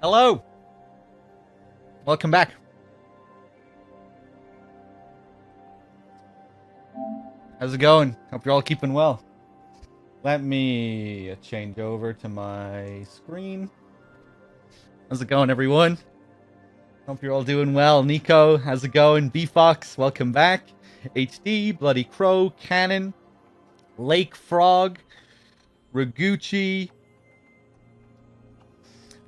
Hello. Welcome back. How's it going? Hope you're all keeping well. Let me change over to my screen. How's it going, everyone? Hope you're all doing well. Nico, how's it going? B-Fox, welcome back. HD, Bloody Crow, Cannon, Lake Frog, Raguchi,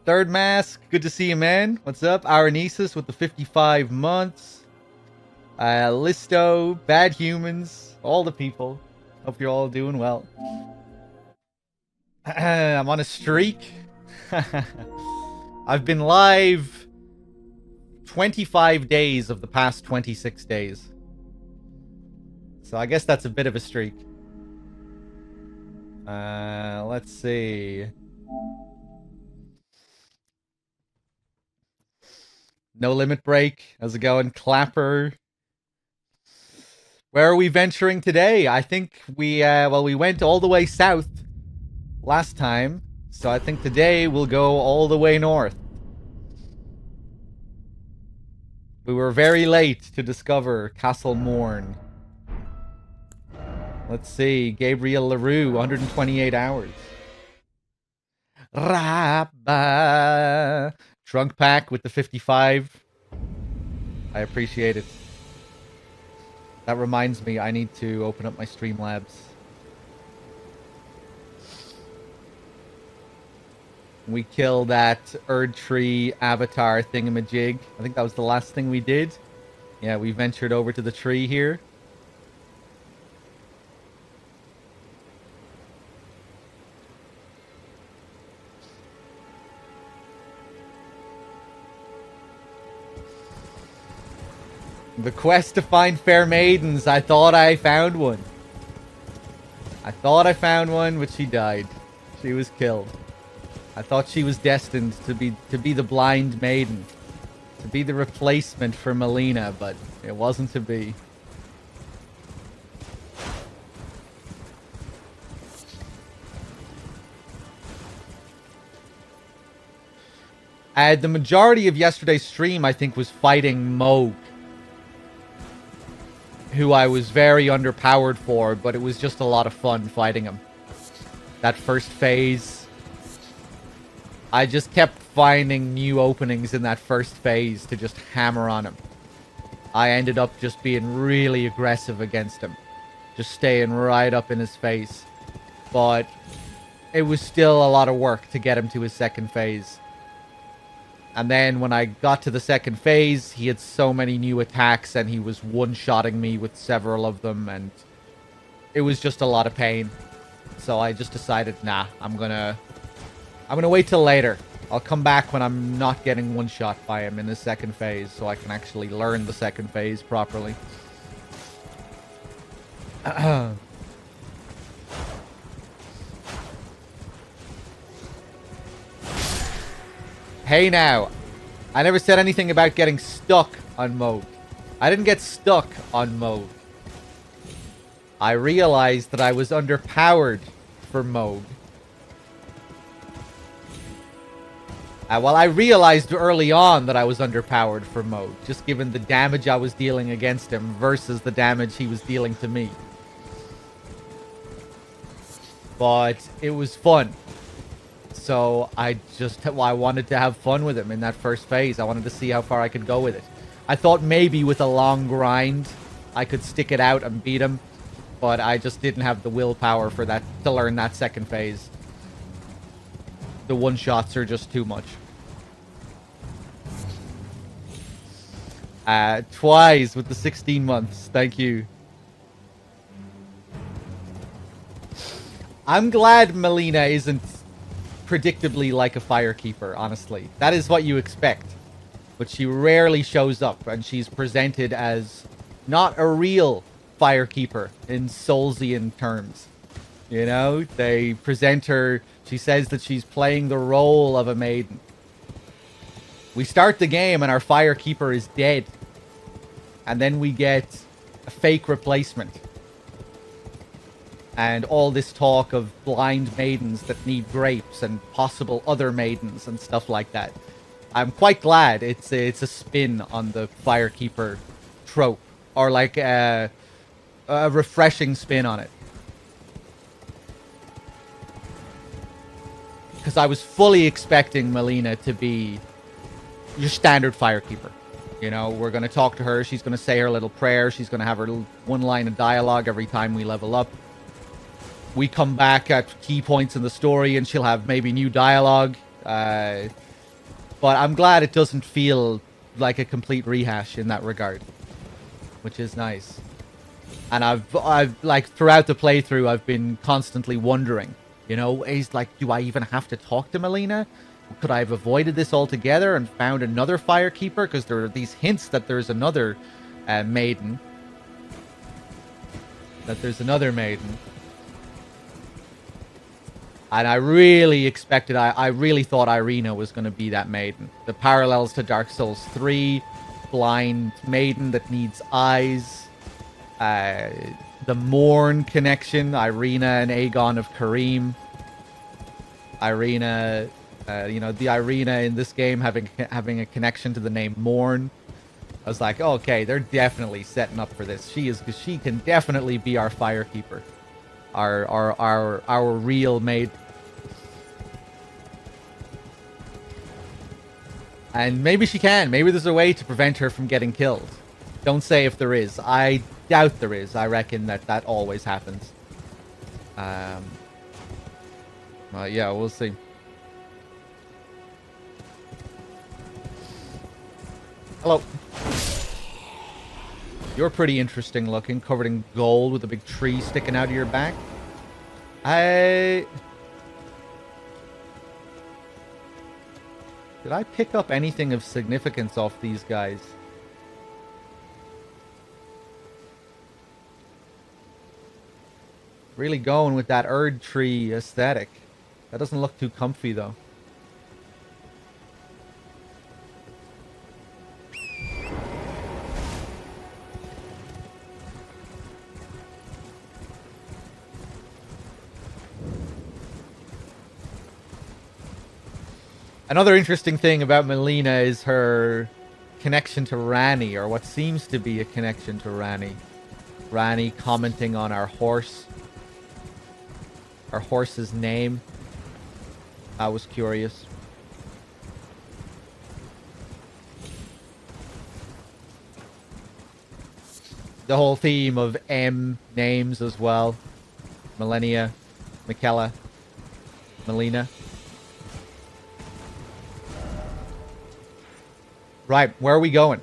Third Mask, good to see you, man. What's up? Aranesis with the 55 months. Listo, Bad Humans, all the people. Hope you're all doing well. I'm on a streak. I've been live 25 days of the past 26 days. So I guess that's a bit of a streak. Let's see. No Limit Break. How's it going? Clapper. Where are we venturing today? I think we went all the way south last time. So I think today we'll go all the way north. We were very late to discover Castle Morn. Let's see. Gabriel LaRue, 128 hours. Rabba. Trunk Pack with the 55. I appreciate it. That reminds me, I need to open up my Streamlabs. We killed that Erdtree avatar thingamajig. I think that was the last thing we did. Yeah, we ventured over to the tree here. The quest to find fair maidens. I thought I found one. But she died. She was killed. I thought she was destined to be the blind maiden, to be the replacement for Melina, but it wasn't to be. The majority of yesterday's stream, I think, was fighting Moog, who I was very underpowered for, but it was just a lot of fun fighting him. That first phase, I just kept finding new openings in that first phase to just hammer on him. I ended up just being really aggressive against him, just staying right up in his face. But it was still a lot of work to get him to his second phase. And then when I got to the second phase, he had so many new attacks and he was one-shotting me with several of them, and it was just a lot of pain. So I just decided, nah, I'm gonna wait till later. I'll come back when I'm not getting one-shot by him in the second phase, so I can actually learn the second phase properly. Hey now, I never said anything about getting stuck on Moog. I didn't get stuck on Moog. I realized that I was underpowered for Moog. Well, I realized early on that I was underpowered for Moog, just given the damage I was dealing against him versus the damage he was dealing to me. But it was fun. So I wanted to have fun with him in that first phase. I wanted to see how far I could go with it. I thought maybe with a long grind, I could stick it out and beat him. But I just didn't have the willpower for that to learn that second phase. The one-shots are just too much. Twice with the 16 months. Thank you. I'm glad Melina isn't predictably like a firekeeper, honestly. That is what you expect. But she rarely shows up, and she's presented as not a real firekeeper in Soulsian terms. You know, they present her, she says that she's playing the role of a maiden. We start the game and our firekeeper is dead. And then we get a fake replacement. and all this talk of blind maidens that need grapes and possible other maidens and stuff like that. I'm quite glad it's a spin on the Firekeeper trope, or like a refreshing spin on it. Because I was fully expecting Melina to be your standard Firekeeper. You know, we're going to talk to her. She's going to say her little prayer. She's going to have her one line of dialogue every time we level up. We come back at key points in the story and she'll have maybe new dialogue. But I'm glad it doesn't feel like a complete rehash in that regard, which is nice. And I've like throughout the playthrough, I've been constantly wondering, you know, is like, do I even have to talk to Melina? Could I have avoided this altogether and found another Firekeeper? Because there are these hints that there's another maiden. And I really expected, I really thought Irina was going to be that maiden. The parallels to Dark Souls 3, blind maiden that needs eyes. The Morn connection, Irina and Aegon of Karim. Irina, you know, the Irina in this game having a connection to the name Morn. I was like, oh, okay, they're definitely setting up for this. She can definitely be our Firekeeper. Our real maid. And maybe she can. Maybe there's a way to prevent her from getting killed. Don't say if there is. I doubt there is. I reckon that always happens. Yeah, we'll see. Hello. You're pretty interesting looking, covered in gold with a big tree sticking out of your back. Did I pick up anything of significance off these guys? Really going with that Erd tree aesthetic. That doesn't look too comfy, though. Another interesting thing about Melina is her connection to Ranni, or what seems to be a connection to Ranni. Ranni commenting on our horse. Our horse's name. I was curious. The whole theme of M names as well. Millennia, Michaela, Melina. Right, where are we going?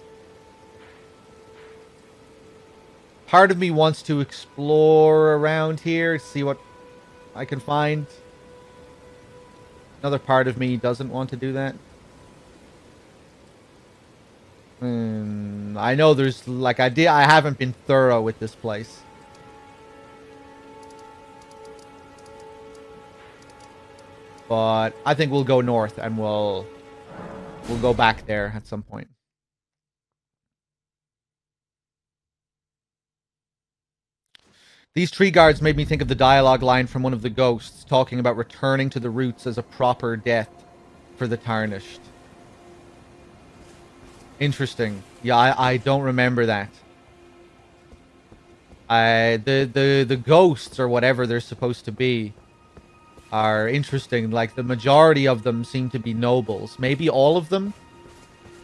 Part of me wants to explore around here, see what I can find. Another part of me doesn't want to do that. I know there's like I haven't been thorough with this place. But I think we'll go north and we'll go back there at some point. These tree guards made me think of the dialogue line from one of the ghosts talking about returning to the roots as a proper death for the tarnished. Interesting. Yeah, I don't remember that. The ghosts or whatever they're supposed to be are interesting. Like, the majority of them seem to be nobles. Maybe all of them?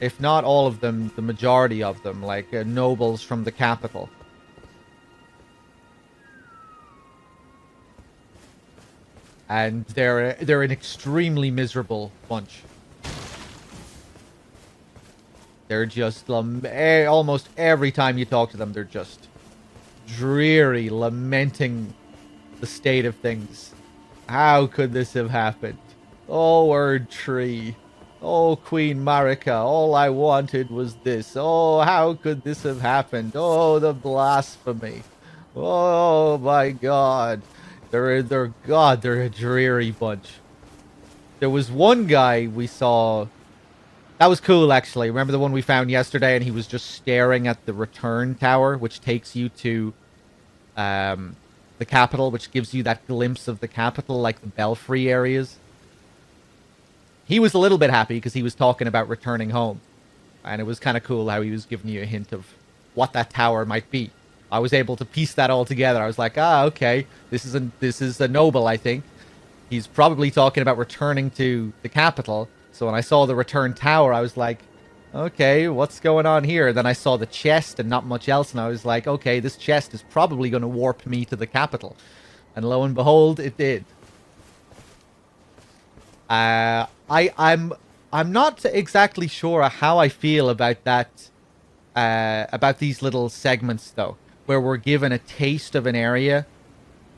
If not all of them, the majority of them. Like, nobles from the capital. And they're an extremely miserable bunch. They're just... almost every time you talk to them, they're just dreary, lamenting the state of things. How could this have happened? Oh, Erd Tree. Oh, Queen Marika. All I wanted was this. Oh, how could this have happened? Oh, the blasphemy. Oh, my God. They're a dreary bunch. There was one guy we saw... That was cool, actually. Remember the one we found yesterday, and he was just staring at the return tower, which takes you to the capital, which gives you that glimpse of the capital, like the belfry areas. He was a little bit happy because he was talking about returning home. And it was kind of cool how he was giving you a hint of what that tower might be. I was able to piece that all together. I was like, okay, this is a noble, I think. He's probably talking about returning to the capital. So when I saw the return tower, I was like, okay, what's going on here? Then I saw the chest and not much else, and I was like, okay, this chest is probably going to warp me to the capital. And lo and behold, it did. I'm not exactly sure how I feel about that, about these little segments though, where we're given a taste of an area.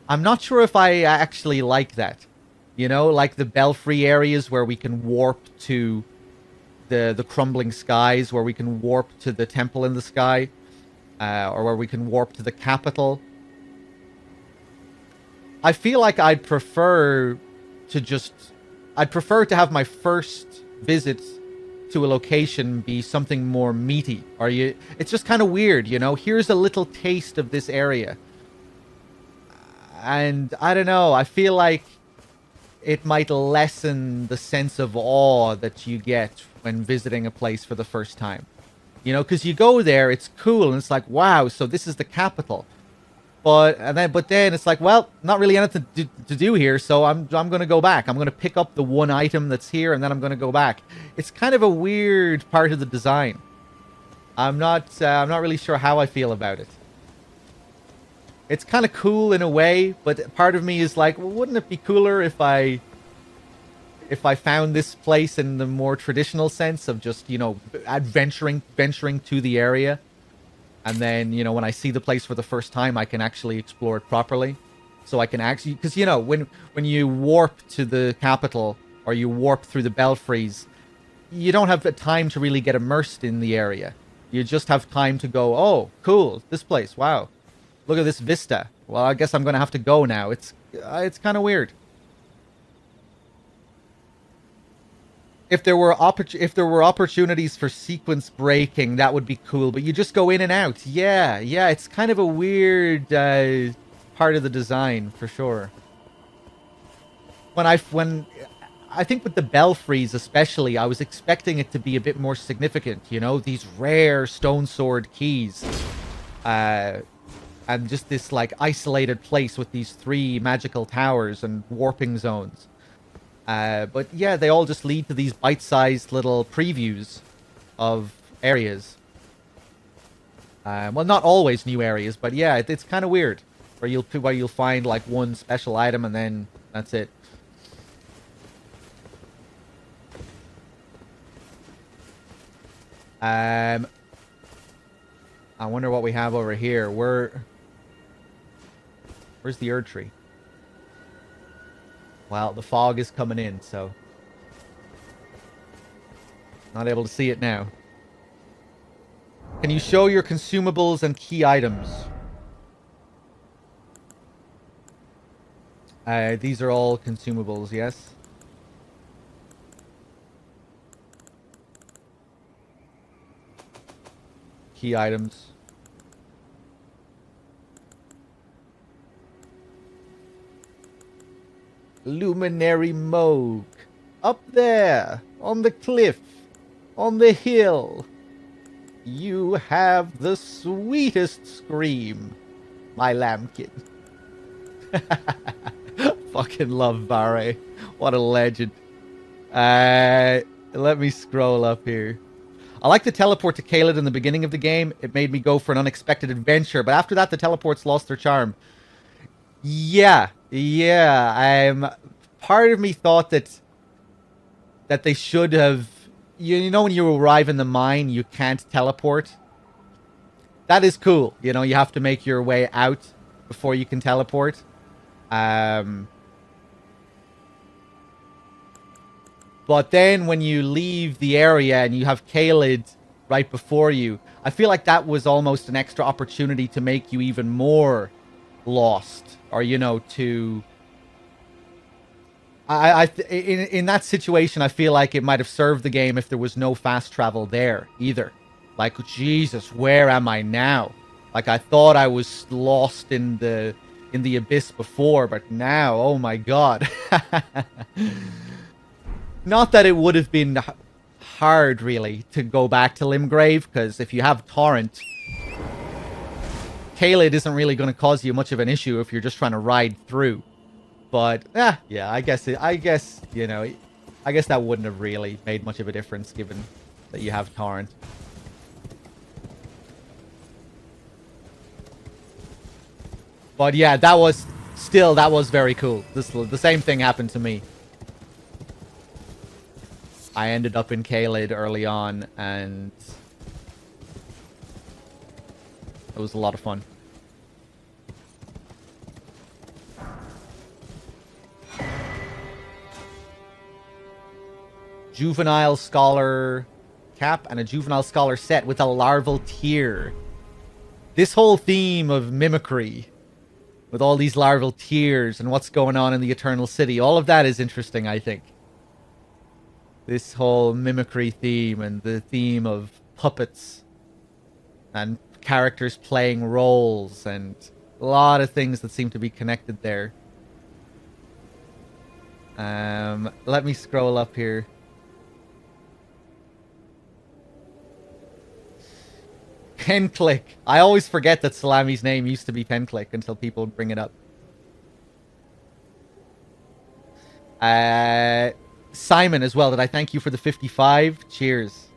I'm not sure if I actually like that. You know, like the belfry areas where we can warp to the crumbling skies, where we can warp to the temple in the sky, or where we can warp to the capital. I feel like I'd prefer to have my first visit to a location be something more meaty. It's just kind of weird, you know? Here's a little taste of this area. And I don't know, I feel like it might lessen the sense of awe that you get when visiting a place for the first time. You know, because you go there, it's cool, and it's like, wow, so this is the capital. But then it's like, well, not really anything to do here, so I'm going to go back. I'm going to pick up the one item that's here, and then I'm going to go back. It's kind of a weird part of the design. I'm not really sure how I feel about it. It's kind of cool in a way, but part of me is like, well, wouldn't it be cooler if I found this place in the more traditional sense of just, you know, venturing to the area? And then, you know, when I see the place for the first time, I can actually explore it properly. So I can actually... Because, you know, when you warp to the capital, or you warp through the belfries, you don't have the time to really get immersed in the area. You just have time to go, oh, cool, this place, wow. Look at this vista. Well, I guess I'm going to have to go now. It's kind of weird. If there were opportunities for sequence breaking, that would be cool. But you just go in and out. Yeah, it's kind of a weird part of the design for sure. When I think with the belfries especially, I was expecting it to be a bit more significant. You know, these rare stone sword keys, and just this like isolated place with these 3 magical towers and warping zones. But yeah, they all just lead to these bite-sized little previews of areas. Well, not always new areas, but yeah, it's kind of weird. Where you'll find like one special item and then that's it. I wonder what we have over here. Where's the Erd Tree? Well, the fog is coming in, so... Not able to see it now. Can you show your consumables and key items? These are all consumables, yes? Key items. Luminary Moog. Up there, on the cliff, on the hill. You have the sweetest scream, my lambkin. Fucking love Barre. What a legend. Let me scroll up here. I like to teleport to Caelid in the beginning of the game. It made me go for an unexpected adventure, but after that, the teleports lost their charm. Yeah. Part of me thought that they should have... You know when you arrive in the mine, you can't teleport? That is cool. You know, you have to make your way out before you can teleport. But then when you leave the area and you have Caelid right before you, I feel like that was almost an extra opportunity to make you even more lost. Or, you know, to... In that situation, I feel like it might have served the game if there was no fast travel there either. Like, Jesus, where am I now? Like, I thought I was lost in the in the Abyss before, but now, oh my god. Not that it would have been hard, really, to go back to Limgrave, because if you have Torrent, Caelid isn't really going to cause you much of an issue if you're just trying to ride through. But, yeah, I guess, you know, I guess that wouldn't have really made much of a difference, given that you have Torrent. But yeah, that was very cool. The same thing happened to me. I ended up in Caelid early on, and it was a lot of fun. Juvenile Scholar cap and a Juvenile Scholar set with a larval tear. This whole theme of mimicry, with all these larval tears and what's going on in the Eternal City, all of that is interesting, I think. This whole mimicry theme and the theme of puppets and characters playing roles and a lot of things that seem to be connected there. Let me scroll up here. Penclick. I always forget that Salami's name used to be Penclick until people bring it up. Simon as well. Did I thank you for the 55? Cheers.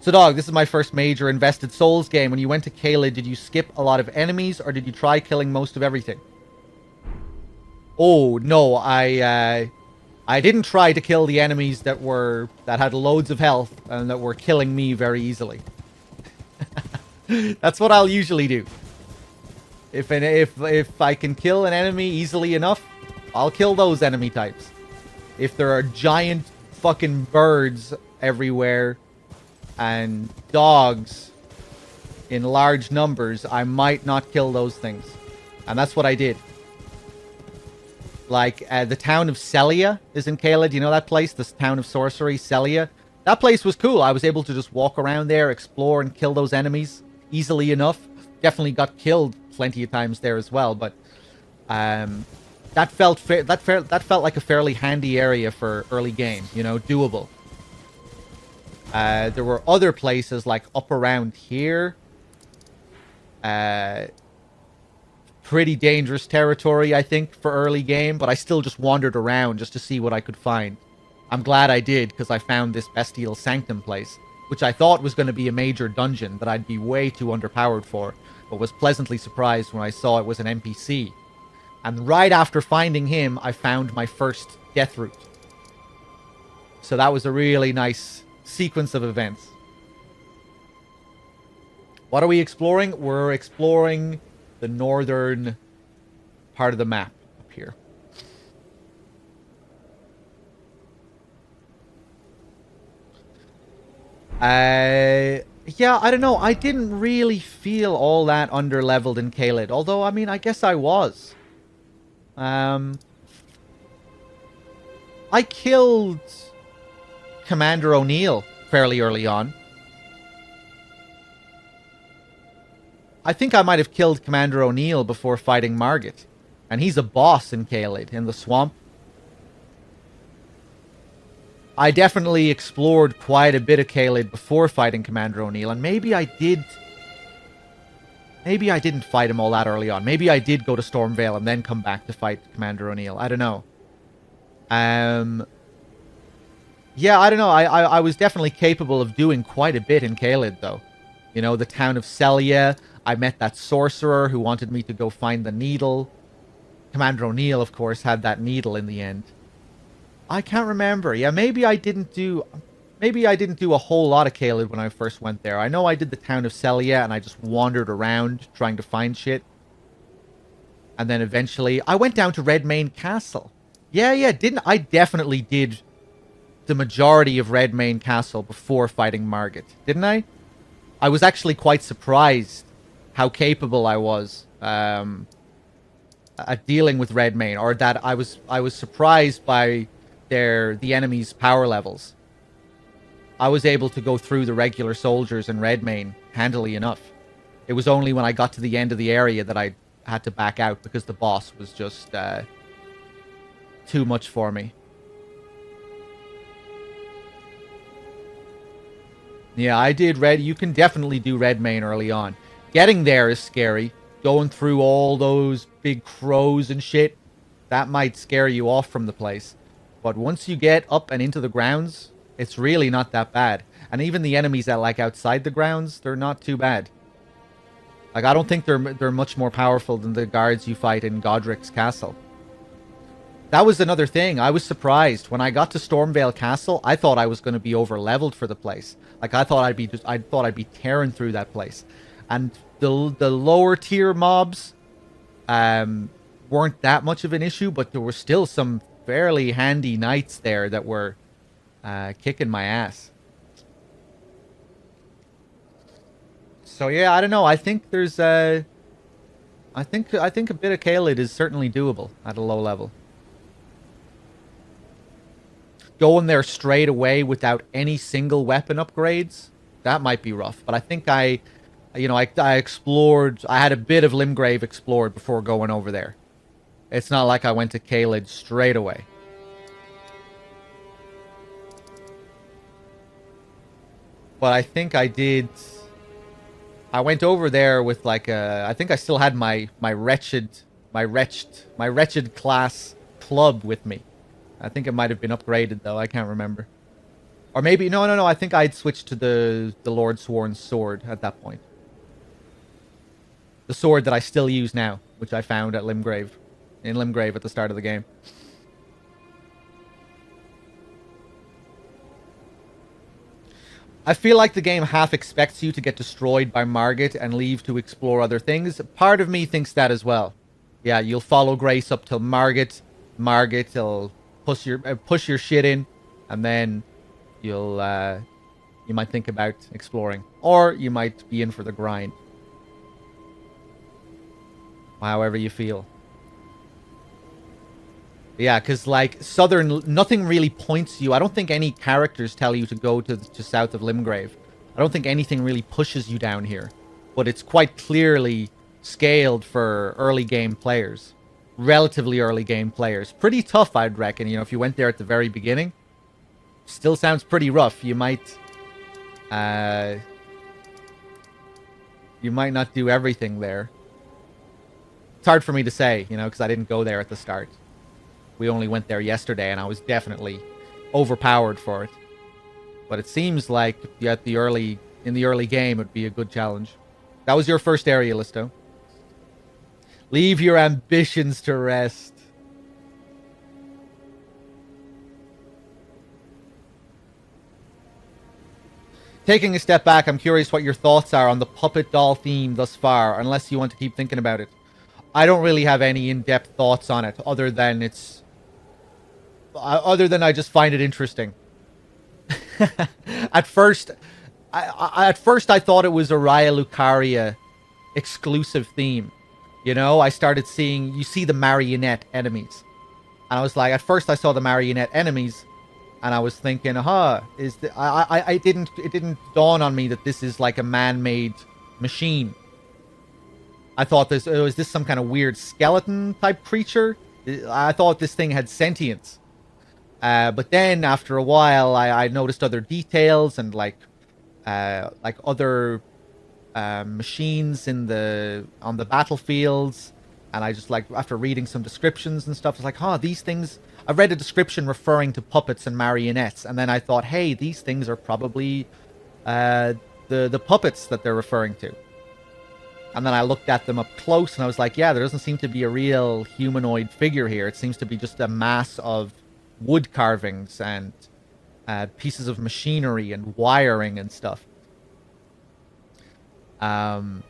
So, Dog, this is my first major invested Souls game. When you went to Caelid, did you skip a lot of enemies, or did you try killing most of everything? Oh, no, I didn't try to kill the enemies that had loads of health and that were killing me very easily. That's what I'll usually do. If I can kill an enemy easily enough, I'll kill those enemy types. If there are giant fucking birds everywhere and dogs in large numbers, I might not kill those things. And that's what I did. Like, the town of Celia is in Caelid. You know that place? This town of sorcery, Celia? That place was cool. I was able to just walk around there, explore, and kill those enemies easily enough. Definitely got killed plenty of times there as well, but that felt like a fairly handy area for early game, you know, doable. There were other places like up around here. Pretty dangerous territory, I think, for early game, but I still just wandered around just to see what I could find. I'm glad I did, because I found this Bestial Sanctum place, which I thought was going to be a major dungeon that I'd be way too underpowered for, but was pleasantly surprised when I saw it was an NPC. And right after finding him, I found my first death route. So that was a really nice sequence of events. What are we exploring? We're exploring the northern part of the map up here. Yeah, I don't know. I didn't really feel all that underleveled in Caelid. Although, I mean, I guess I was. I killed Commander O'Neill fairly early on. I think I might have killed Commander O'Neill before fighting Margit. And he's a boss in Caelid, in the swamp. I definitely explored quite a bit of Caelid before fighting Commander O'Neill, and maybe I didn't fight him all that early on. Maybe I did go to Stormvale and then come back to fight Commander O'Neill. I don't know. Yeah, I don't know. I was definitely capable of doing quite a bit in Caelid, though. You know, the town of Celia. I met that sorcerer who wanted me to go find the needle. Commander O'Neill, of course, had that needle in the end. I can't remember. Yeah, maybe I didn't do a whole lot of Caelid when I first went there. I know I did the town of Celia and I just wandered around trying to find shit. And then eventually I went down to Redmane Castle. Yeah, I definitely did the majority of Redmane Castle before fighting Margit, didn't I? I was actually quite surprised how capable I was at dealing with Redmane, or that I was surprised by the enemy's power levels. I was able to go through the regular soldiers in Redmane handily enough. It was only when I got to the end of the area that I had to back out because the boss was just too much for me. Yeah, I did you can definitely do Redmane early on. Getting there is scary. Going through all those big crows and shit, that might scare you off from the place. But once you get up and into the grounds, it's really not that bad. And even the enemies that like outside the grounds, they're not too bad. Like, I don't think they're much more powerful than the guards you fight in Godric's castle. That was another thing. I was surprised when I got to Stormvale Castle. I thought I was going to be over leveled for the place. Like, I thought I'd be tearing through that place. And the lower tier mobs weren't that much of an issue, but there were still some fairly handy knights there that were kicking my ass. So yeah, I don't know. I think there's I think a bit of Caelid is certainly doable at a low level. Going there straight away without any single weapon upgrades, that might be rough. But I think I explored. I had a bit of Limgrave explored before going over there. It's not like I went to Caelid straight away. But I think I did. I went over there with like a. I think I still had my wretched class club with me. I think it might have been upgraded though. I can't remember. Or maybe no. I think I'd switched to the Lord Sworn's sword at that point. The sword that I still use now, which I found at Limgrave, in Limgrave at the start of the game. I feel like the game half expects you to get destroyed by Margit and leave to explore other things. Part of me thinks that as well. Yeah, you'll follow Grace up till Margit. Margit will push your shit in, and then you might think about exploring, or you might be in for the grind. However you feel. Yeah, because like Southern, nothing really points you. I don't think any characters tell you to go to south of Limgrave. I don't think anything really pushes you down here, but it's quite clearly scaled for early game players. Relatively early game players. Pretty tough, I'd reckon. You know, if you went there at the very beginning, still sounds pretty rough. You might not do everything there. It's hard for me to say, you know, because I didn't go there at the start. We only went there yesterday, and I was definitely overpowered for it. But it seems like in the early game, it would be a good challenge. That was your first area, Listo. Leave your ambitions to rest. Taking a step back, I'm curious what your thoughts are on the puppet doll theme thus far, unless you want to keep thinking about it. I don't really have any in-depth thoughts on it, other than I just find it interesting. At first I thought it was a Raya Lucaria exclusive theme. You know, I started seeing, you see the marionette enemies. And I was like, at first I saw the marionette enemies, and I was thinking, it didn't dawn on me that this is like a man-made machine. I thought was this some kind of weird skeleton type creature? I thought this thing had sentience. But then after a while, I noticed other details and like other machines on the battlefields, and I just like, after reading some descriptions and stuff, I was like, these things. I read a description referring to puppets and marionettes, and then I thought, hey, these things are probably the puppets that they're referring to. And then I looked at them up close, and I was like, yeah, there doesn't seem to be a real humanoid figure here. It seems to be just a mass of wood carvings and pieces of machinery and wiring and stuff. And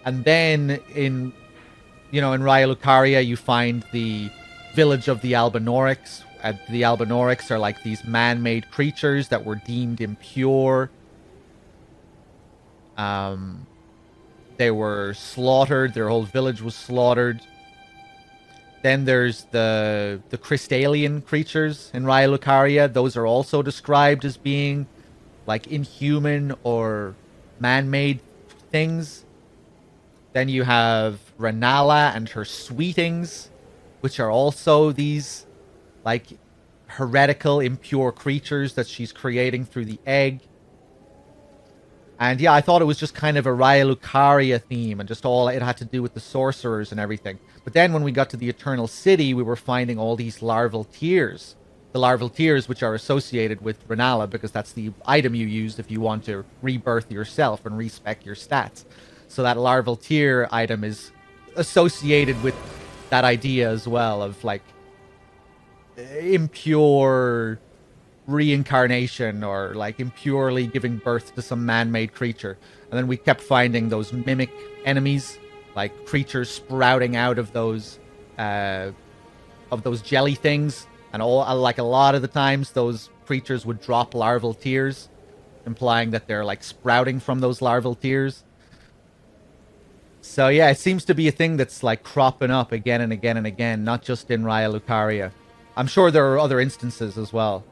then in Raya Lucaria, you find the village of the Albinorics. The Albinorics are like these man-made creatures that were deemed impure. They were slaughtered. Their whole village was slaughtered. Then there's the Crystalian creatures in Raya Lucaria. Those are also described as being like inhuman or man-made things. Then you have Renala and her sweetings, which are also these like heretical, impure creatures that she's creating through the egg. And yeah, I thought it was just kind of a Raya Lucaria theme and just all it had to do with the sorcerers and everything. But then when we got to the Eternal City, we were finding all these larval tears. The larval tears, which are associated with Renala, because that's the item you use if you want to rebirth yourself and respec your stats. So that larval tear item is associated with that idea as well of like impure reincarnation or like impurely giving birth to some man-made creature. And then we kept finding those mimic enemies, like creatures sprouting out of those jelly things, and all like a lot of the times those creatures would drop larval tears, implying that they're like sprouting from those larval tears. So yeah, it seems to be a thing that's like cropping up again and again and again, not just in Raya Lucaria. I'm sure there are other instances as well.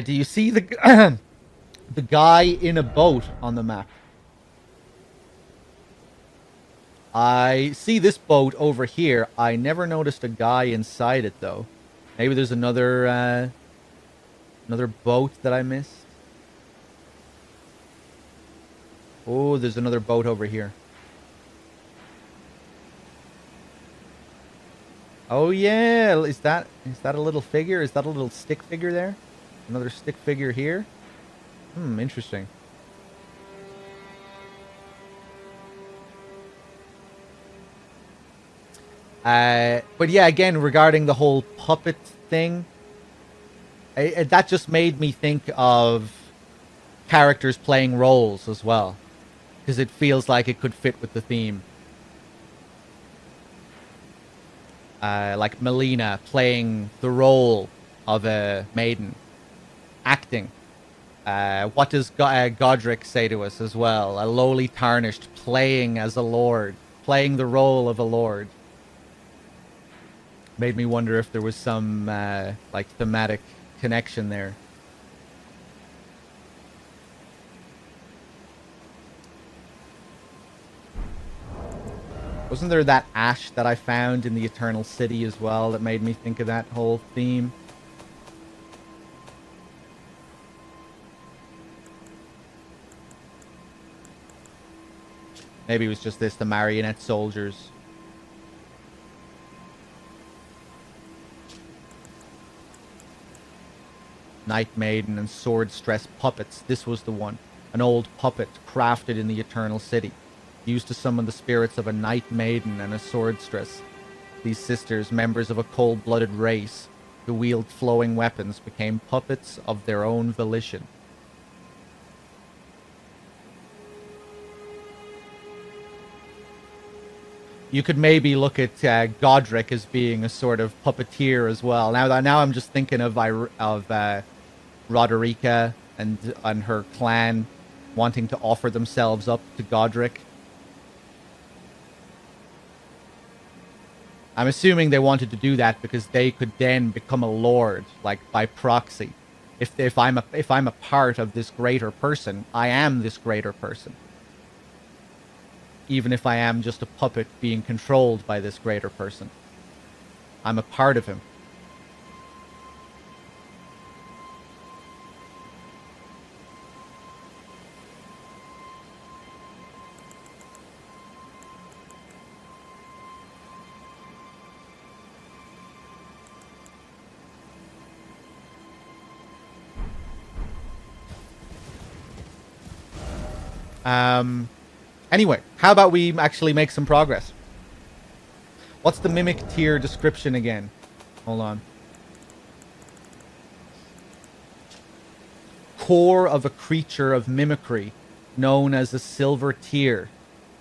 Do you see the the guy in a boat on the map? I see this boat over here. I never noticed a guy inside it though. Maybe there's another boat that I missed. Oh, there's another boat over here. Oh yeah, is that a little figure? Is that a little stick figure there? Another stick figure here? Interesting. But yeah, again, regarding the whole puppet thing, that just made me think of characters playing roles as well, because it feels like it could fit with the theme. Like Melina playing the role of a maiden, acting. What does Godric say to us as well? A lowly tarnished playing as a lord, playing the role of a lord. Made me wonder if there was some like thematic connection there. Wasn't there that ash that I found in the Eternal City as well that made me think of that whole theme? Maybe it was just this, the marionette soldiers. Night Maiden and sword stress puppets. This was the one. An old puppet crafted in the Eternal City, used to summon the spirits of a Night Maiden and a swordstress. These sisters, members of a cold-blooded race who wield flowing weapons, became puppets of their own volition. You could maybe look at Godric as being a sort of puppeteer as well. Now I'm just thinking of Roderica and her clan wanting to offer themselves up to Godric. I'm assuming they wanted to do that because they could then become a lord, like by proxy. If I'm a part of this greater person, I am this greater person. Even if I am just a puppet being controlled by this greater person, I'm a part of him. Anyway, how about we actually make some progress? What's the mimic tier description again? Hold on. Core of a creature of mimicry, known as a silver tear.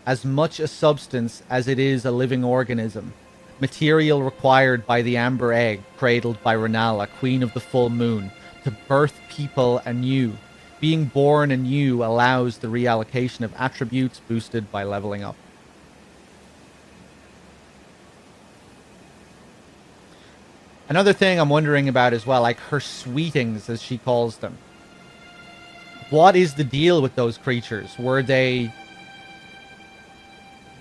As much a substance as it is a living organism. Material required by the amber egg, cradled by Renala, queen of the full moon, to birth people anew. Being born anew allows the reallocation of attributes boosted by leveling up. Another thing I'm wondering about as well, like her sweetings, as she calls them. What is the deal with those creatures? Were they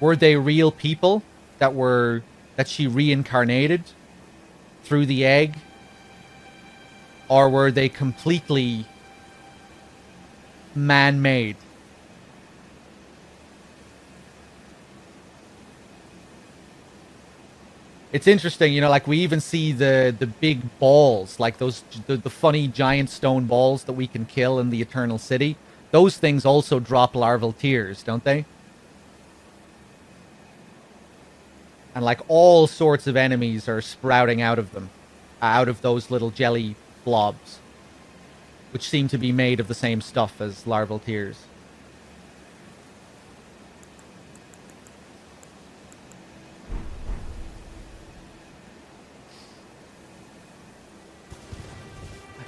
real people that she reincarnated through the egg? Or were they completely man-made? It's interesting, you know, like we even see the big balls, like those the funny giant stone balls that we can kill in the Eternal City. Those things also drop larval tears, don't they? And like all sorts of enemies are sprouting out of them, out of those little jelly blobs, which seem to be made of the same stuff as larval tears.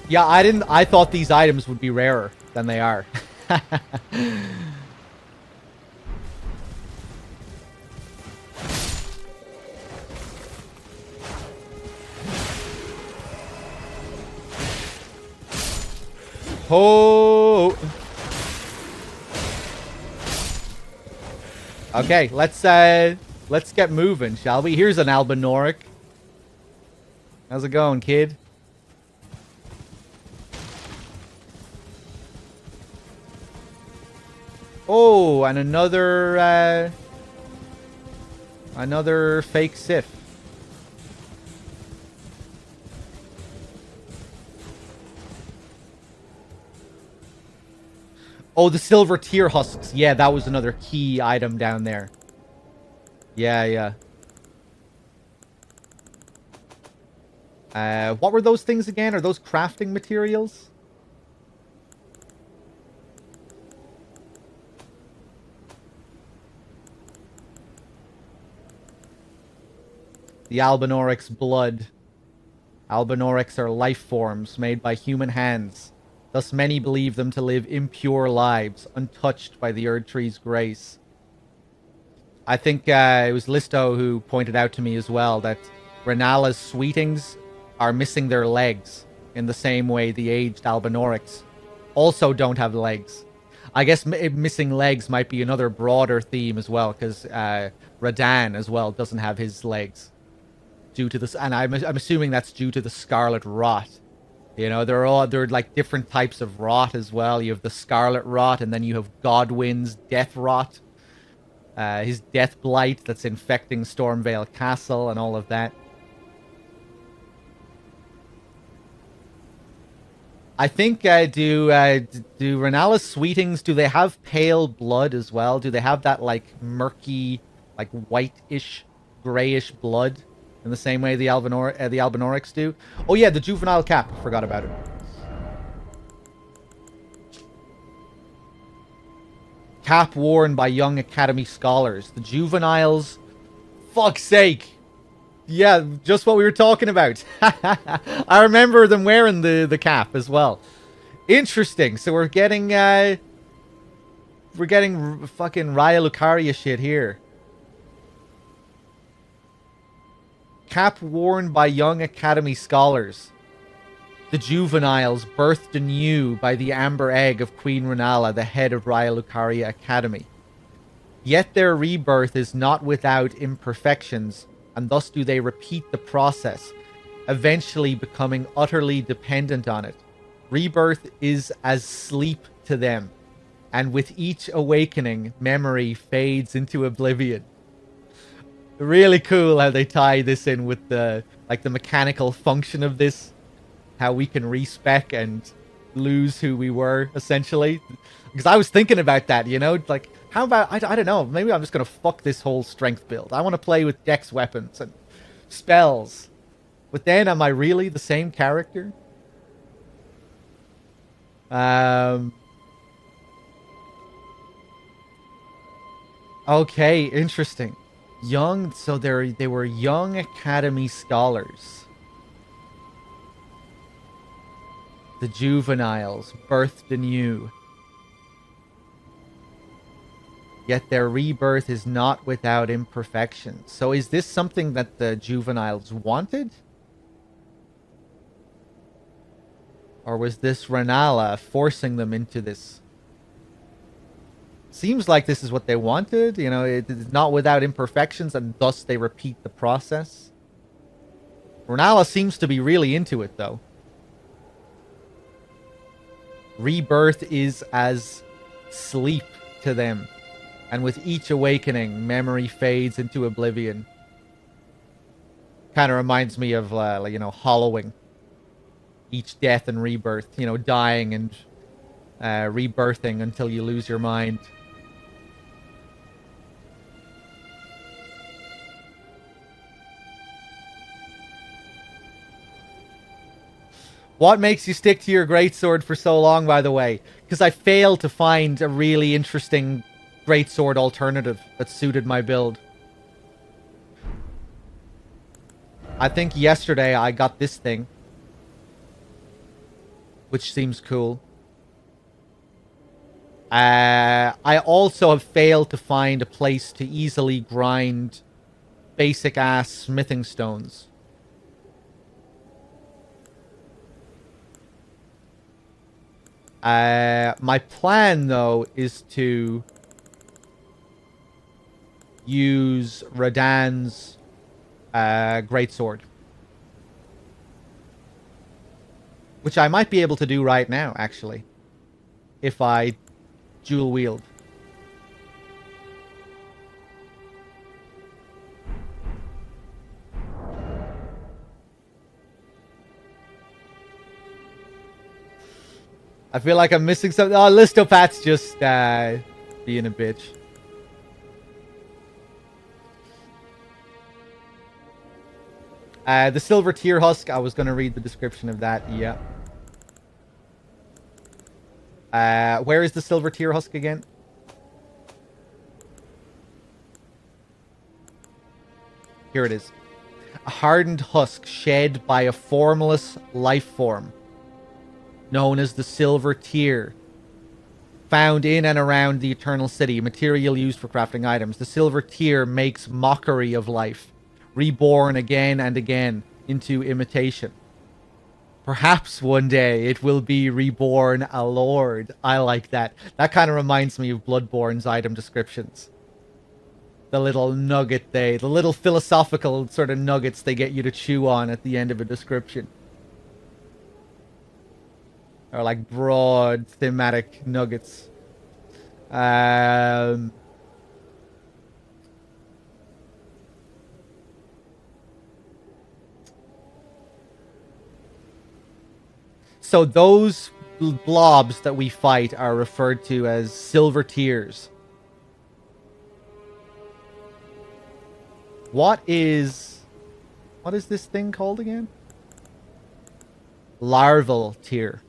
Yeah, I thought these items would be rarer than they are. Oh. Okay, let's get moving, shall we? Here's an Albinoric. How's it going, kid? Oh, and another fake Sith. Oh, the silver tear husks. Yeah, that was another key item down there. Yeah. What were those things again? Are those crafting materials? The Albinoric's blood. Albinorics are life forms made by human hands. Thus many believe them to live impure lives, untouched by the Erd Tree's grace. I think it was Listo who pointed out to me as well that Renala's sweetings are missing their legs in the same way the aged Albinorics also don't have legs. I guess missing legs might be another broader theme as well, because Radan as well doesn't have his legs due to this, and I'm assuming that's due to the Scarlet Rot. You know, they're like different types of rot as well. You have the Scarlet Rot, and then you have Godwin's Death Rot. His Death Blight that's infecting Stormvale Castle and all of that. I think, do Renala's sweetings, do they have pale blood as well? Do they have that, like, murky, like, whitish, grayish blood in the same way the Albinorics do? Oh, yeah, the juvenile cap. Forgot about it. Cap worn by young Academy scholars. The juveniles... Fuck's sake! Yeah, just what we were talking about. I remember them wearing the cap as well. Interesting. So we're getting fucking Raya Lucaria shit here. Cap worn by young Academy scholars. The juveniles birthed anew by the amber egg of Queen Renala, the head of Raya Lucaria Academy. Yet their rebirth is not without imperfections, and thus do they repeat the process, eventually becoming utterly dependent on it. Rebirth is as sleep to them, and with each awakening, memory fades into oblivion. Really cool how they tie this in with the mechanical function of this, how we can respec and lose who we were, essentially. Because I was thinking about that, you know, like, how about, I don't know, maybe I'm just going to fuck this whole strength build. I want to play with dex weapons and spells. But then, am I really the same character? Okay, interesting. Young, so they were young Academy scholars. The juveniles, birthed anew. Yet their rebirth is not without imperfections. So is this something that the juveniles wanted? Or was this Renala forcing them into this? Seems like this is what they wanted. You know, it is not without imperfections, and thus they repeat the process. Renala seems to be really into it, though. Rebirth is as sleep to them. And with each awakening, memory fades into oblivion. Kind of reminds me of, you know, hollowing. Each death and rebirth. You know, dying and rebirthing until you lose your mind. What makes you stick to your greatsword for so long, by the way? Because I failed to find a really interesting greatsword alternative that suited my build. I think yesterday I got this thing, which seems cool. I also have failed to find a place to easily grind basic-ass smithing stones. My plan, though, is to use Radahn's greatsword. Which I might be able to do right now, actually. If I dual wield. I feel like I'm missing something. Oh, Listopat's just being a bitch. The silver tear husk. I was going to read the description of that. Yeah. Where is the silver tear husk again? Here it is. A hardened husk shed by a formless life form, known as the Silver Tear, found in and around the Eternal City, material used for crafting items. The Silver Tear makes mockery of life, reborn again and again into imitation. Perhaps one day it will be reborn a lord. I like that. That kind of reminds me of Bloodborne's item descriptions. The little nugget the little philosophical sort of nuggets they get you to chew on at the end of a description. Or like broad thematic nuggets. So those blobs that we fight are referred to as silver tears. What is this thing called again? Larval tear.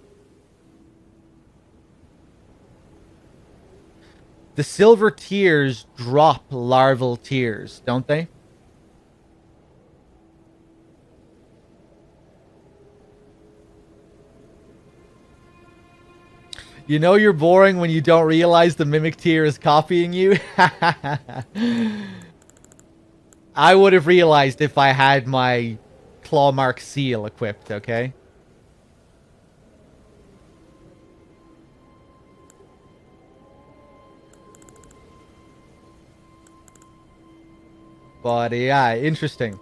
The silver tears drop larval tears, don't they? You know you're boring when you don't realize the mimic tear is copying you? I would have realized if I had my clawmark seal equipped, okay? But yeah, interesting.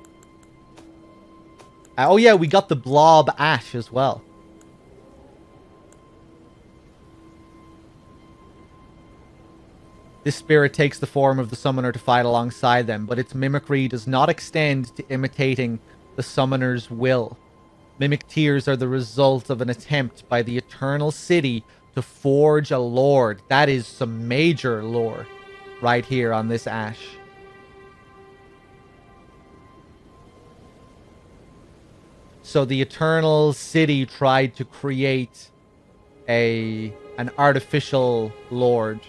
Oh yeah, we got the blob ash as well. This spirit takes the form of the summoner to fight alongside them, but its mimicry does not extend to imitating the summoner's will. Mimic tears are the result of an attempt by the Eternal City to forge a lord. That is some major lore right here on this ash. So the Eternal City tried to create an artificial lord.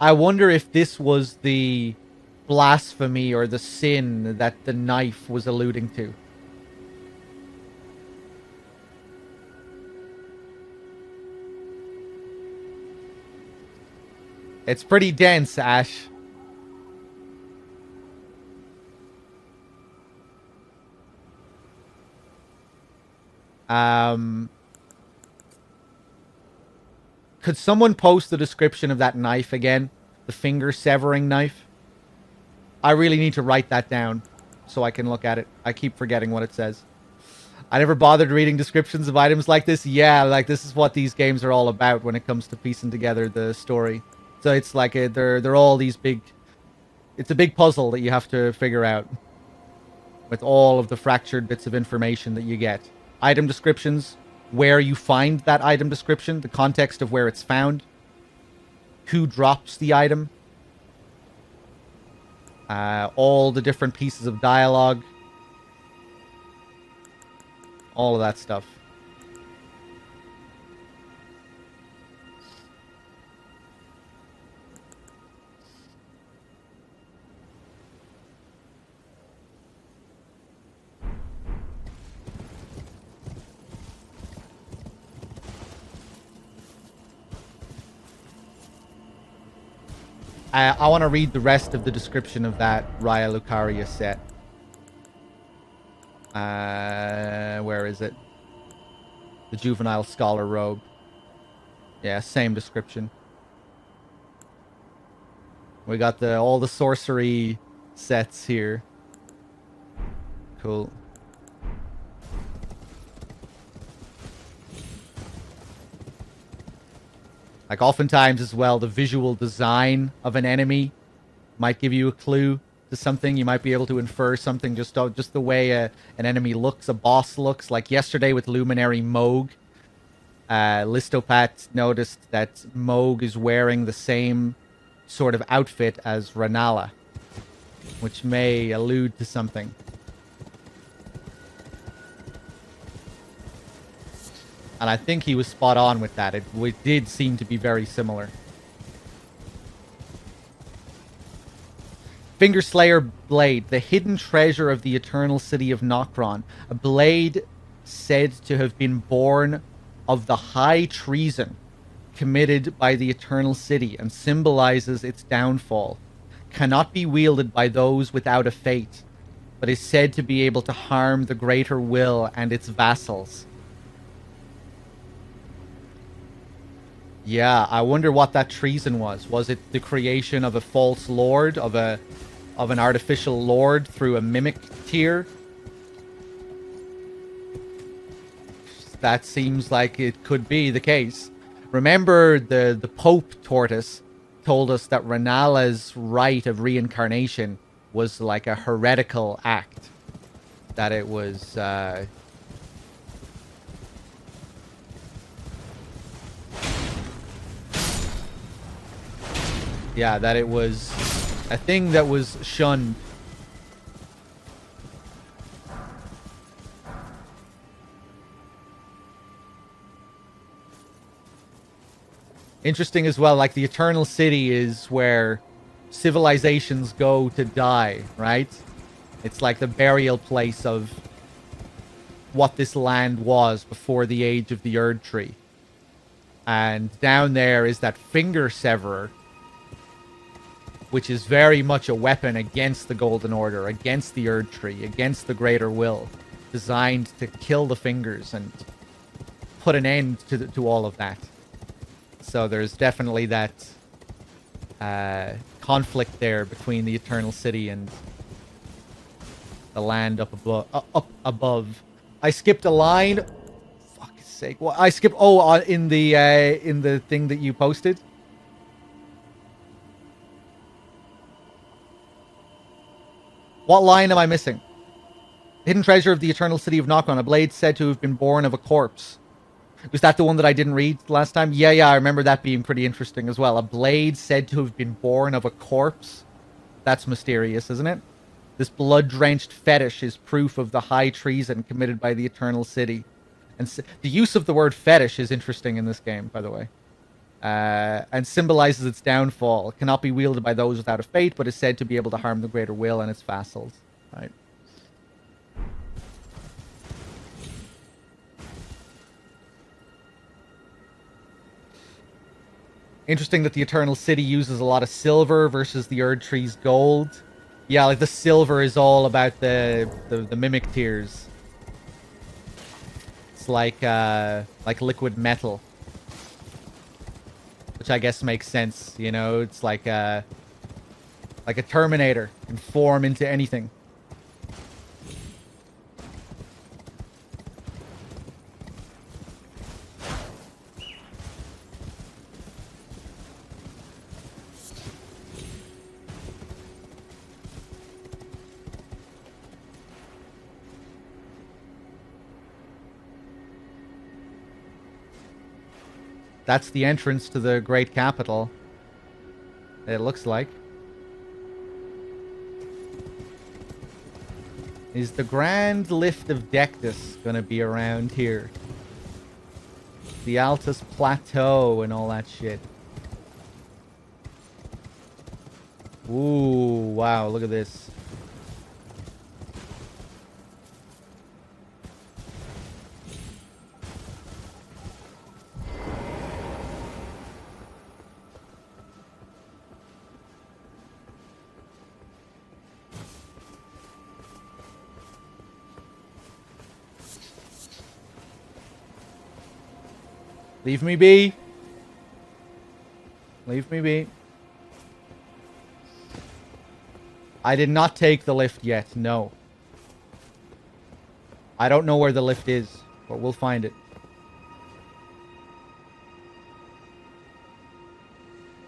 I wonder if this was the blasphemy or the sin that the knife was alluding to. It's pretty dense, Ash. Could someone post the description of that knife again? The finger severing knife? I really need to write that down so I can look at it. I keep forgetting what it says. I never bothered reading descriptions of items like this. Yeah, like this is what these games are all about when it comes to piecing together the story. So it's like they're all these big... It's a big puzzle that you have to figure out with all of the fractured bits of information that you get. Item descriptions, where you find that item description, the context of where it's found, who drops the item, all the different pieces of dialogue, all of that stuff. I want to read the rest of the description of that Raya Lucaria set. Where is it? The Juvenile Scholar Robe. Yeah, same description. We got all the sorcery sets here. Cool. Like, oftentimes as well, the visual design of an enemy might give you a clue to something. You might be able to infer something just the way an enemy looks, a boss looks. Like yesterday with Luminary Moog, Listopat noticed that Moog is wearing the same sort of outfit as Ranala, which may allude to something. And I think he was spot on with that. It did seem to be very similar. Fingerslayer Blade, the hidden treasure of the eternal city of Nokron. A blade said to have been born of the high treason committed by the eternal city and symbolizes its downfall. Cannot be wielded by those without a fate, but is said to be able to harm the greater will and its vassals. Yeah, I wonder what that treason was. Was it the creation of a false lord, of an artificial lord through a mimic tier? That seems like it could be the case. Remember, the Pope Tortoise told us that Ranala's rite of reincarnation was like a heretical act. That it was... yeah, that it was a thing that was shunned. Interesting as well, like the Eternal City is where civilizations go to die, right? It's like the burial place of what this land was before the age of the Erd Tree. And down there is that Finger Severer, which is very much a weapon against the Golden Order, against the Erd Tree, against the Greater Will, designed to kill the fingers and put an end to all of that. So there's definitely that conflict there between the Eternal City and the land up above. I skipped a line. Fuck's sake! Well, I skipped. Oh, in the thing that you posted. What line am I missing? Hidden treasure of the Eternal City of Nokron. A blade said to have been born of a corpse. Was that the one that I didn't read last time? Yeah, I remember that being pretty interesting as well. A blade said to have been born of a corpse. That's mysterious, isn't it? This blood-drenched fetish is proof of the high treason committed by the Eternal City. And the use of the word fetish is interesting in this game, by the way. and symbolizes its downfall. It cannot be wielded by those without a faith, but is said to be able to harm the greater will and its vassals. Right. Interesting that the Eternal City uses a lot of silver versus the Erd Tree's gold. Yeah, like the silver is all about the mimic tears. It's like liquid metal. Which I guess makes sense, you know? It's like a Terminator. Can form into anything. That's the entrance to the great capital. It looks like. Is the Grand Lift of Dectus gonna be around here? The Altus Plateau and all that shit. Ooh, wow, look at this. Leave me be. Leave me be. I did not take the lift yet, no. I don't know where the lift is, but we'll find it.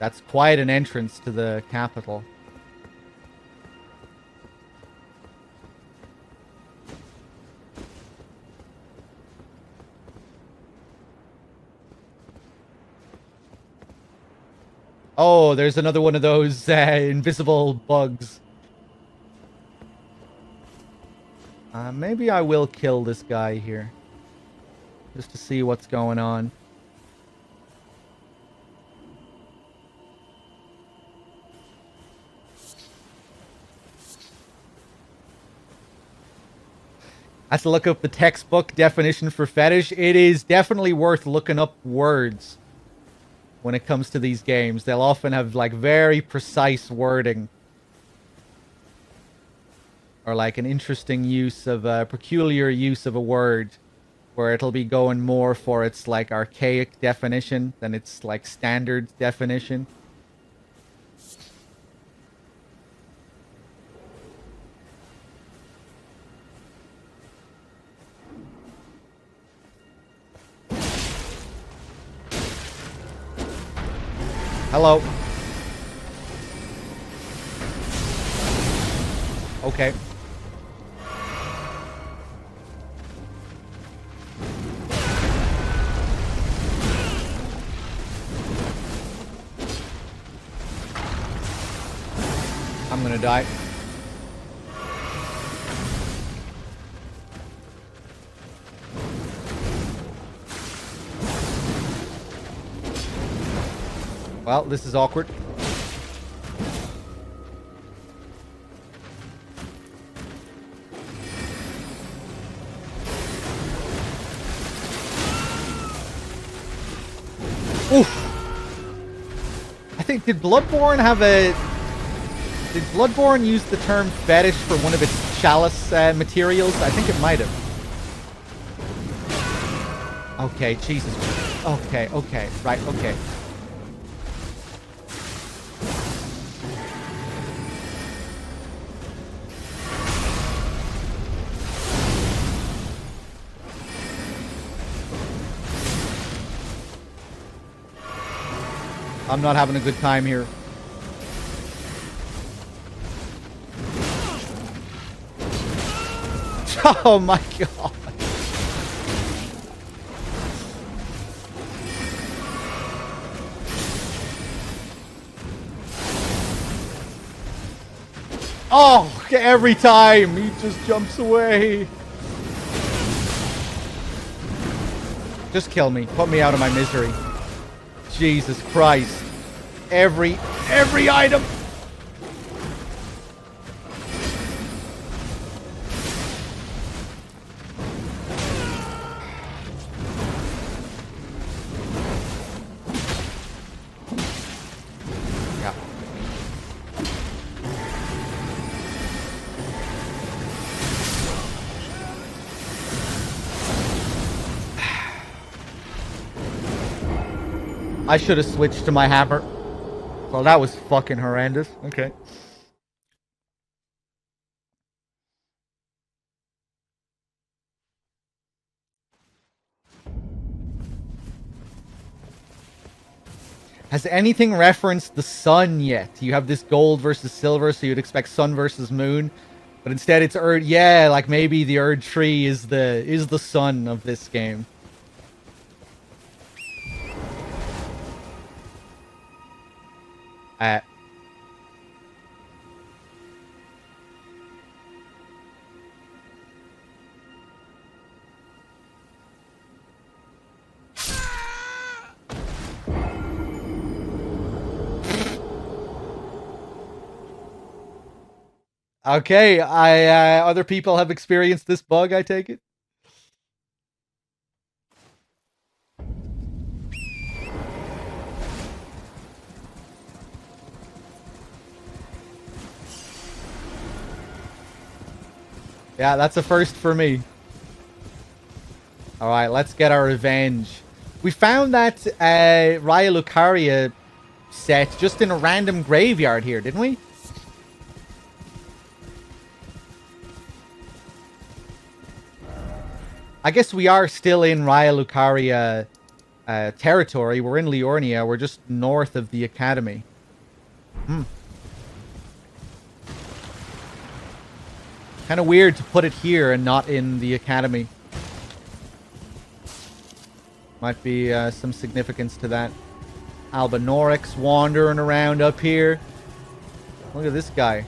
That's quite an entrance to the capital. Oh, there's another one of those invisible bugs. Maybe I will kill this guy here. Just to see what's going on. I have to look up the textbook definition for fetish. It is definitely worth looking up words. When it comes to these games, they'll often have like very precise wording. Or like an interesting use of a peculiar use of a word. Where it'll be going more for its like archaic definition than its like standard definition. Hello. Okay. I'm gonna die. Well, this is awkward. Oof. I think, did Bloodborne have a... Did Bloodborne use the term fetish for one of its chalice materials? I think it might have. Okay, Jesus. Okay, okay, right, okay. I'm not having a good time here. Oh my god. Oh, every time he just jumps away. Just kill me. Put me out of my misery. Jesus Christ. Every item. Yeah. I should have switched to my hammer. Well, that was fucking horrendous. Okay. Has anything referenced the sun yet? You have this gold versus silver, so you'd expect sun versus moon, but instead it's Erd. Yeah, like maybe the Erd tree is the sun of this game. Okay, other people have experienced this bug, I take it? Yeah, that's a first for me. Alright, let's get our revenge. We found that Raya Lucaria set just in a random graveyard here, didn't we? I guess we are still in Raya Lucaria territory. We're in Liurnia. We're just north of the academy. Kind of weird to put it here and not in the academy. Might be some significance to that. Albinorix wandering around up here. Look at this guy.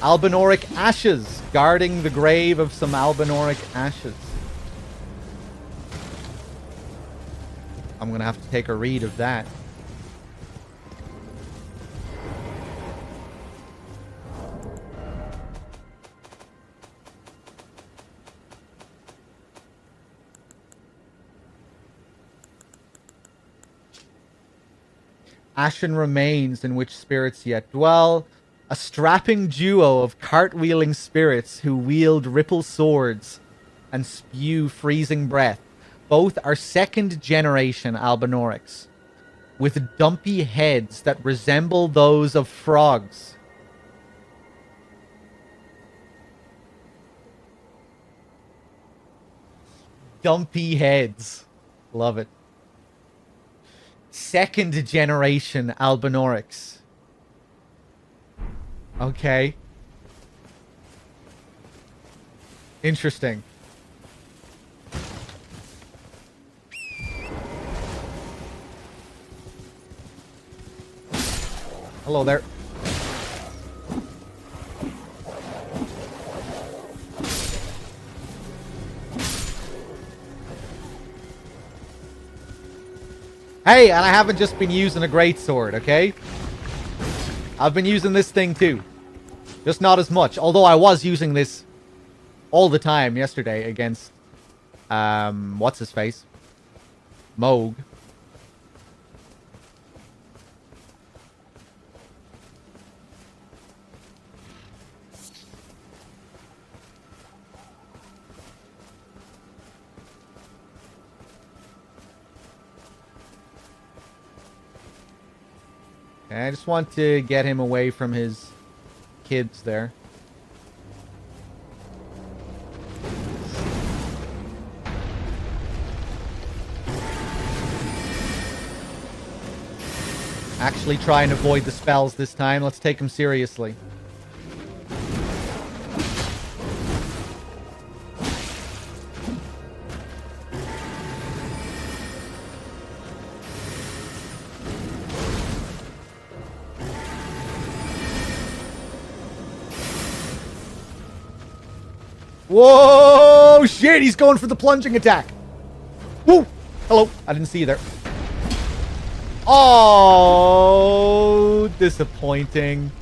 Albinoric ashes. Guarding the grave of some Albinoric ashes. I'm going to have to take a read of that. Ashen remains in which spirits yet dwell. A strapping duo of cartwheeling spirits who wield ripple swords and spew freezing breath. Both are second generation Albinorics, with dumpy heads that resemble those of frogs. Dumpy heads. Love it. Second generation Albinorics. Okay. Interesting. Hello there. Hey, and I haven't just been using a greatsword, okay? I've been using this thing too. Just not as much. Although I was using this all the time yesterday against... what's his face? Moog. I just want to get him away from his kids there. Actually try and avoid the spells this time. Let's take him seriously. Whoa! Oh shit, he's going for the plunging attack. Woo! Hello, I didn't see you there. Oh, disappointing.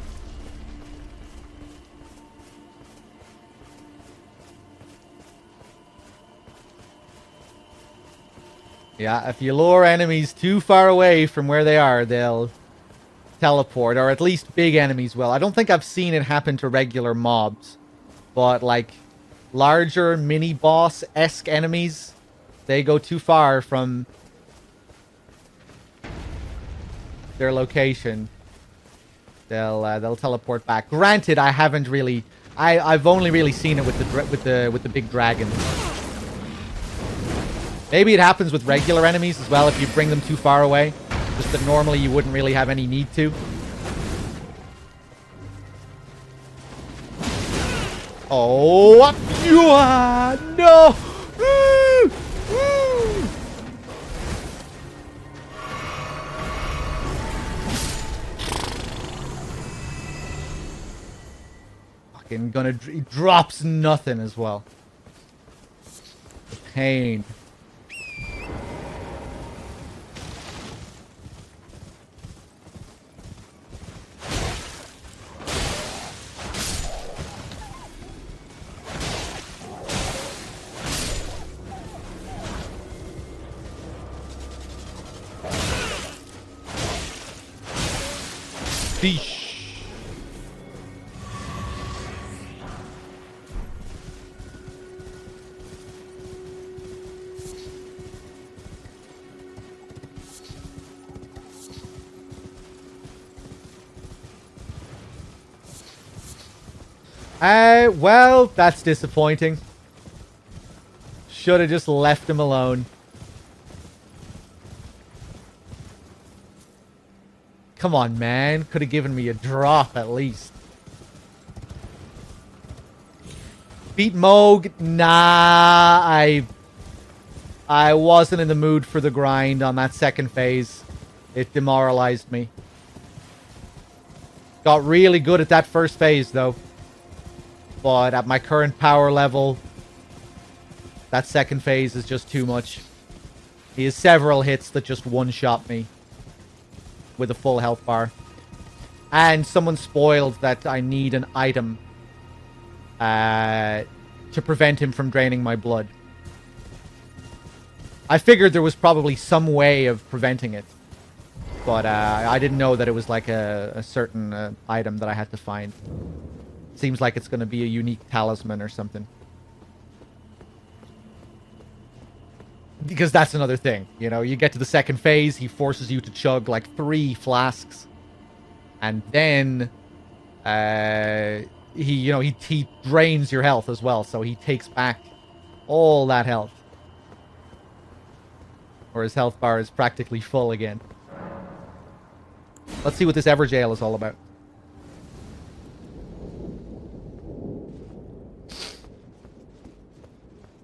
Yeah, if you lure enemies too far away from where they are, they'll teleport, or at least big enemies will. I don't think I've seen it happen to regular mobs, but like larger mini-boss-esque enemies, they go too far from their location. They'll teleport back. Granted, I haven't really. I've only really seen it with the big dragons. Maybe it happens with regular enemies as well if you bring them too far away. Just that normally you wouldn't really have any need to. Oh, no! Fucking gonna... He drops nothing as well. The pain. Sheesh. Well, that's disappointing. Should have just left him alone. Come on, man. Could have given me a drop at least. Beat Moog? Nah, I wasn't in the mood for the grind on that second phase. It demoralized me. Got really good at that first phase, though. But at my current power level, that second phase is just too much. He has several hits that just one-shot me with a full health bar. And someone spoiled that I need an item to prevent him from draining my blood. I figured there was probably some way of preventing it. But I didn't know that it was like a certain item that I had to find. Seems like it's going to be a unique talisman or something. Because that's another thing. You know, you get to the second phase, he forces you to chug like 3 flasks. And then he drains your health as well, so he takes back all that health. Or his health bar is practically full again. Let's see what this Everjail is all about.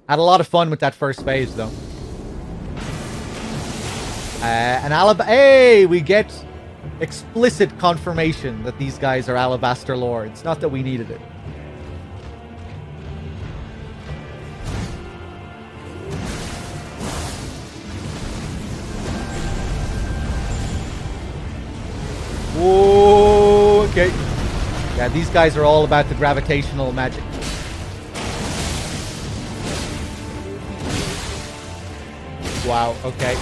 Had a lot of fun with that first phase, though. Hey, we get explicit confirmation that these guys are Alabaster Lords. Not that we needed it. Whoa, okay. Yeah, these guys are all about the gravitational magic. Wow, okay.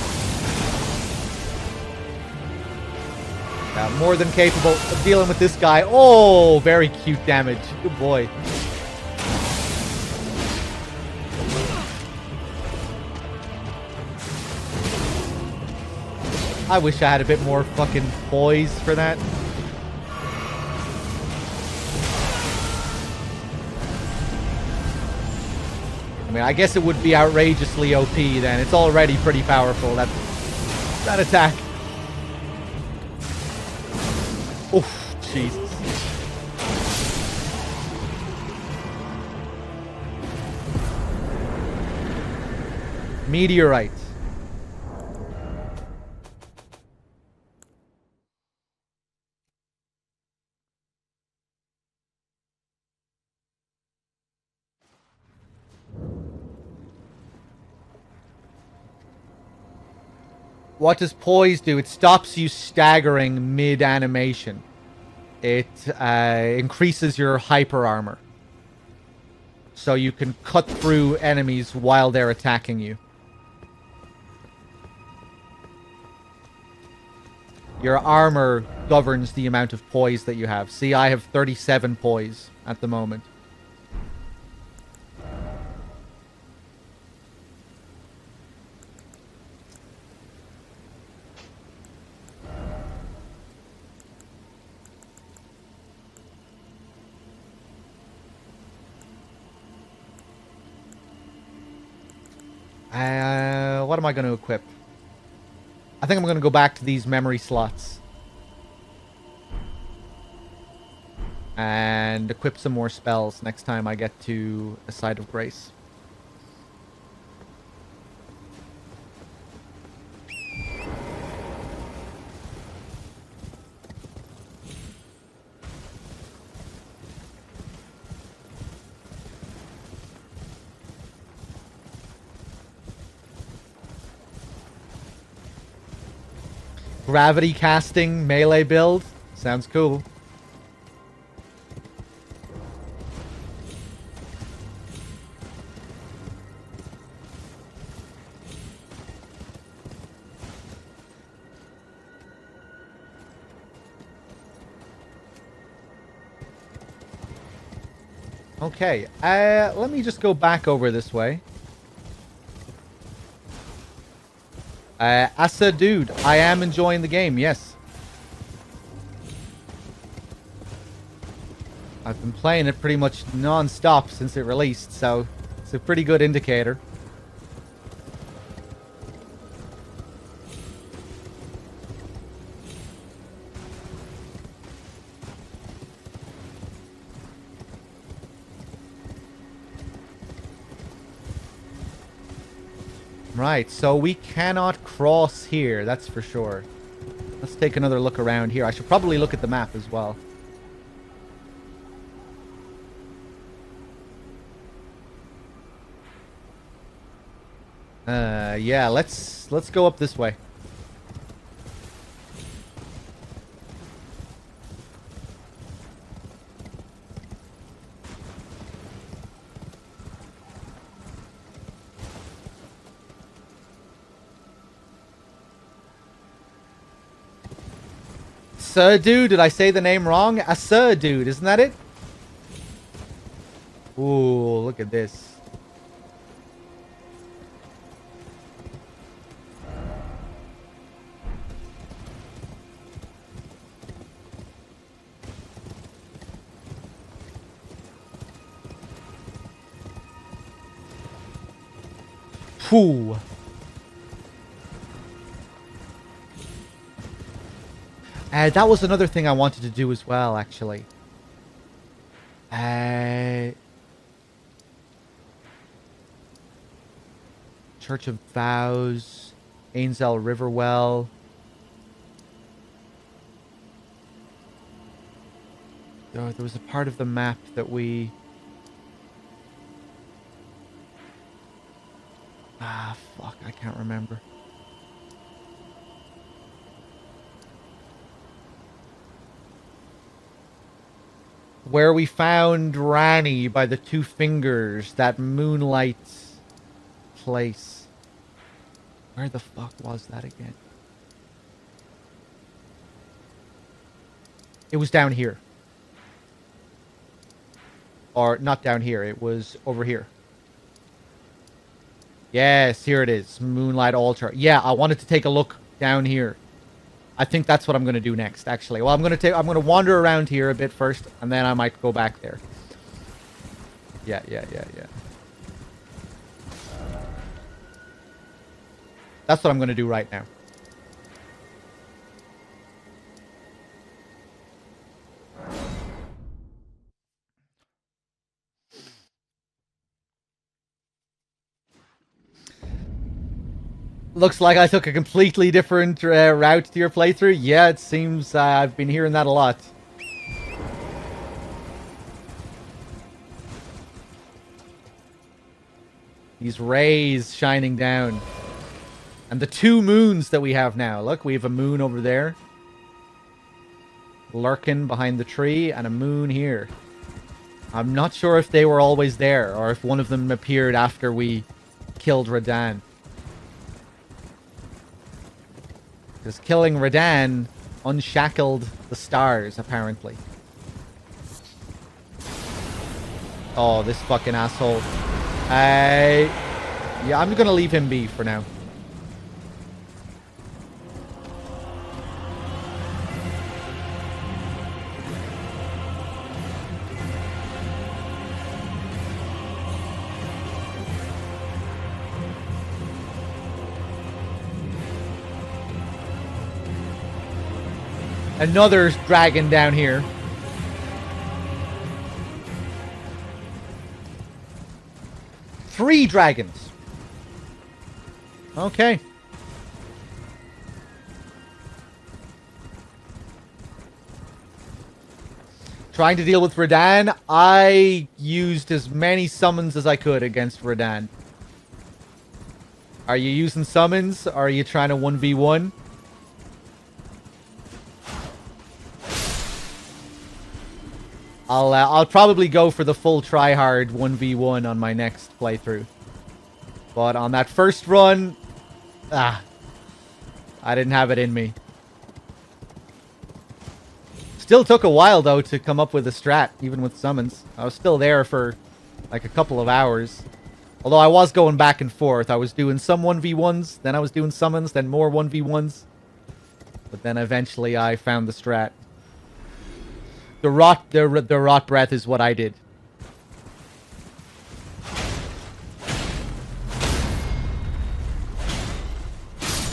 More than capable of dealing with this guy. Oh, very cute damage. Good boy. I wish I had a bit more fucking poise for that. I mean, I guess it would be outrageously OP then. It's already pretty powerful, that attack. Oof, Jesus. Meteorite. What does poise do? It stops you staggering mid-animation. It increases your hyper armor. So you can cut through enemies while they're attacking you. Your armor governs the amount of poise that you have. See, I have 37 poise at the moment. What am I going to equip? I think I'm going to go back to these memory slots. And equip some more spells next time I get to a Site of Grace. Gravity casting melee build. Sounds cool. Okay, let me just go back over this way. Asa dude, I am enjoying the game, yes. I've been playing it pretty much non-stop since it released, so it's a pretty good indicator. Right, so we cannot cross here, that's for sure. Let's take another look around here. I should probably look at the map as well. Yeah, let's go up this way. Dude, did I say the name wrong? Dude, isn't that it? Ooh, look at this. Phew. That was another thing I wanted to do as well, actually. Church of Vows, Ainzel Riverwell. There was a part of the map that we... Ah, fuck, I can't remember. Where we found Rani by the two fingers, that moonlight place. Where the fuck was that again? It was down here. Or not down here, it was over here. Yes, here it is. Moonlight Altar. Yeah, I wanted to take a look down here. I think that's what I'm going to do next, actually. Well, I'm going to wander around here a bit first, and then I might go back there. Yeah. That's what I'm going to do right now. Looks like I took a completely different route to your playthrough. Yeah, it seems I've been hearing that a lot. These rays shining down. And the 2 moons that we have now. Look, we have a moon over there. Lurking behind the tree, and a moon here. I'm not sure if they were always there, or if one of them appeared after we killed Radahn. Because killing Radahn unshackled the stars, apparently. Oh, this fucking asshole. Yeah, I'm gonna leave him be for now. Another dragon down here. Three dragons. Okay. Trying to deal with Radahn. I used as many summons as I could against Radahn. Are you using summons? Or are you trying to 1v1? I'll probably go for the full tryhard 1v1 on my next playthrough. But on that first run, I didn't have it in me. Still took a while though to come up with a strat, even with summons. I was still there for like a couple of hours. Although I was going back and forth. I was doing some 1v1s, then I was doing summons, then more 1v1s. But then eventually I found the strat. The rot breath is what I did.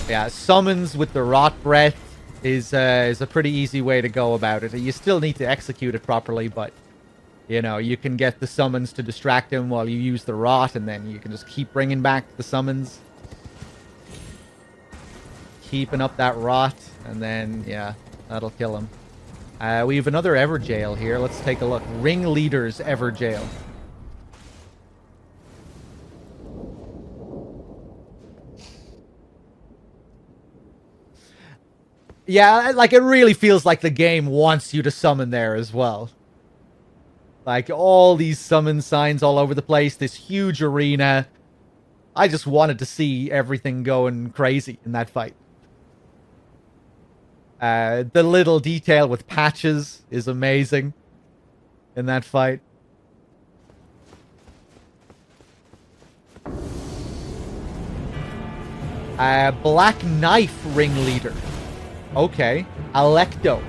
Yeah, summons with the rot breath is a pretty easy way to go about it. You still need to execute it properly, but you know, you can get the summons to distract him while you use the rot, and then you can just keep bringing back the summons. Keeping up that rot, and then, yeah, that'll kill him. We have another Everjail here. Let's take a look. Ringleader's Everjail. Yeah, like, it really feels like the game wants you to summon there as well. Like, all these summon signs all over the place. This huge arena. I just wanted to see everything going crazy in that fight. The little detail with patches is amazing in that fight. Black Knife Ringleader. Okay. Alecto.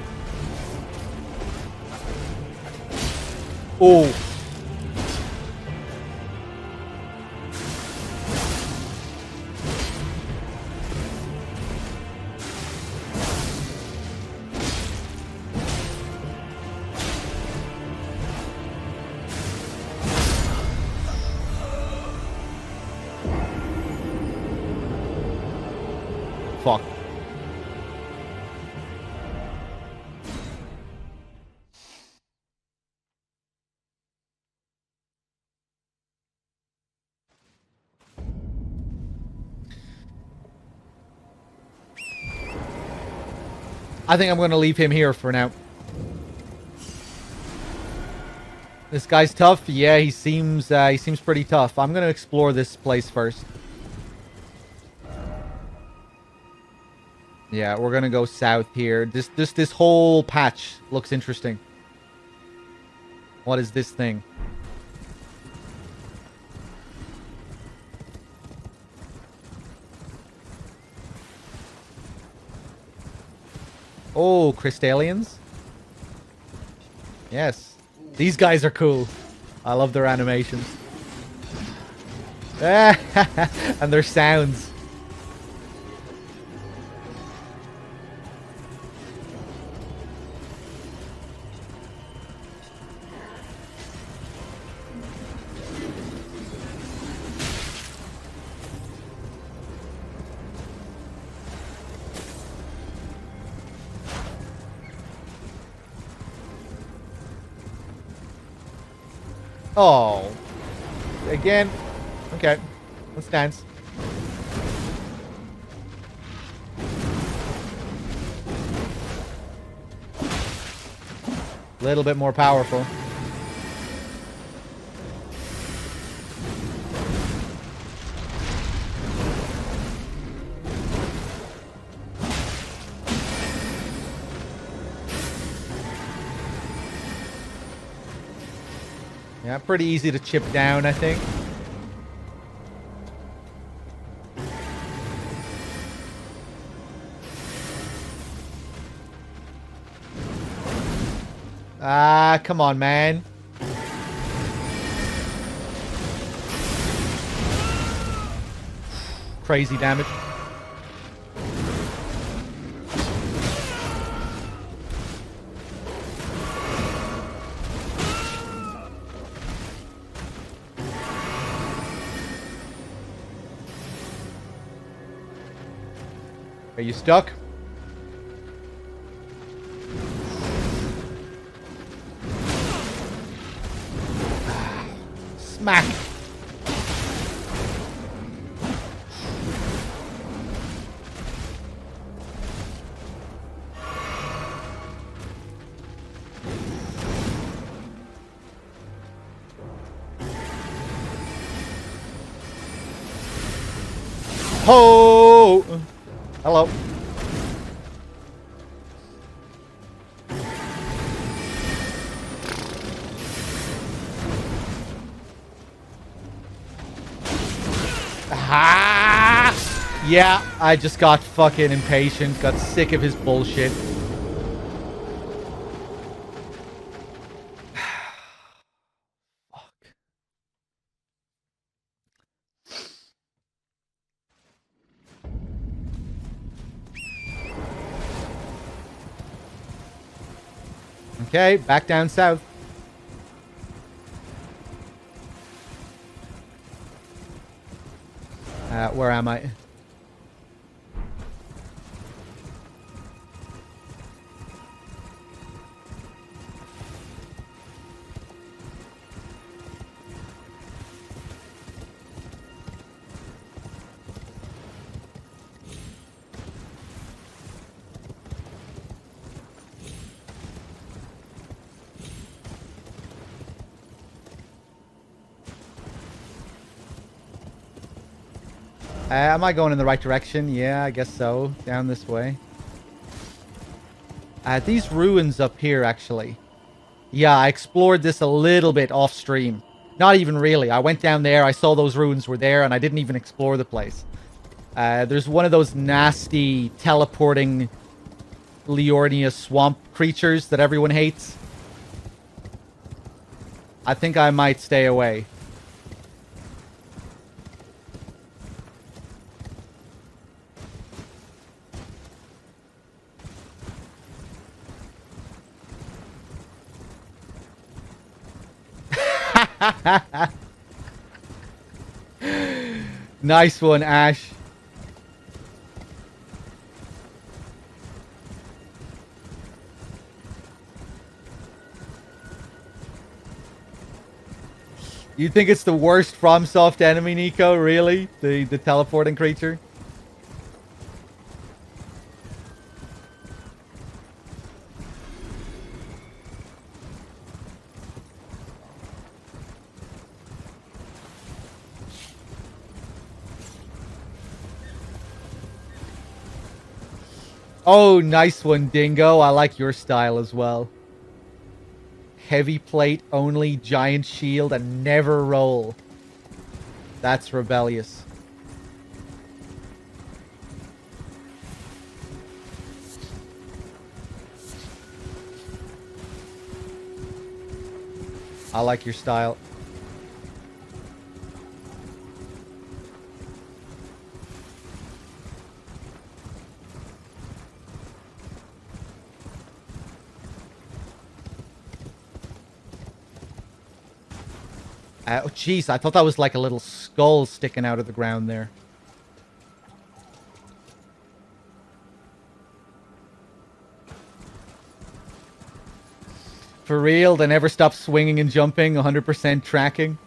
Oh. Fuck. I think I'm going to leave him here for now. This guy's tough. Yeah, he seems pretty tough. I'm going to explore this place first. Yeah, we're going to go south here. This whole patch looks interesting. What is this thing? Oh, Crystallians? Yes. These guys are cool. I love their animations. And their sounds. Oh. Again. Okay. Let's dance. little bit more powerful. Yeah, pretty easy to chip down, I think. Ah, come on, man. Crazy damage. Are you stuck? Smack. Ho! Hello. Ah! Yeah, I just got fucking impatient, got sick of his bullshit. Fuck. Okay, back down south. Where am I? Am I going in the right direction? Yeah, I guess so. Down this way. These ruins up here, actually. Yeah, I explored this a little bit off stream. Not even really. I went down there, I saw those ruins were there, and I didn't even explore the place. There's one of those nasty teleporting Liornia swamp creatures that everyone hates. I think I might stay away. Nice one, Ash. You think it's the worst FromSoft enemy, Nico? Really? The teleporting creature? Oh, nice one, Dingo. I like your style as well. Heavy plate only, giant shield, and never roll. That's rebellious. I like your style. Oh, jeez, I thought that was like a little skull sticking out of the ground there. For real, they never stop swinging and jumping, 100% tracking.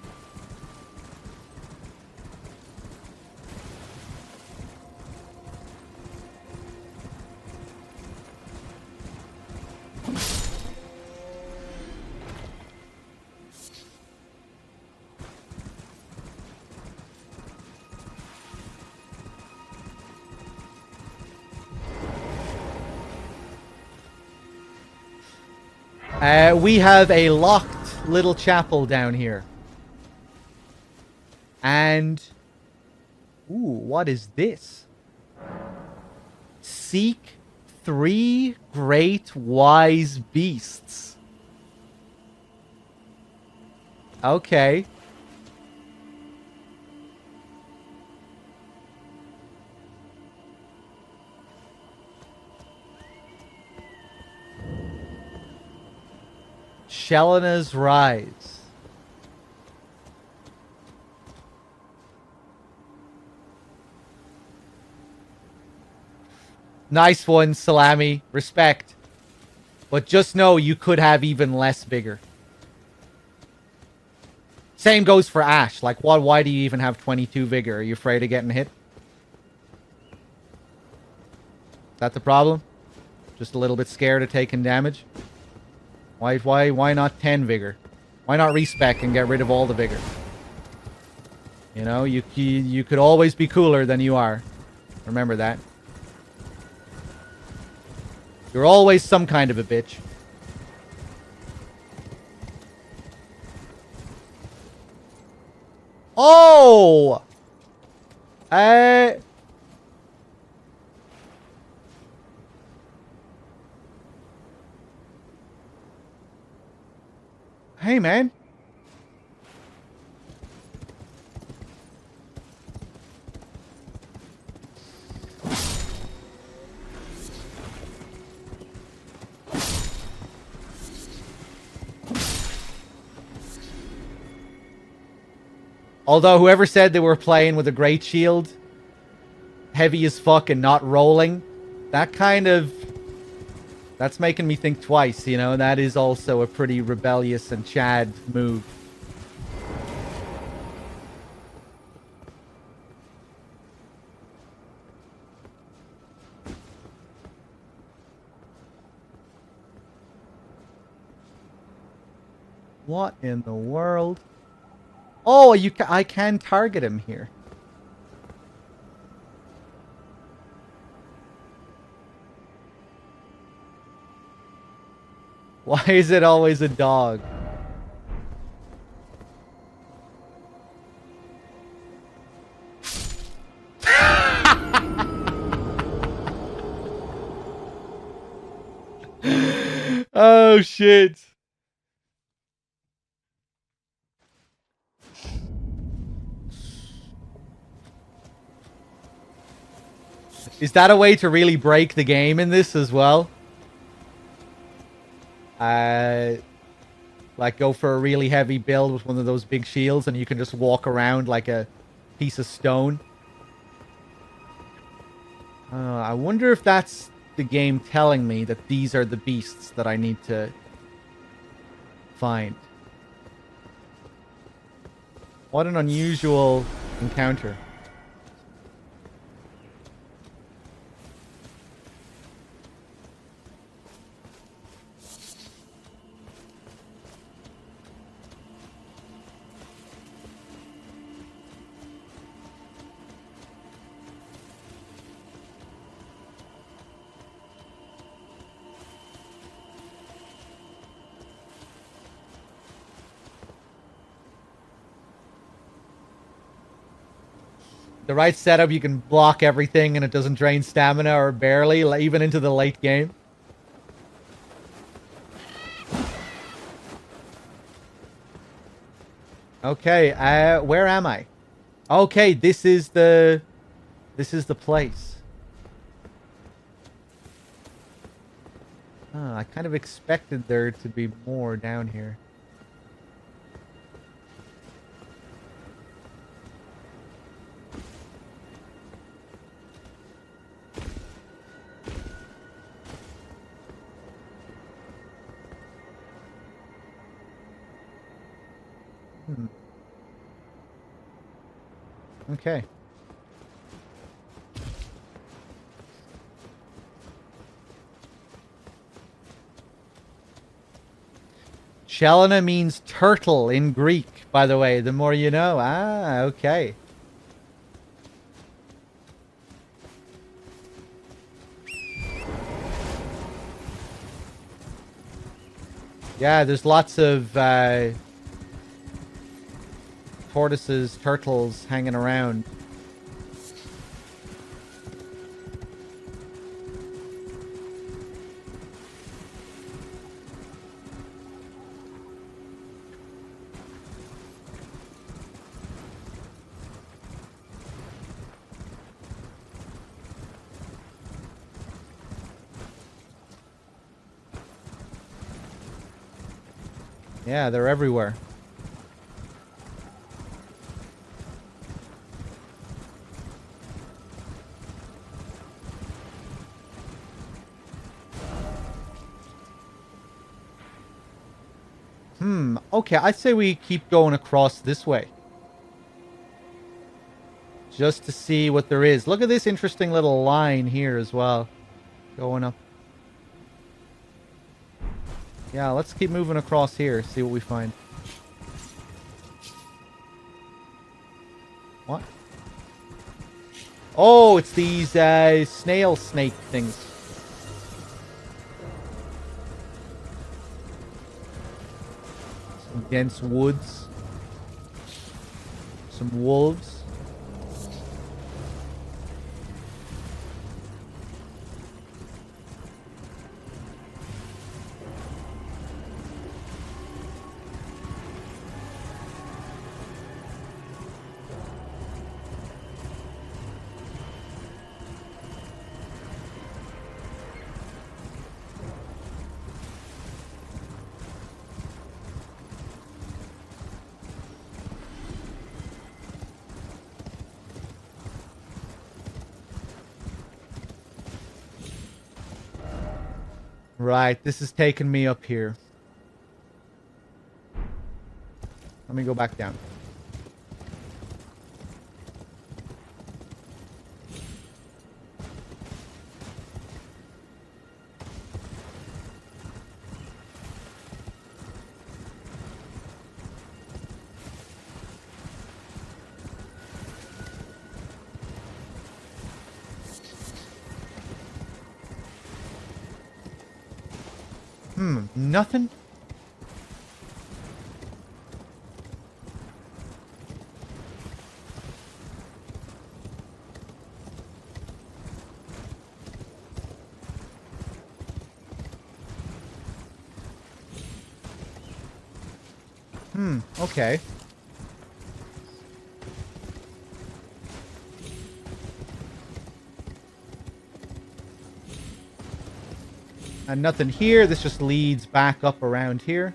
We have a locked little chapel down here. And... Ooh, what is this? Seek 3 great wise beasts. Okay. Shellena's Rise. Nice one, Salami. Respect. But just know you could have even less vigor. Same goes for Ash. Like, why do you even have 22 vigor? Are you afraid of getting hit? Is that the problem? Just a little bit scared of taking damage? Why not 10 vigor? Why not respec and get rid of all the vigor? You know, you could always be cooler than you are. Remember that. You're always some kind of a bitch. Oh! Hey, man. Although whoever said they were playing with a great shield, heavy as fuck and not rolling, that kind of... That's making me think twice, you know? That is also a pretty rebellious and Chad move. What in the world? Oh, I can target him here. Why is it always a dog? Oh, shit. Is that a way to really break the game in this as well? Like go for a really heavy build with one of those big shields and you can just walk around like a piece of stone. I wonder if that's the game telling me that these are the beasts that I need to find. What an unusual encounter. The right setup, you can block everything and it doesn't drain stamina or barely, even into the late game. Okay, where am I? Okay, this is the place. I kind of expected there to be more down here. Okay. Shelena means turtle in Greek, by the way. The more you know. Ah, okay. Yeah, there's lots of tortoises, turtles hanging around. Yeah, they're everywhere. Okay, I'd say we keep going across this way. Just to see what there is. Look at this interesting little line here as well. Going up. Yeah, let's keep moving across here, see what we find. What? Oh, it's these snail snake things. Some dense woods. Some wolves. Right, this is taking me up here. Let me go back down. Nothing? Okay. And nothing here. This just leads back up around here.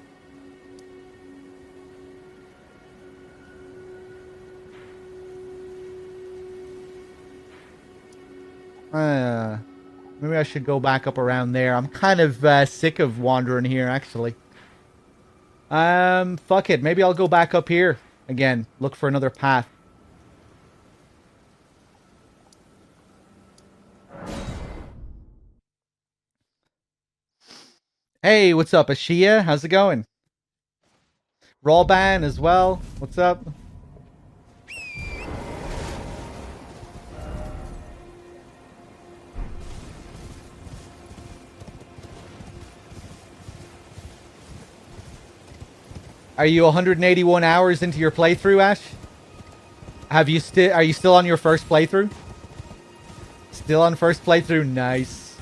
Maybe I should go back up around there. I'm kind of sick of wandering here, actually. Fuck it. Maybe I'll go back up here again. Look for another path. Hey, what's up, Ashia? How's it going? Rawban as well. What's up? Are you 181 hours into your playthrough, Ash? Are you still on your first playthrough? Still on first playthrough? Nice.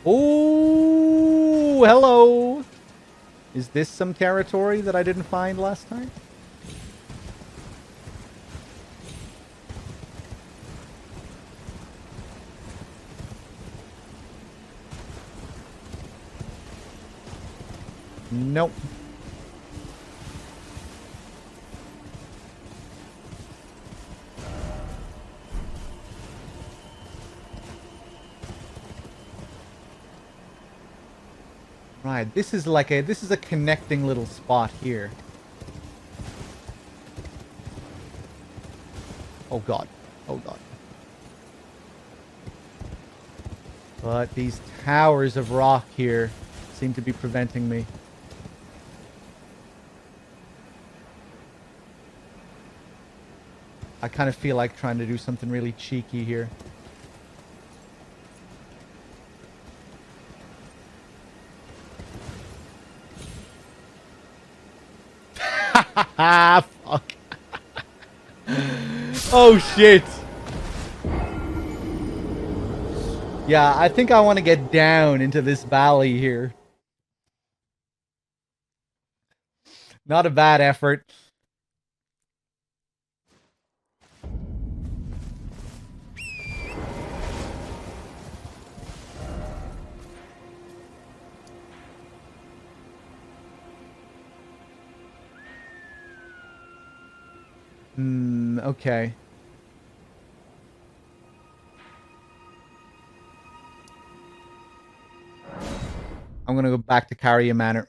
Oh, hello. Is this some territory that I didn't find last time? Nope. Right, this is a connecting little spot here. Oh god. Oh god. But these towers of rock here seem to be preventing me. I kind of feel like trying to do something really cheeky here. Fuck. Oh, shit. Yeah, I think I want to get down into this valley here. Not a bad effort. Okay. I'm gonna go back to Carrier Manor.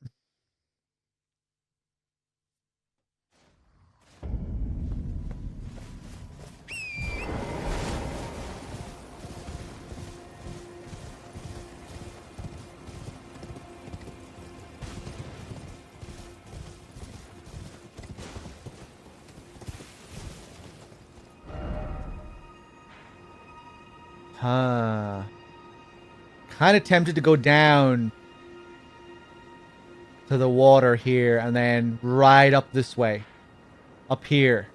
Huh. Kind of tempted to go down to the water here and then right up this way. Up here.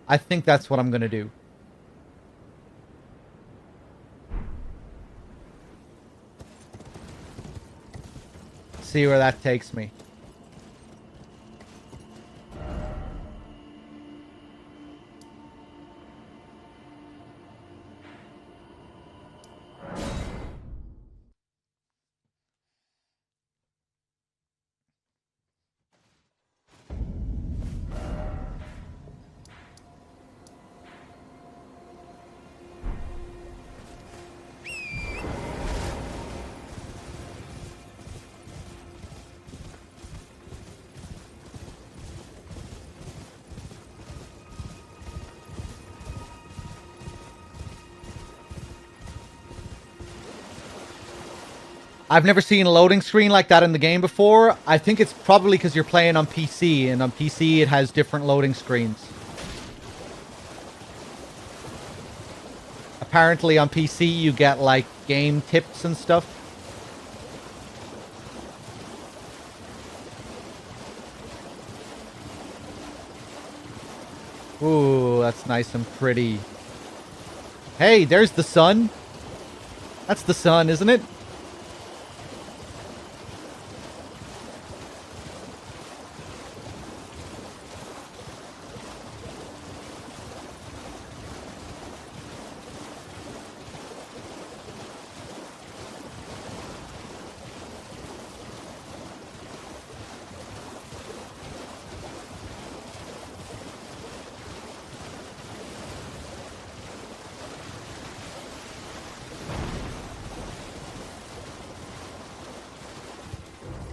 I think that's what I'm gonna do. See where that takes me. I've never seen a loading screen like that in the game before. I think it's probably because you're playing on PC, and on PC it has different loading screens. Apparently on PC you get, like, game tips and stuff. Ooh, that's nice and pretty. Hey, there's the sun. That's the sun, isn't it?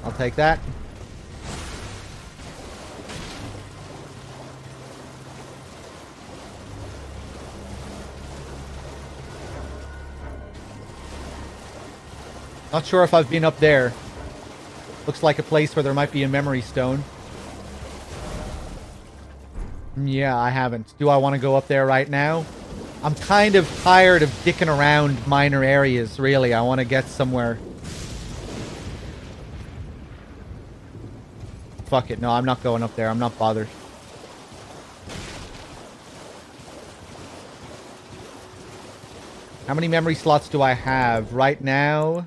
I'll take that. Not sure if I've been up there. Looks like a place where there might be a memory stone. Yeah, I haven't. Do I want to go up there right now? I'm kind of tired of dicking around minor areas, really. I want to get somewhere. Fuck it. No, I'm not going up there. I'm not bothered. How many memory slots do I have? Right now?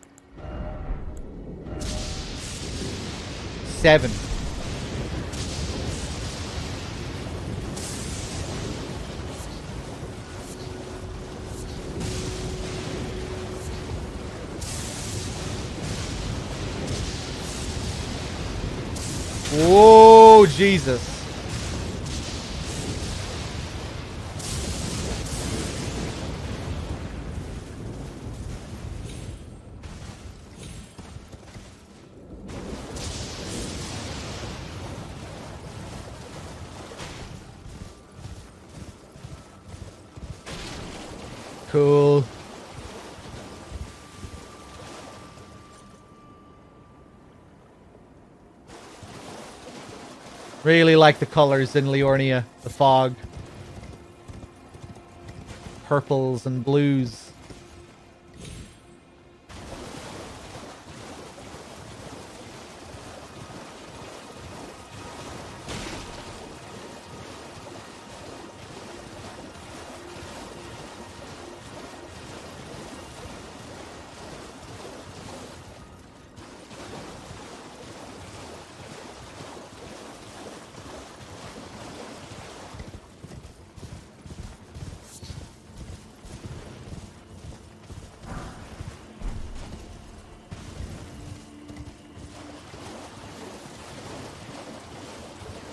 7. Whoa, Jesus. Cool. Really like the colors in Liornia. The fog. Purples and blues.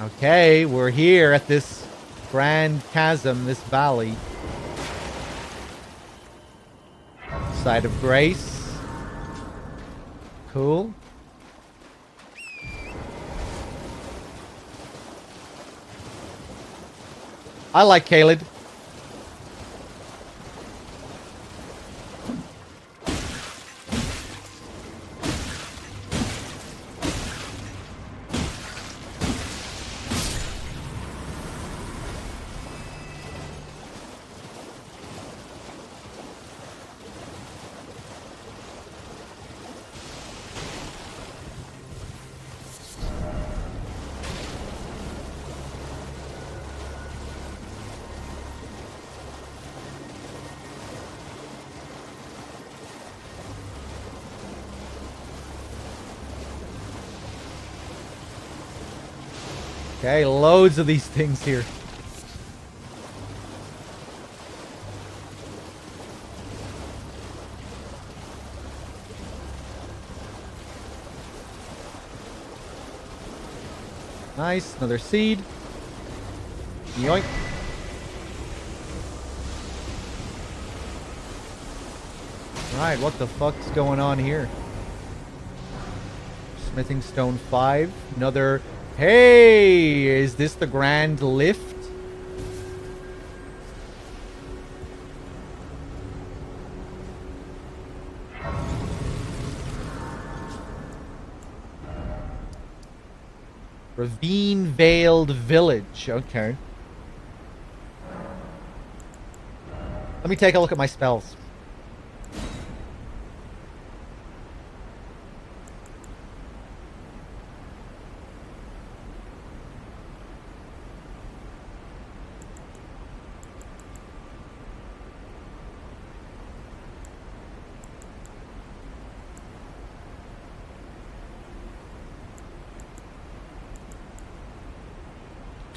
Okay, we're here at this grand chasm, this valley. Side of Grace. Cool. I like Caelid. Okay, loads of these things here. Nice, another seed. Yoink. Right, what the fuck's going on here? Smithing stone 5. Another... Hey! Is this the grand lift? Ravine Veiled Village. Okay. Let me take a look at my spells.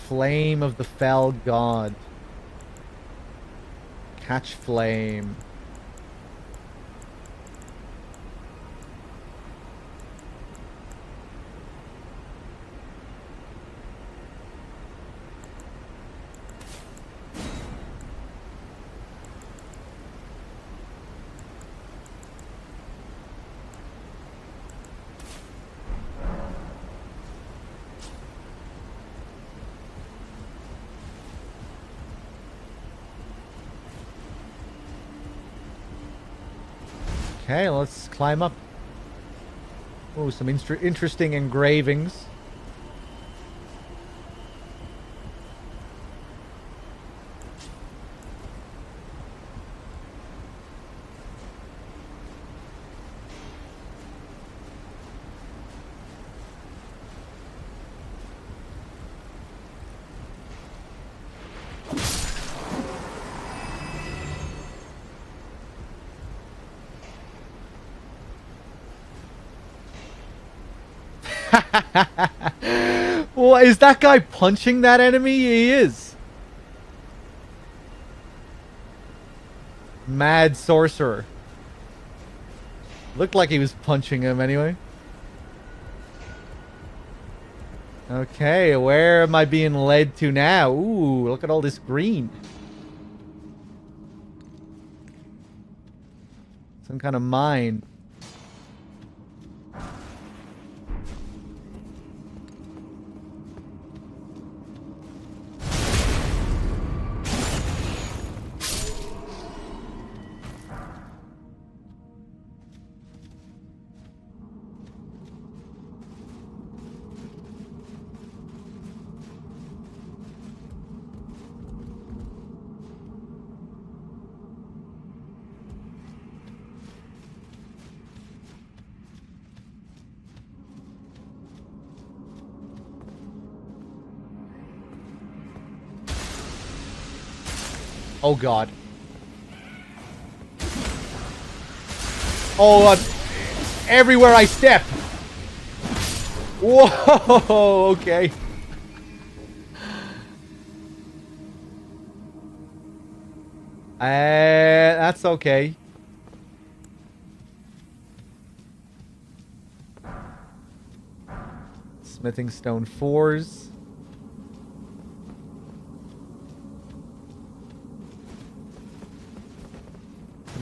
Flame of the Fell God. Catch flame. Okay, let's climb up. Oh, some interesting engravings. Well, is that guy punching that enemy? He is. Mad sorcerer. Looked like he was punching him anyway. Okay, where am I being led to now? Ooh, look at all this green. Some kind of mine. Oh god. Oh, everywhere I step. Whoa, okay. That's okay. Smithing stone 4s.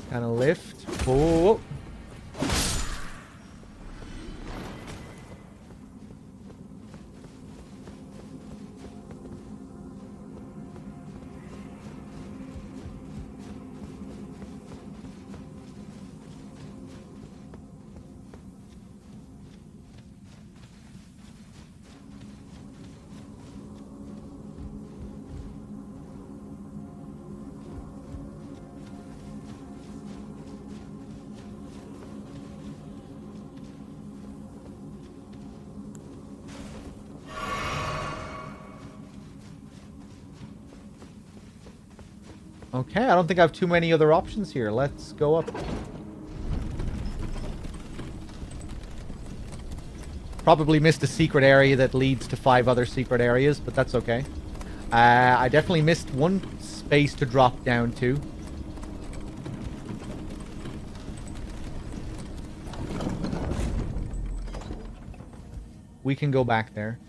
Kind of lift. Oh. Okay, I don't think I have too many other options here. Let's go up. Probably missed a secret area that leads to 5 other secret areas, but that's okay. I definitely missed one space to drop down to. We can go back there.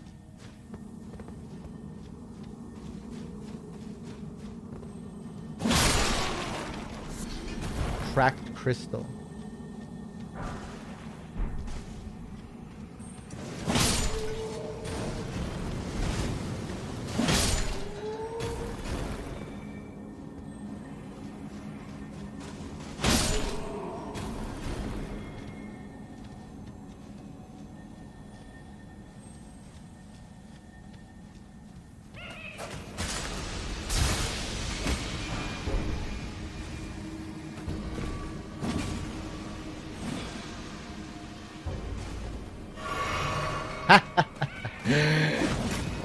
Cracked crystal.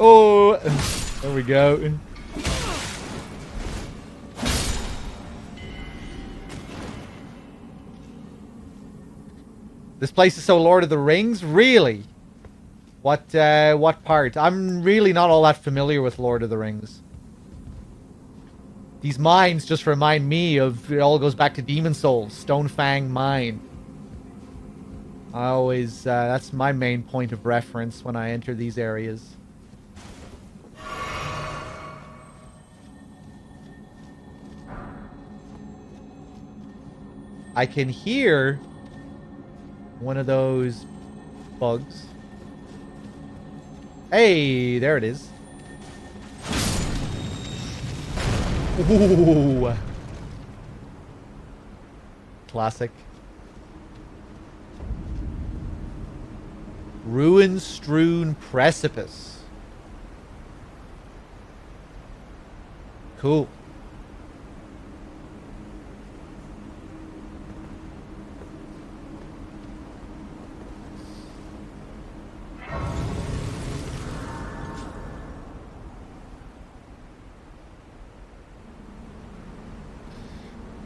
Oh, there we go. This place is so Lord of the Rings? Really? What part? I'm really not all that familiar with Lord of the Rings. These mines just remind me of, it all goes back to Demon Souls, Stonefang Mine. I always, that's my main point of reference when I enter these areas. I can hear one of those bugs. Hey, there it is. Ooh. Classic. Ruin-strewn precipice. Cool.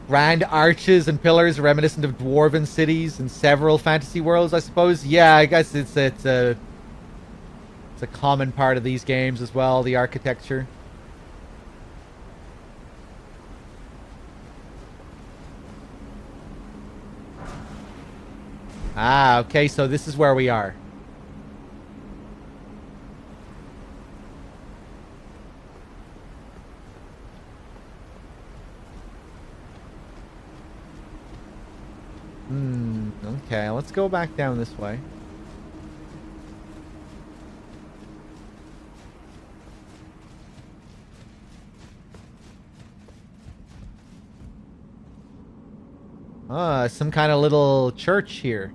Grand arches and pillars reminiscent of dwarven cities in several fantasy worlds, I suppose. Yeah, I guess it's a common part of these games as well, the architecture. Ah, okay, so this is where we are. Okay, let's go back down this way. Ah, some kind of little church here.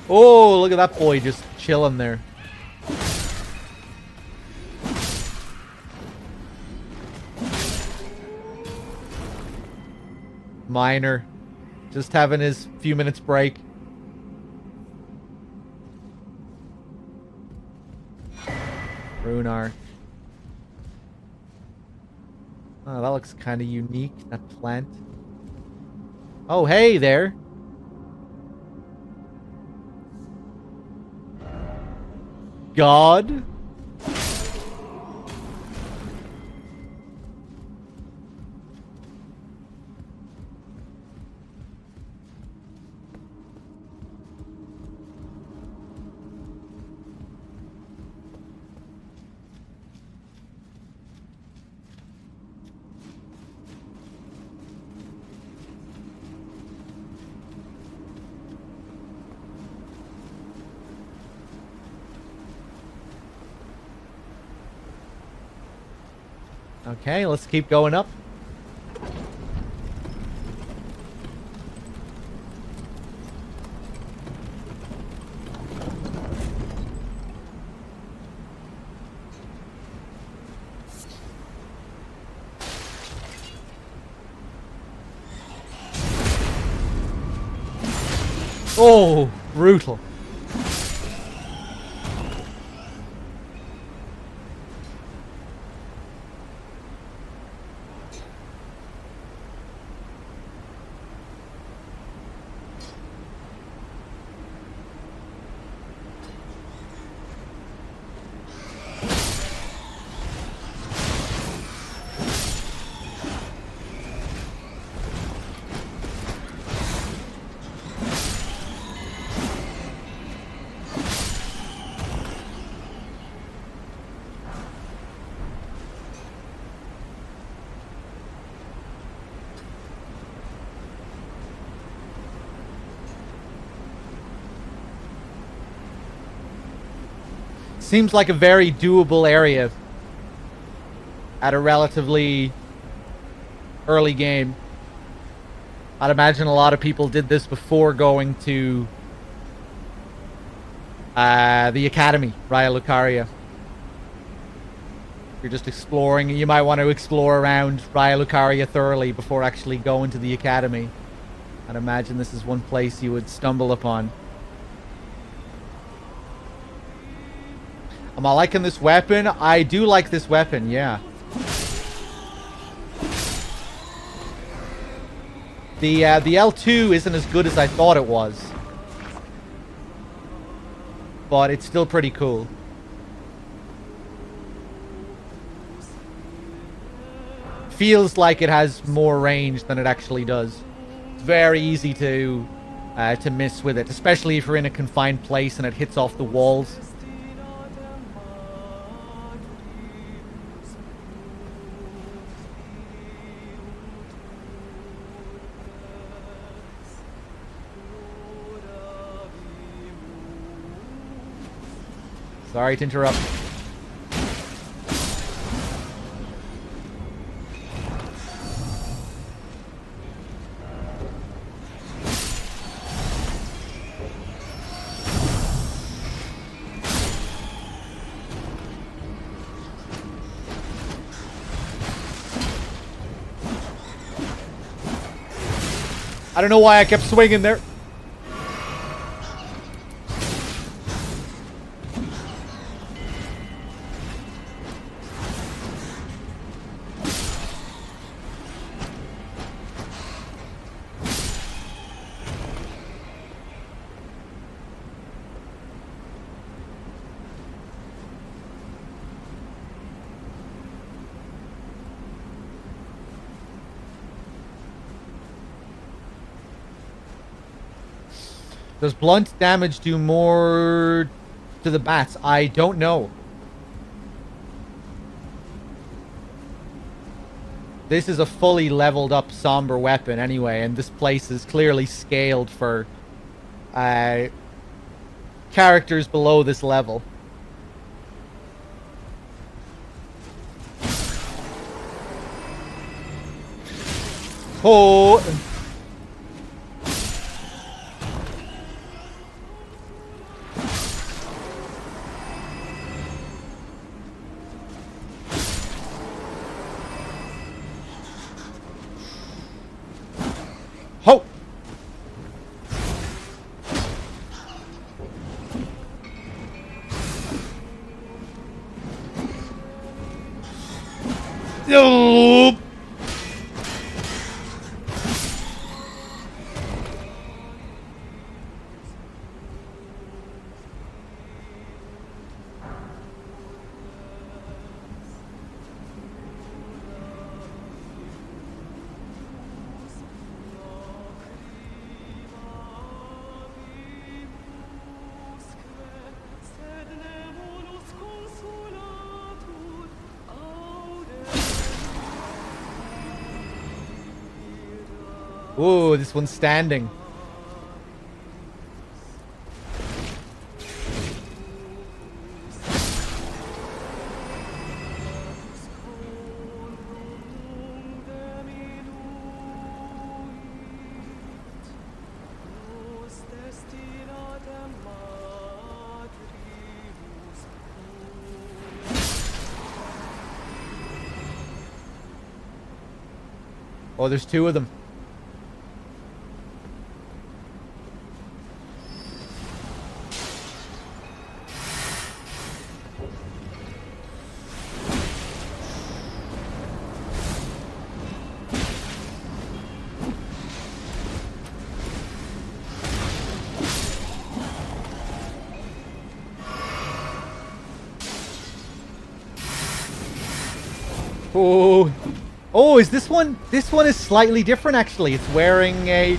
Oh, look at that boy just chilling there. Miner. Just having his few minutes break. Runar. Oh, that looks kind of unique, that plant. Oh, hey there. God. Okay, let's keep going up. Oh, brutal. Seems like a very doable area at a relatively early game. I'd imagine a lot of people did this before going to the Academy, Raya Lucaria. If you're just exploring, you might want to explore around Raya Lucaria thoroughly before actually going to the Academy. I'd imagine this is one place you would stumble upon. Am I liking this weapon? I do like this weapon, yeah. The L2 isn't as good as I thought it was. But it's still pretty cool. Feels like it has more range than it actually does. It's very easy to miss with it, especially if you're in a confined place and it hits off the walls. Sorry to interrupt. I don't know why I kept swinging there. Does blunt damage do more to the bats? I don't know. This is a fully leveled up somber weapon anyway, and this place is clearly scaled for characters below this level. Oh! Ho! Nope. Ooh, this one's standing. Oh, there's two of them. Oh, oh! Is this one? This one is slightly different, actually. It's wearing a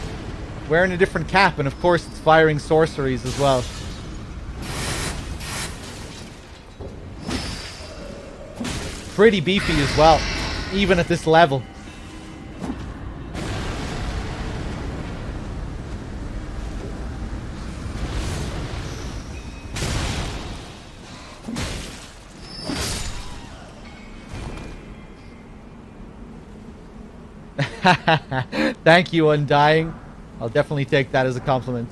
different cap, and of course, it's firing sorceries as well. Pretty beefy as well, even at this level. Thank you, Undying. I'll definitely take that as a compliment.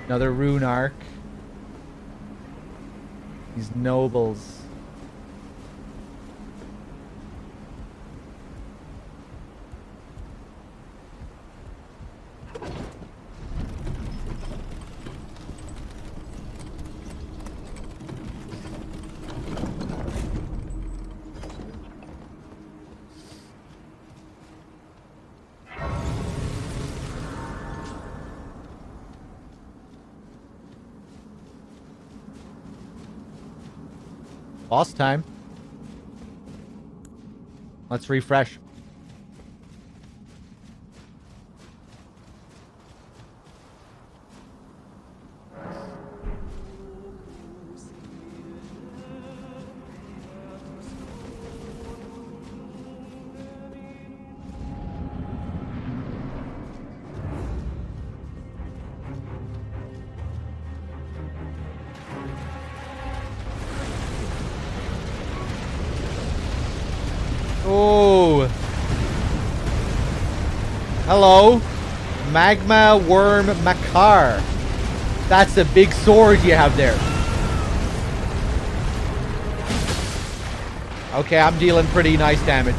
Another rune arc. These nobles. Boss time. Let's refresh. Oh. Hello. Magma Worm Makar. That's a big sword you have there. Okay, I'm dealing pretty nice damage.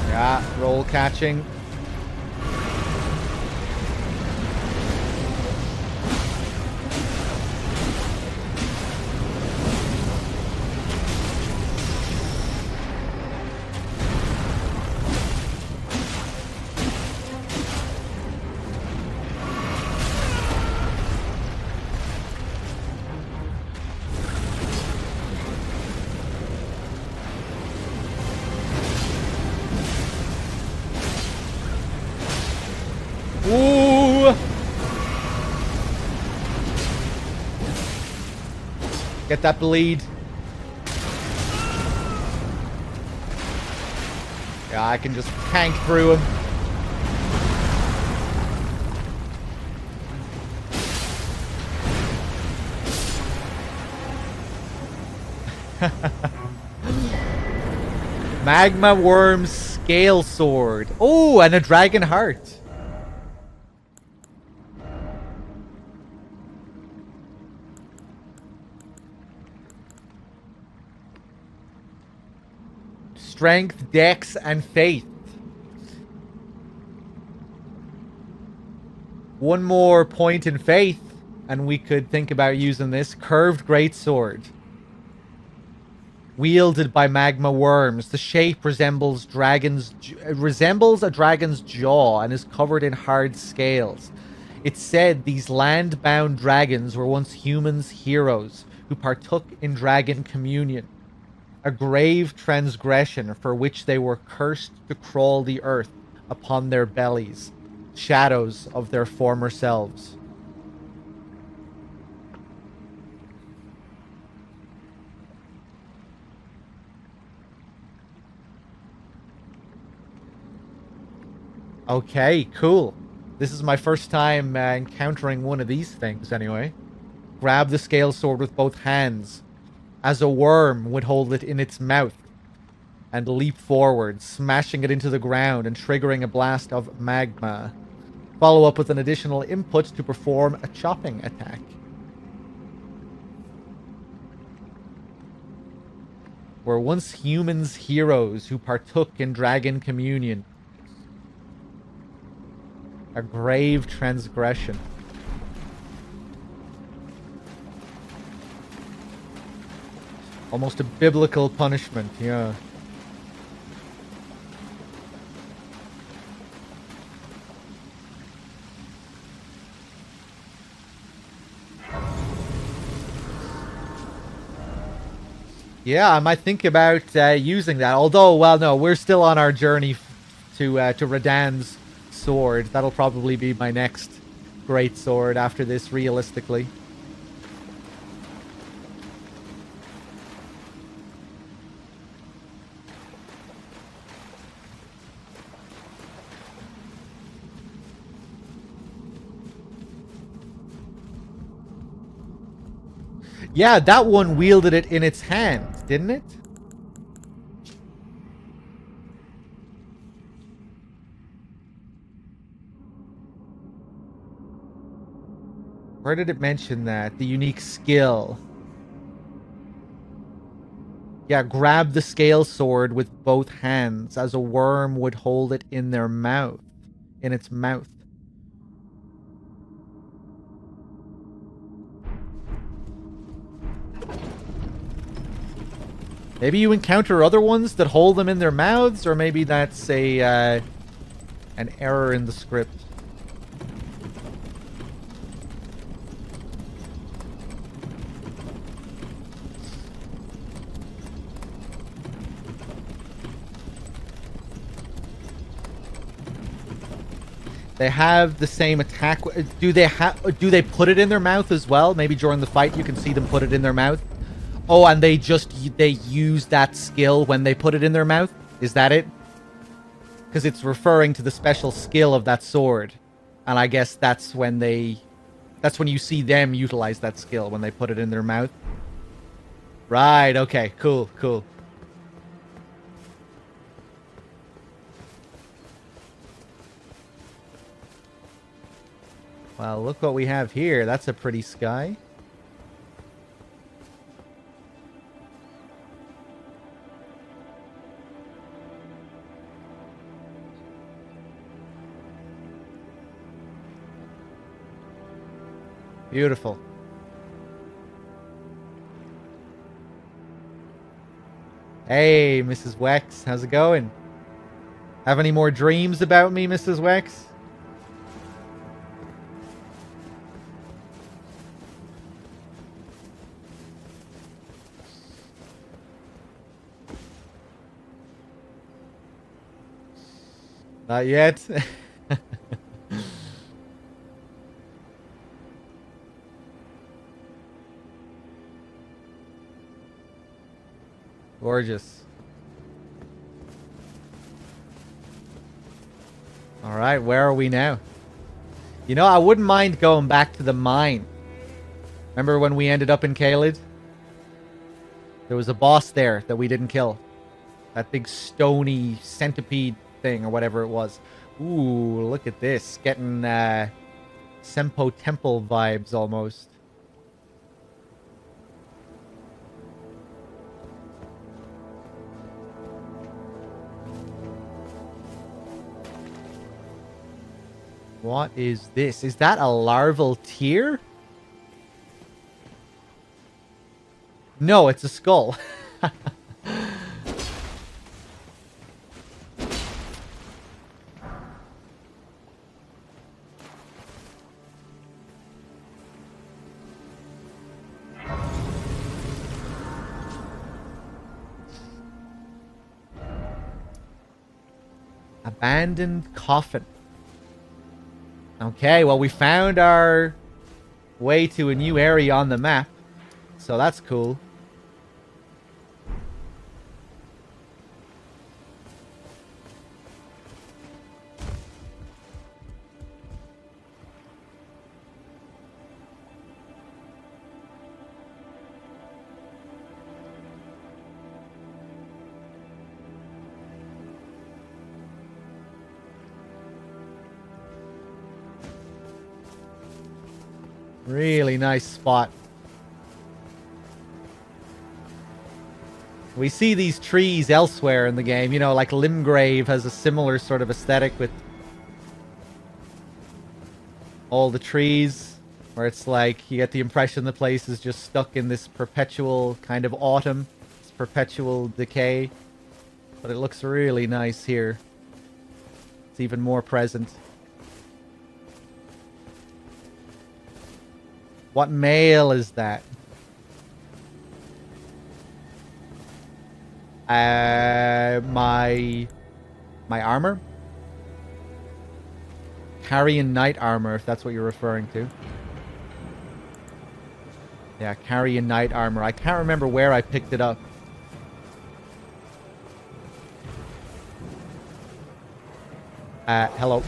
Yeah, roll catching. Ooh! Get that bleed. Yeah, I can just tank through him. Magma Worm Scale Sword. Oh, and a Dragon Heart. Strength, Dex, and Faith. One more point in Faith, and we could think about using this. Curved Greatsword. Wielded by magma worms. The shape resembles a dragon's jaw and is covered in hard scales. It's said these land-bound dragons were once humans' heroes who partook in dragon communion. A grave transgression for which they were cursed to crawl the earth upon their bellies, shadows of their former selves. Okay, cool. This is my first time encountering one of these things, anyway. Grab the scale sword with both hands, as a worm would hold it in its mouth. and leap forward, smashing it into the ground and triggering a blast of magma. Follow up with an additional input to perform a chopping attack. Were once humans heroes who partook in dragon communion. A grave transgression. Almost a biblical punishment, yeah. Yeah, I might think about using that. Although, well, no, we're still on our journey to Radahn's sword. That'll probably be my next great sword after this, realistically. Yeah, that one wielded it in its hand, didn't it? Where did it mention that? The unique skill. Yeah, grab the scale sword with both hands as a worm would hold it in their mouth. In its mouth. Maybe you encounter other ones that hold them in their mouths, or maybe that's a an error in the script. They have the same attack. Do they put it in their mouth as well? Maybe during the fight you can see them put it in their mouth. Oh, and they use that skill when they put it in their mouth? Is that it? Because it's referring to the special skill of that sword. And I guess that's when you see them utilize that skill, when they put it in their mouth. Right, okay, cool, cool. Well, look what we have here. That's a pretty sky. Beautiful. Hey, Mrs. Wex. How's it going? Have any more dreams about me, Mrs. Wex? Not yet. Gorgeous. Alright, where are we now? You know, I wouldn't mind going back to the mine. Remember when we ended up in Caelid? There was a boss there that we didn't kill. That big stony centipede thing or whatever it was. Ooh, look at this. Getting Sempo Temple vibes almost. What is this? Is that a larval tear? No, it's a skull. Abandoned coffin. Okay, well, we found our way to a new area on the map. So that's cool. Really nice spot. We see these trees elsewhere in the game. You know, like Limgrave has a similar sort of aesthetic with all the trees, where it's like you get the impression the place is just stuck in this perpetual kind of autumn, this perpetual decay. But it looks really nice here. It's even more present. What mail is that? My armor? Carrion knight armor, if that's what you're referring to. Yeah, Carrion knight armor. I can't remember where I picked it up. Hello.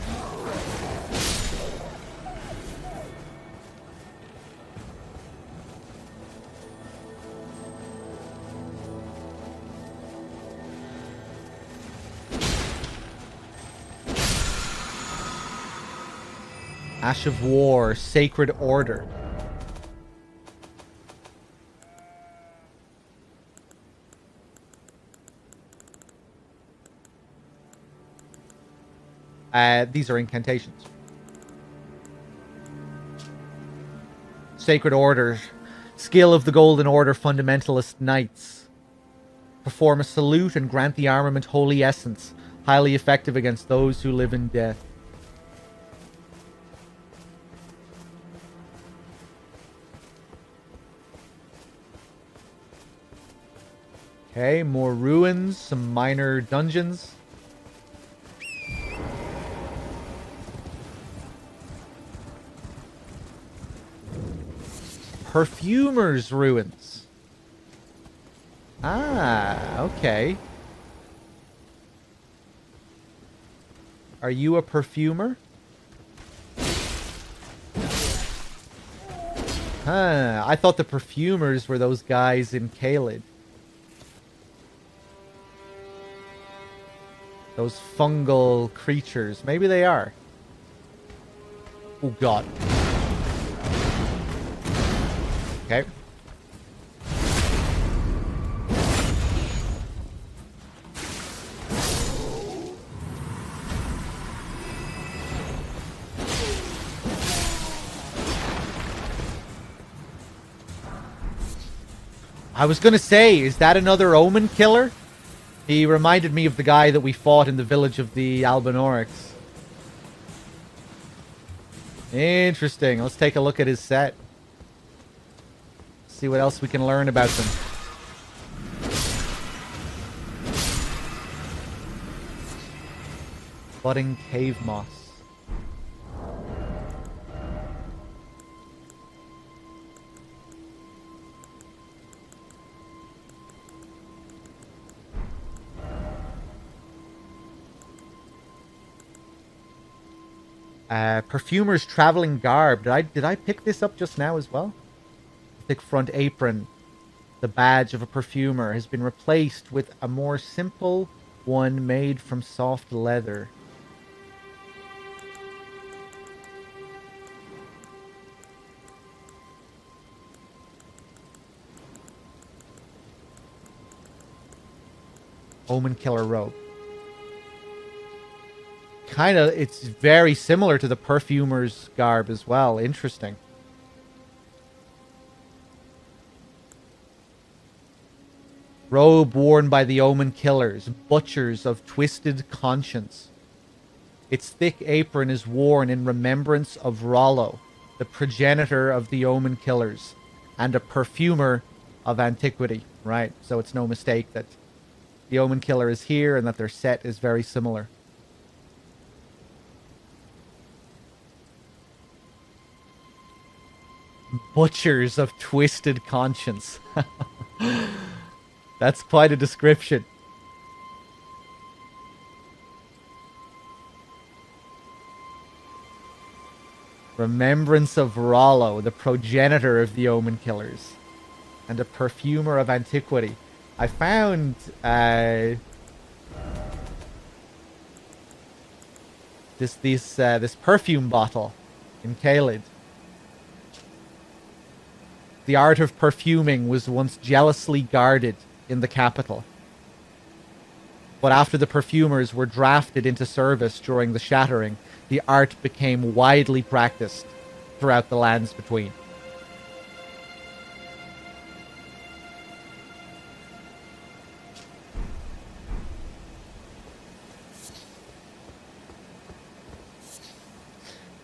Ash of War, Sacred Order. These are incantations. Sacred Order. Skill of the Golden Order Fundamentalist Knights. Perform a salute and grant the armament Holy Essence. Highly effective against those who live in death. Okay, more ruins, some minor dungeons. Perfumer's ruins. Ah, okay. Are you a perfumer? Huh, I thought the perfumers were those guys in Caelid. Those fungal creatures. Maybe they are. Oh, God. Okay. I was gonna say, is that another Omen killer? He reminded me of the guy that we fought in the village of the Albinorics. Interesting. Let's take a look at his set. See what else we can learn about them. Budding cave moss. Perfumer's traveling garb. Did I pick this up just now as well? Thick front apron. The badge of a perfumer has been replaced with a more simple one made from soft leather. Omen killer robe. It's very similar to the perfumer's garb as well. Interesting. Robe worn by the Omen killers, butchers of twisted conscience. Its thick apron is worn in remembrance of Rollo, the progenitor of the Omen killers, and a perfumer of antiquity. Right, so it's no mistake that the Omen killer is here and that their set is very similar. Butchers of twisted conscience. That's quite a description. Remembrance of Rollo, the progenitor of the Omen killers, and a perfumer of antiquity. I found this perfume bottle in Caelid. The art of perfuming was once jealously guarded in the capital. But after the perfumers were drafted into service during the Shattering, the art became widely practiced throughout the lands between.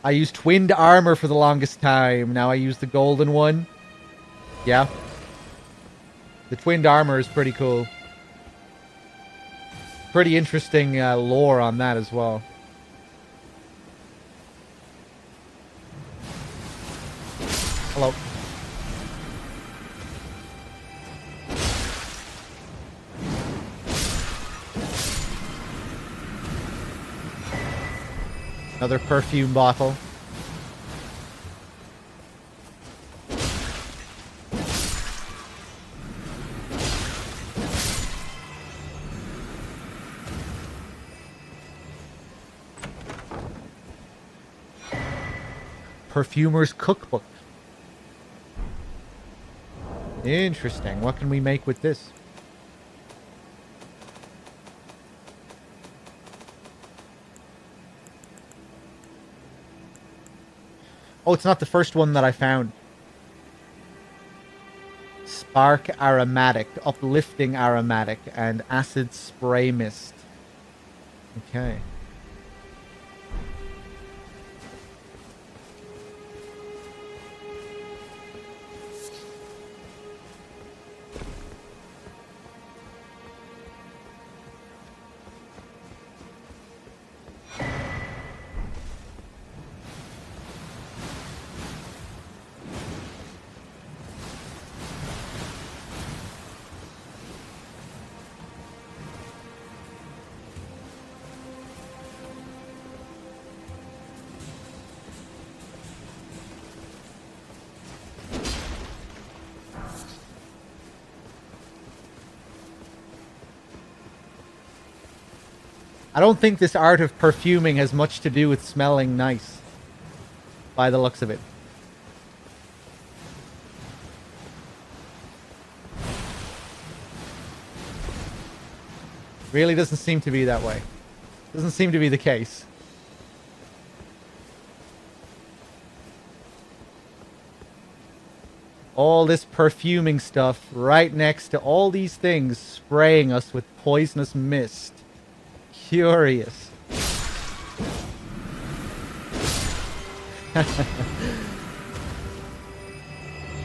I used twinned armor for the longest time. Now I use the golden one. Yeah. The twinned armor is pretty cool. Pretty interesting lore on that as well. Hello. Another perfume bottle. Perfumer's cookbook. Interesting. What can we make with this? Oh, it's not the first one that I found. Spark aromatic, uplifting aromatic, and acid spray mist. Okay. I don't think this art of perfuming has much to do with smelling nice, by the looks of it. Really doesn't seem to be that way. Doesn't seem to be the case. All this perfuming stuff right next to all these things spraying us with poisonous mist. Curious.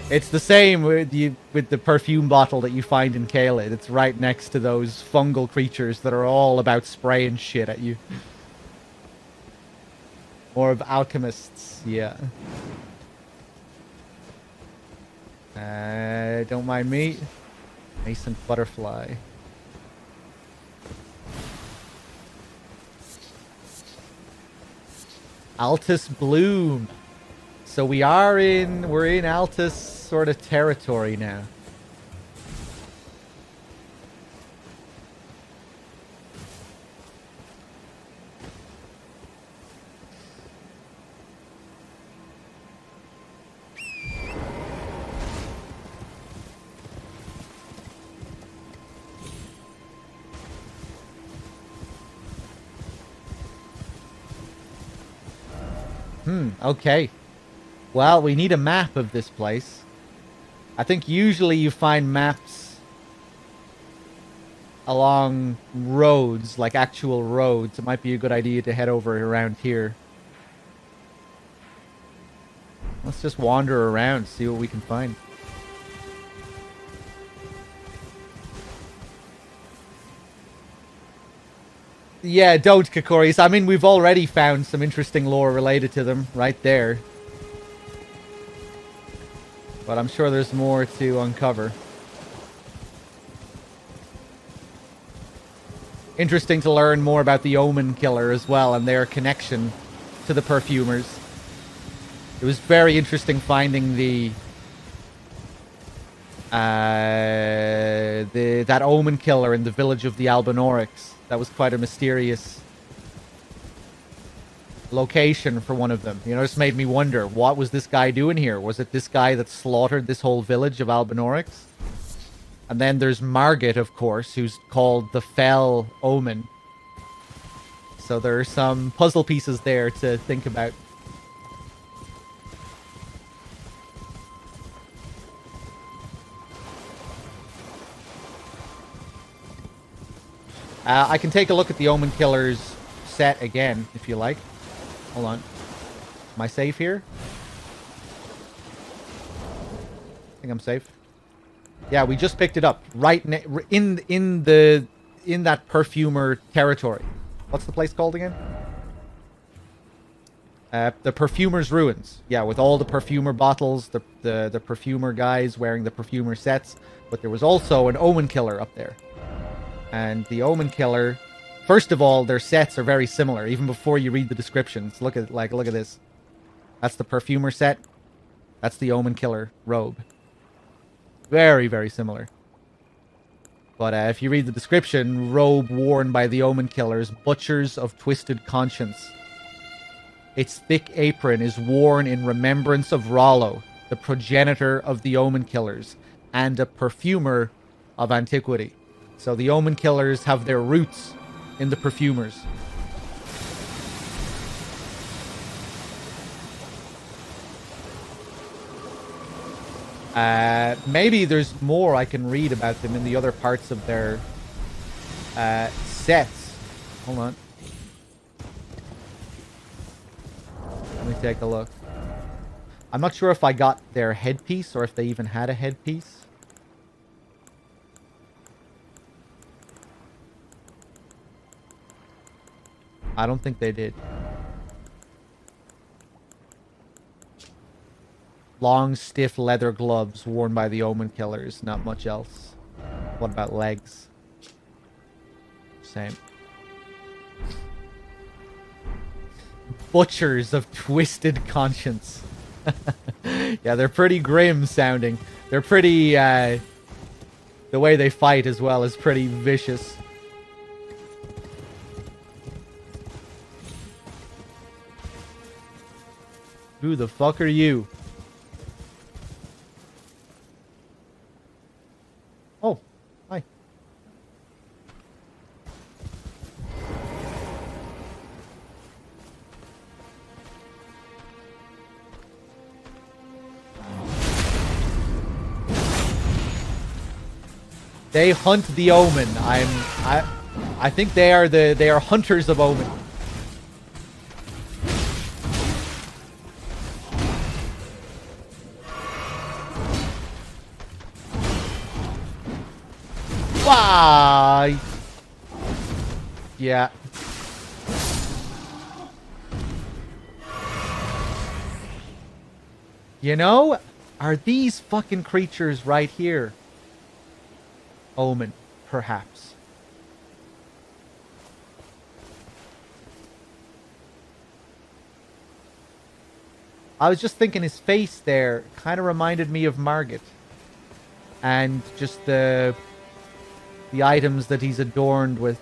It's the same with the perfume bottle that you find in Caelid. It's right next to those fungal creatures that are all about spraying shit at you. More of alchemists, yeah. Don't mind me. Nascent butterfly. Altus Bloom. So we're in Altus sort of territory now. Okay. Well, we need a map of this place. I think usually you find maps along roads, like actual roads. It might be a good idea to head over around here. Let's just wander around, see what we can find. Yeah, don't, Kokoris. I mean, we've already found some interesting lore related to them right there. But I'm sure there's more to uncover. Interesting to learn more about the Omen Killer as well and their connection to the perfumers. It was very interesting finding that Omen Killer in the village of the Albinorics. That was quite a mysterious location for one of them. You know, this made me wonder, what was this guy doing here? Was it this guy that slaughtered this whole village of Albinorix? And then there's Margit, of course, who's called the Fell Omen. So there are some puzzle pieces there to think about. I can take a look at the Omen Killer's set again, if you like. Hold on. Am I safe here? I think I'm safe. Yeah, we just picked it up right in that perfumer territory. What's the place called again? The Perfumer's Ruins. Yeah, with all the perfumer bottles, the perfumer guys wearing the perfumer sets. But there was also an Omen Killer up there. And the Omen Killer, first of all, their sets are very similar, even before you read the descriptions. Look at this. That's the perfumer set. That's the Omen Killer robe. Very, very similar. But if you read the description, robe worn by the Omen Killers, Butchers of Twisted Conscience. Its thick apron is worn in remembrance of Rollo, the progenitor of the Omen Killers, and a perfumer of antiquity. So the Omen Killers have their roots in the perfumers. Maybe there's more I can read about them in the other parts of their sets. Hold on. Let me take a look. I'm not sure if I got their headpiece or if they even had a headpiece. I don't think they did. Long, stiff leather gloves worn by the Omen Killers. Not much else. What about legs? Same. Butchers of Twisted Conscience. Yeah, they're pretty grim sounding. They're pretty, the way they fight as well is pretty vicious. Who the fuck are you? Oh, hi. They hunt the Omen. I think they are hunters of Omen. Why? Yeah. You know, are these fucking creatures right here? Omen, perhaps. I was just thinking his face there kind of reminded me of Margit. And just the items that he's adorned with.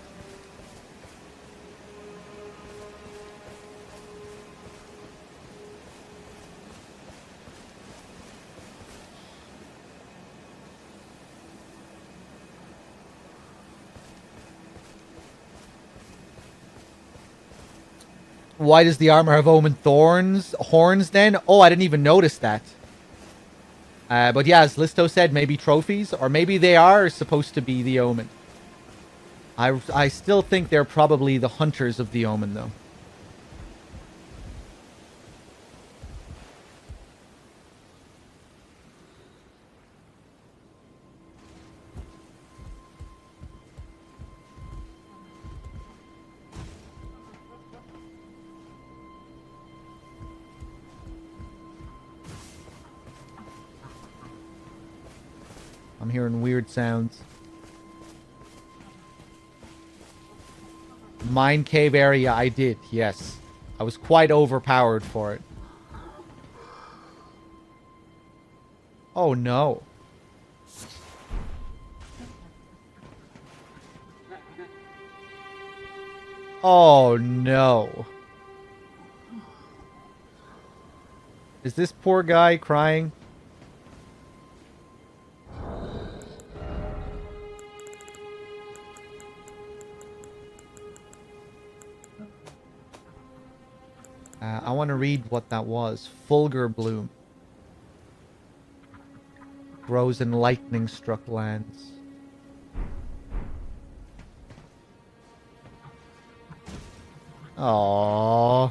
Why does the armor have Omen horns then? Oh, I didn't even notice that. But yeah, as Listo said, maybe trophies, or maybe they are supposed to be the Omen. I still think they're probably the hunters of the Omen, though. I'm hearing weird sounds. Mine cave area, I did, yes. I was quite overpowered for it. Oh no. Oh no. Is this poor guy crying? I want to read what that was. Fulgur bloom. Grows in lightning-struck lands. Aww.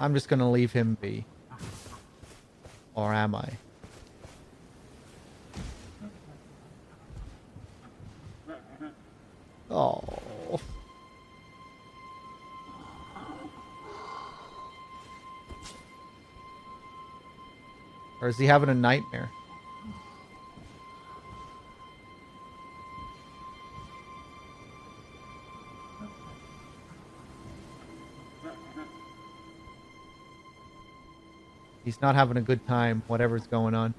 I'm just gonna leave him be. Or am I? Oh. Or is he having a nightmare? He's not having a good time, whatever's going on.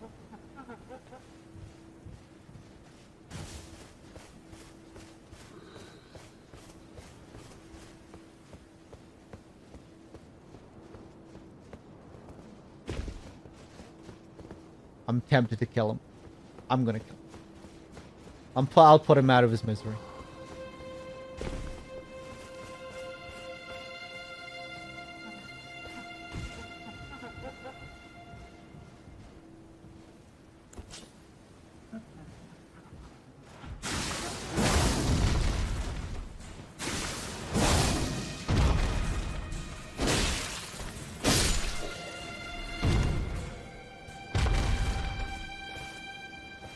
I'm tempted to kill him. I'm gonna kill him. I'll put him out of his misery.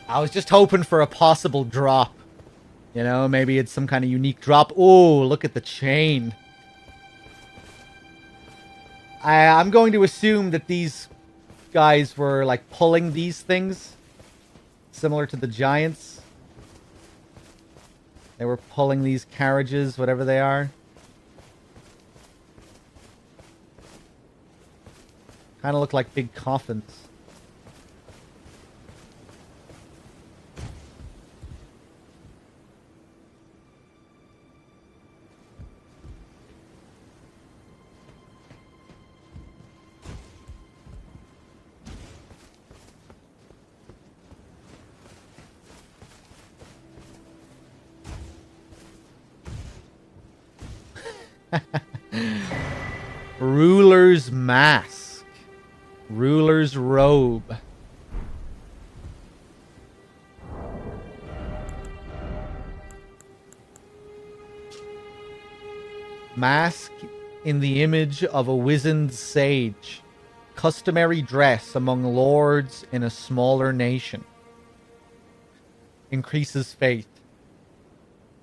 I was just hoping for a possible drop. You know, maybe it's some kind of unique drop. Oh, look at the chain. I'm going to assume that these guys were, like, pulling these things. Similar to the giants. They were pulling these carriages, whatever they are. Kind of look like big coffins. Ruler's mask. Ruler's robe. Mask in the image of a wizened sage. Customary dress among lords in a smaller nation. Increases faith.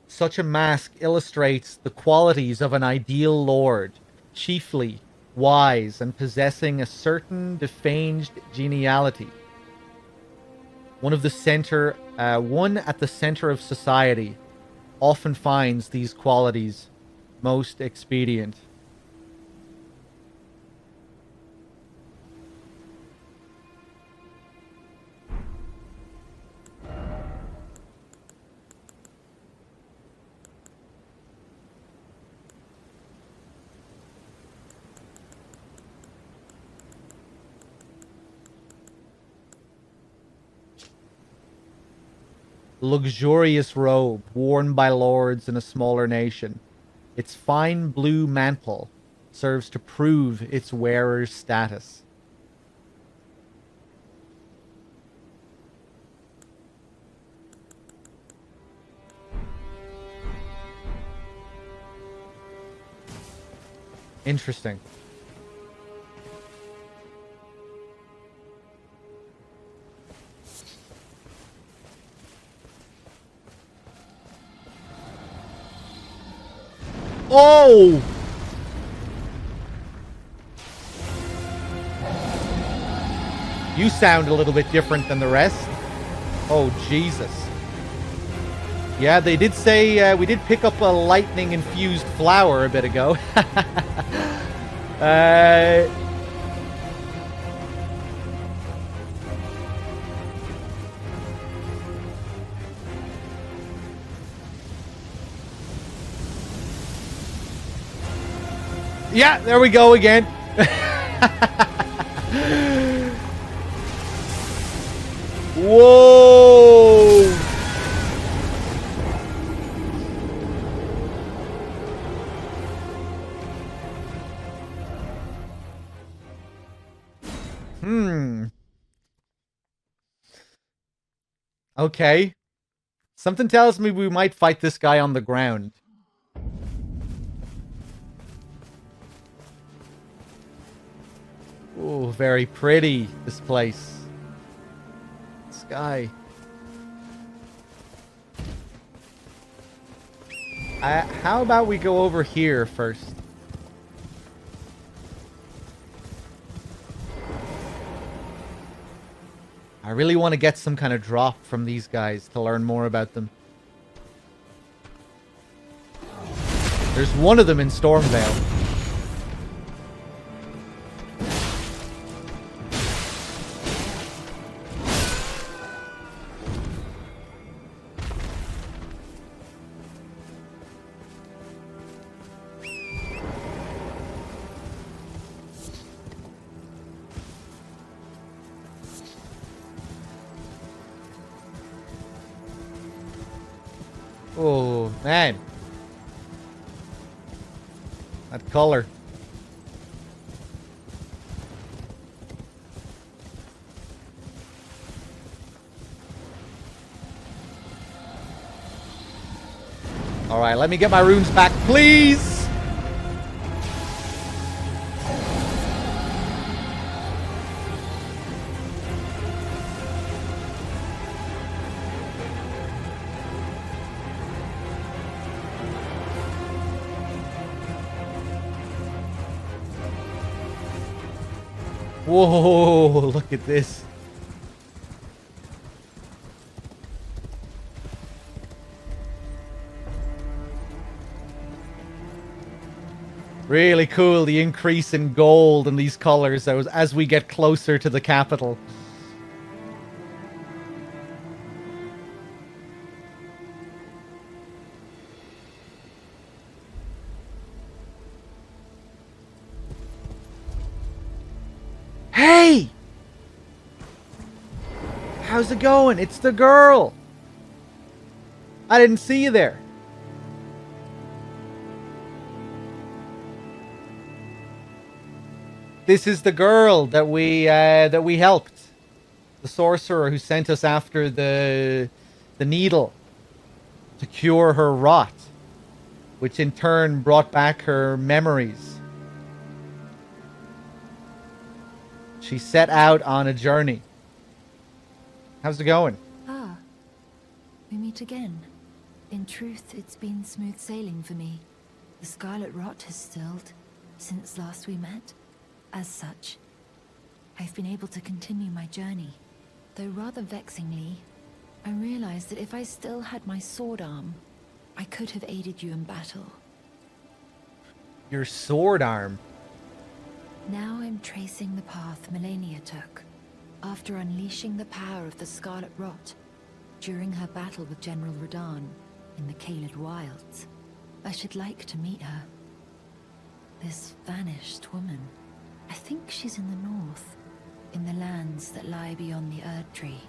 Such a mask illustrates the qualities of an ideal lord, chiefly wise and possessing a certain defanged geniality. One at the center of society often finds these qualities most expedient. Luxurious robe worn by lords in a smaller nation. Its fine blue mantle serves to prove its wearer's status. Interesting. Oh! You sound a little bit different than the rest. Oh, Jesus. Yeah, they did say we did pick up a lightning-infused flower a bit ago. Yeah, there we go again. Whoa! Okay. Something tells me we might fight this guy on the ground. Ooh, very pretty, this place. Sky. How about we go over here first? I really want to get some kind of drop from these guys to learn more about them. There's one of them in Stormvale. Oh, man. That color. Alright, let me get my runes back, please! Whoa, look at this. Really cool, the increase in gold and these colors as we get closer to the capital. Hey! How's it going? It's the girl! I didn't see you there. This is the girl that we helped. The sorcerer who sent us after the needle to cure her rot, which in turn brought back her memories. She set out on a journey. How's it going? Ah, we meet again. In truth, it's been smooth sailing for me. The scarlet rot has stilled since last we met. As such, I've been able to continue my journey. Though rather vexingly, I realized that if I still had my sword arm, I could have aided you in battle. Your sword arm? Now I'm tracing the path Melania took, after unleashing the power of the Scarlet Rot during her battle with General Radahn in the Caelid Wilds. I should like to meet her. This vanished woman. I think she's in the north, in the lands that lie beyond the Erd Tree.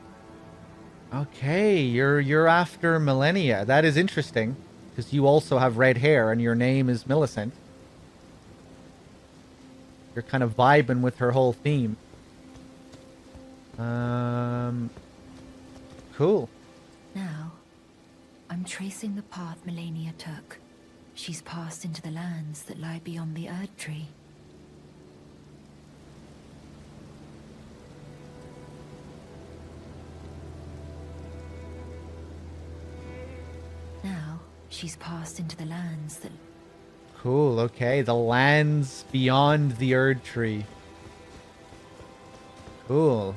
Okay, you're after Melania. That is interesting, because you also have red hair and your name is Millicent. You're kind of vibing with her whole theme. Cool. Now, I'm tracing the path Melania took. She's passed into the lands that lie beyond the Erd Tree. Now, she's passed into the lands that... Cool, okay. The lands beyond the Erd Tree. Cool.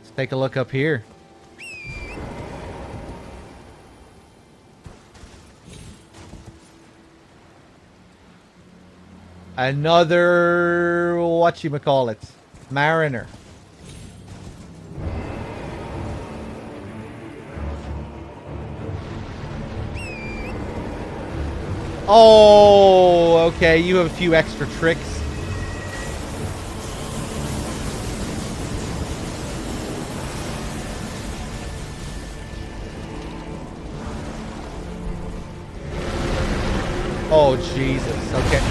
Let's take a look up here. Another... whatchamacallit? Mariner. Oh, okay. You have a few extra tricks. Oh, Jesus. Okay.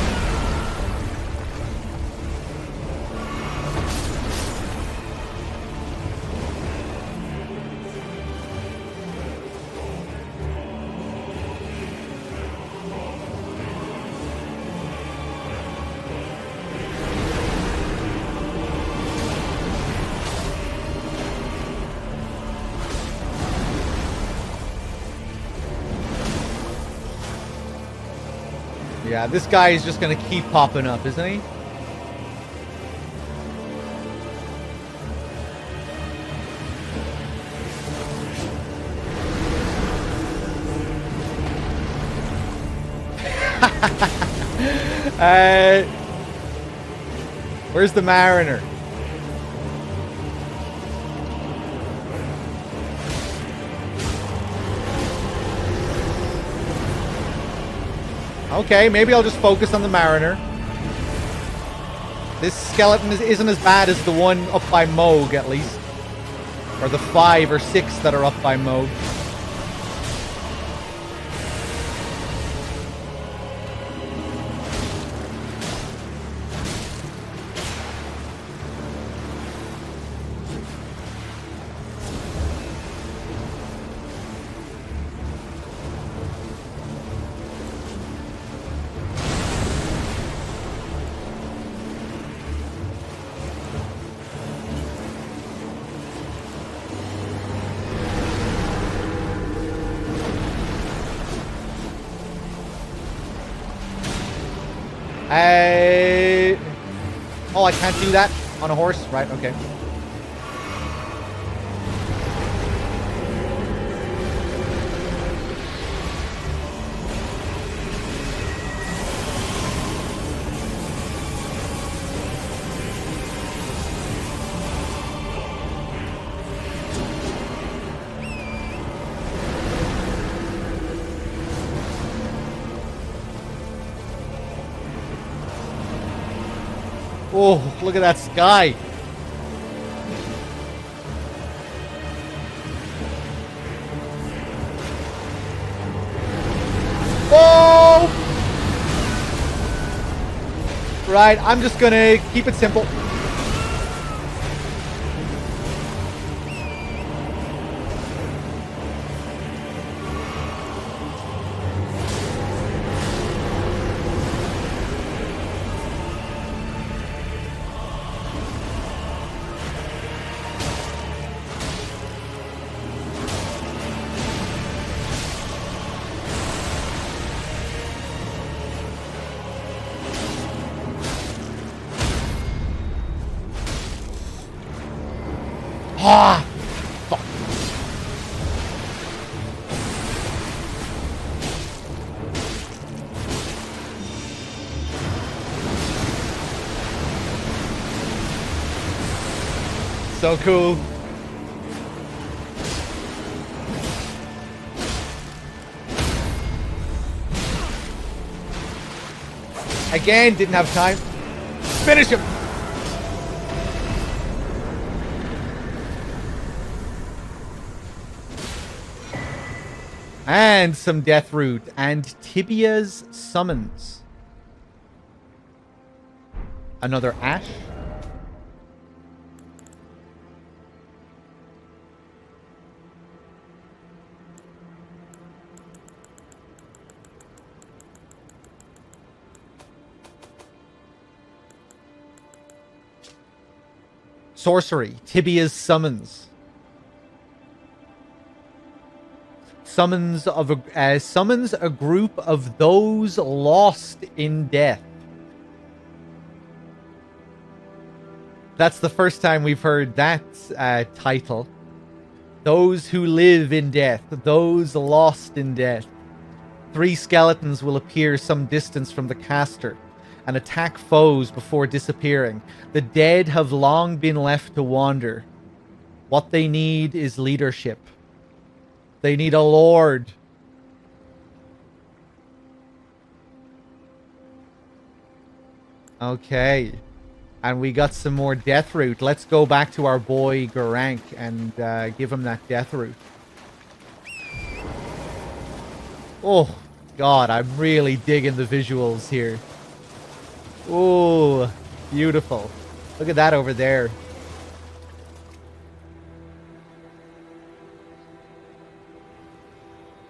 Yeah, this guy is just gonna keep popping up, isn't he? Where's the Mariner? Okay, maybe I'll just focus on the Mariner. This skeleton isn't as bad as the one up by Moog, at least. Or the 5 or 6 that are up by Moog. Oh, I can't do that on a horse? Right, okay. Oh, look at that sky. Oh! Right, I'm just gonna keep it simple. Ah! Fuck. So cool. Again, didn't have time. Finish him! And some death root and Tibia's summons. Another ash. Sorcery, Tibia's summons. Summons a group of those lost in death. That's the first time we've heard that title. Those who live in death, those lost in death. 3 skeletons will appear some distance from the caster. and attack foes before disappearing. The dead have long been left to wander. What they need is leadership. They need a lord. Okay. And we got some more death root. Let's go back to our boy Garank and give him that death root. Oh, God, I'm really digging the visuals here. Oh, beautiful. Look at that over there.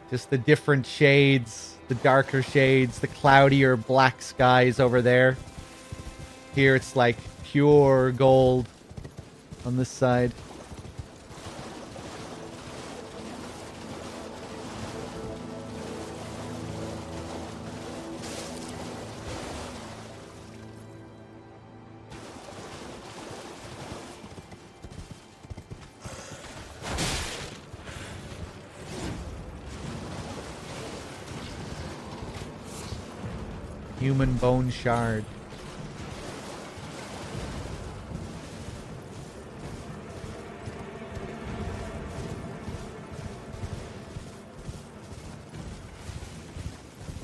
Just the different shades, the darker shades, the cloudier black skies over there. Here it's like pure gold on this side. Human bone shard.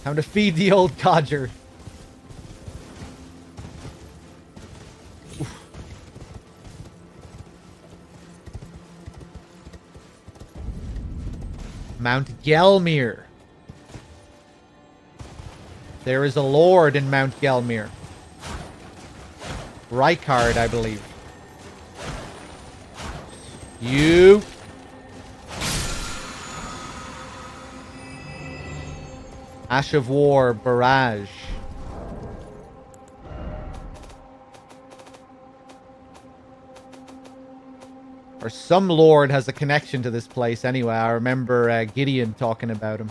Time to feed the old codger. Oof. Mount Gelmir. There is a lord in Mount Gelmir. Rykard, I believe. You. Ash of War, Barrage. Or some lord has a connection to this place anyway. I remember Gideon talking about him.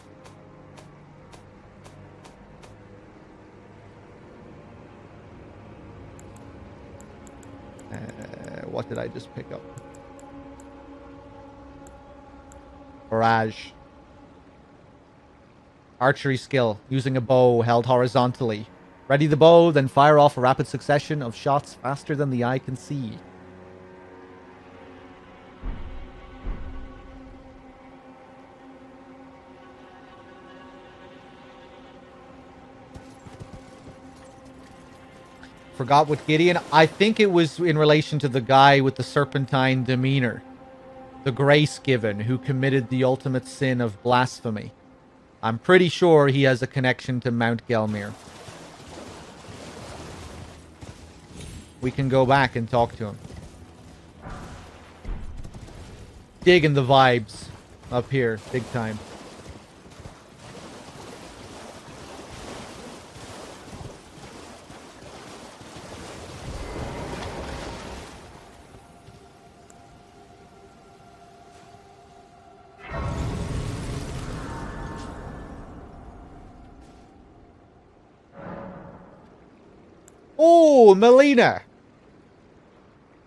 What did I just pick up? Barrage. Archery skill. Using a bow held horizontally. Ready the bow, then fire off a rapid succession of shots faster than the eye can see. Forgot what Gideon... I think it was in relation to the guy with the serpentine demeanor. The grace given, who committed the ultimate sin of blasphemy. I'm pretty sure he has a connection to Mount Gelmir. We can go back and talk to him. Digging the vibes up here, big time. Oh, Melina!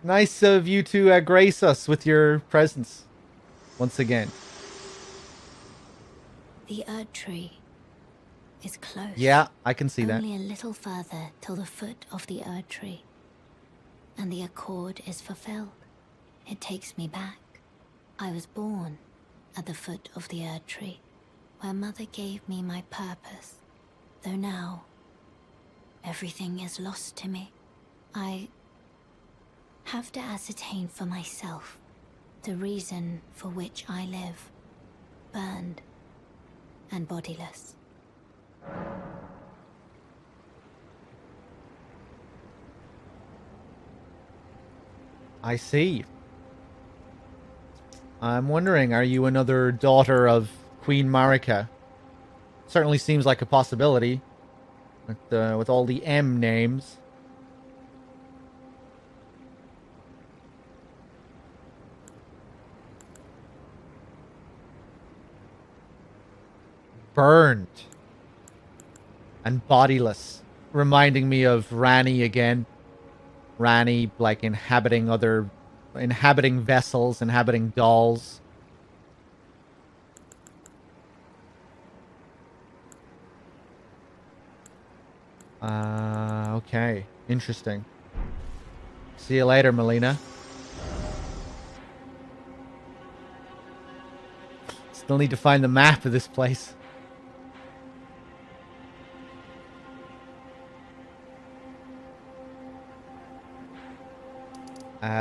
Nice of you to grace us with your presence once again. The Erd Tree is close. Yeah, I can see that. Only a little further till the foot of the Erd Tree. And the accord is fulfilled. It takes me back. I was born at the foot of the Erd Tree, where Mother gave me my purpose. Though now, everything is lost to me. I have to ascertain for myself the reason for which I live, burned and bodiless. I see. I'm wondering, are you another daughter of Queen Marika? Certainly seems like a possibility. With all the M names. Burned. And bodiless. Reminding me of Rani again. Rani, like, inhabiting vessels, inhabiting dolls. Okay. Interesting. See you later, Melina. Still need to find the map of this place.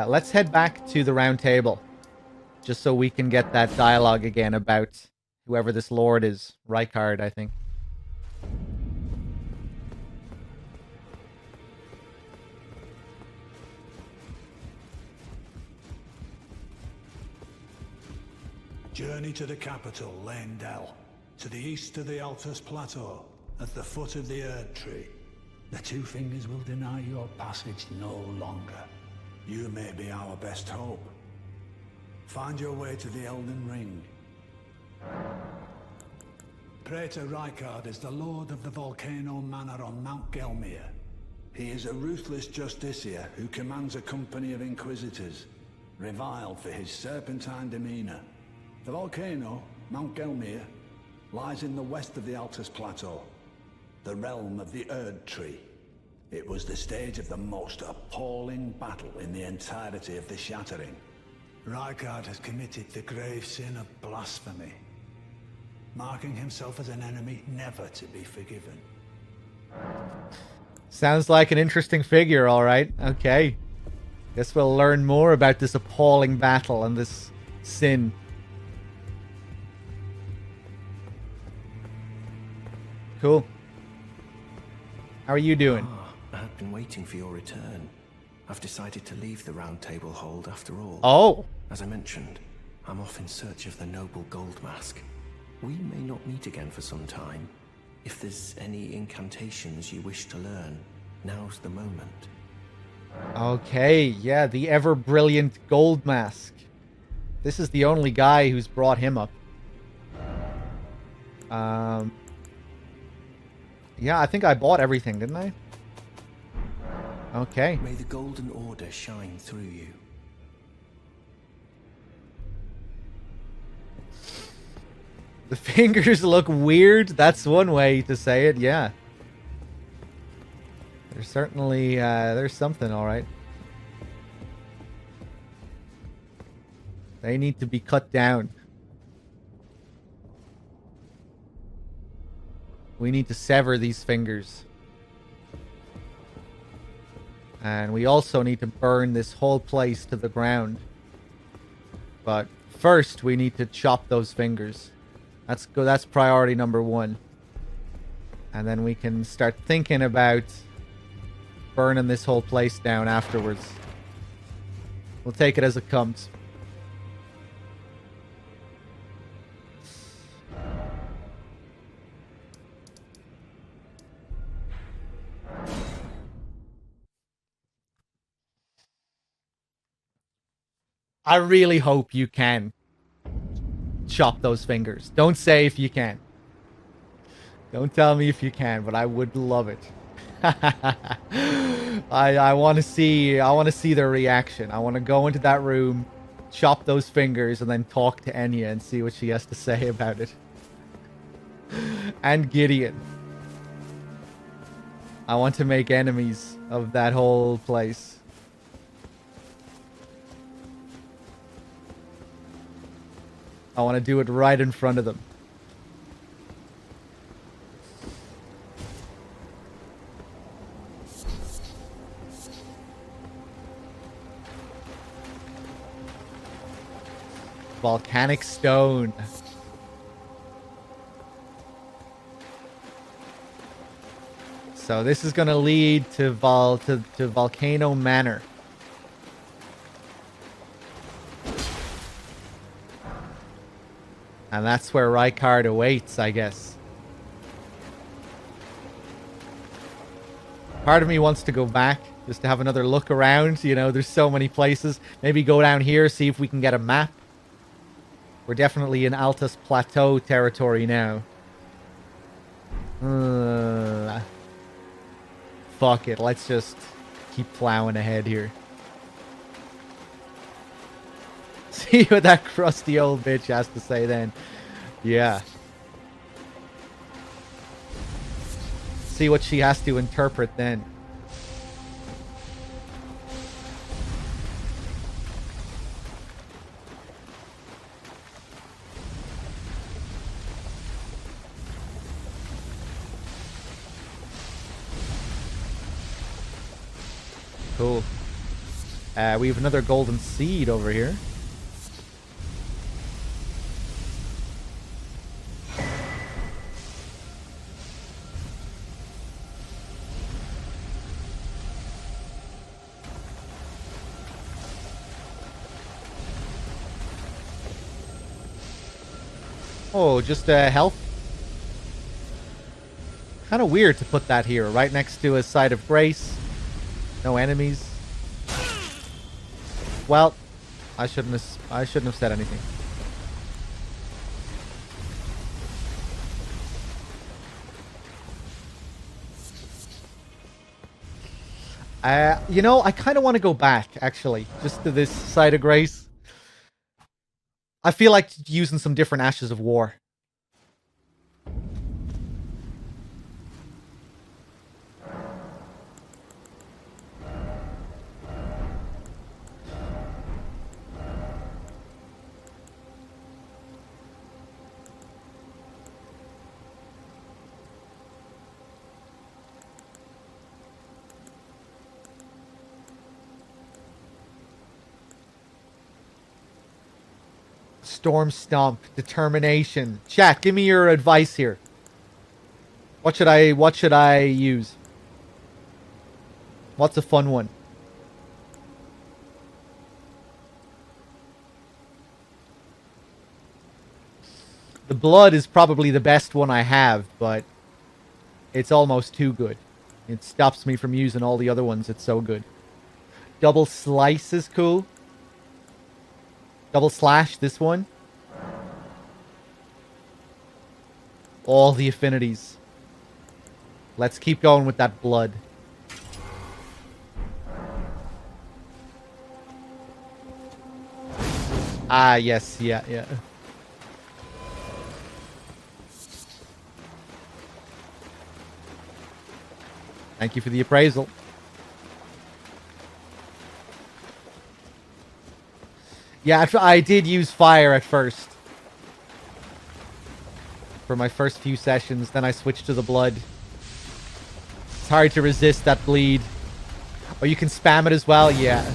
Let's head back to the round table. Just so we can get that dialogue again about whoever this lord is. Rykard, I think. Journey to the capital, Leyndell. To the east of the Altus Plateau, at the foot of the Erd Tree. The Two Fingers will deny your passage no longer. You may be our best hope. Find your way to the Elden Ring. Praetor Rykard is the lord of the Volcano Manor on Mount Gelmir. He is a ruthless justiciar who commands a company of inquisitors, reviled for his serpentine demeanor. The volcano, Mount Gelmir, lies in the west of the Altus Plateau, the realm of the Erd Tree. It was the stage of the most appalling battle in the entirety of the Shattering. Rykard has committed the grave sin of blasphemy, marking himself as an enemy never to be forgiven. Sounds like an interesting figure, alright. Okay. Guess we'll learn more about this appalling battle and this sin. Cool. How are you doing? I've been waiting for your return. I've decided to leave the Round Table hold after all. Oh! As I mentioned, I'm off in search of the noble gold mask. We may not meet again for some time. If there's any incantations you wish to learn, now's the moment. Okay, yeah, the ever-brilliant gold mask. This is the only guy who's brought him up. Yeah, I think I bought everything, didn't I? Okay. May the Golden Order shine through you. The fingers look weird. That's one way to say it, yeah. There's certainly, there's something, alright. They need to be cut down. We need to sever these fingers. And we also need to burn this whole place to the ground. But first, we need to chop those fingers. That's priority number one. And then we can start thinking about burning this whole place down afterwards. We'll take it as it comes. I really hope you can chop those fingers. Don't say if you can. Don't tell me if you can, but I would love it. I want to see their reaction. I want to go into that room, chop those fingers, and then talk to Enya and see what she has to say about it. And Gideon. I want to make enemies of that whole place. I want to do it right in front of them. Volcanic stone. So this is going to lead to Volcano Manor. And that's where Rykard awaits, I guess. Part of me wants to go back, just to have another look around. You know, there's so many places. Maybe go down here, see if we can get a map. We're definitely in Altus Plateau territory now. Fuck it, let's just keep plowing ahead here. See what that crusty old bitch has to say then. Yeah. see what she has to interpret then. Cool. We have another golden seed over here. Oh, just health. Kind of weird to put that here, right next to a site of grace. No enemies. Well, I shouldn't have said anything. You know, I kind of want to go back, actually, just to this site of grace. I feel like using some different Ashes of War. Storm Stomp, Determination. Chat, give me your advice here. What should I use? What's a fun one? The blood is probably the best one I have, but it's almost too good. It stops me from using all the other ones. It's so good. Double Slice is cool. Double Slash, this one. All the affinities. Let's keep going with that blood. Ah, yes, yeah. Thank you for the appraisal. Yeah, I did use fire at first. For my first few sessions, then I switched to the blood. It's hard to resist that bleed. Oh, you can spam it as well? Yeah.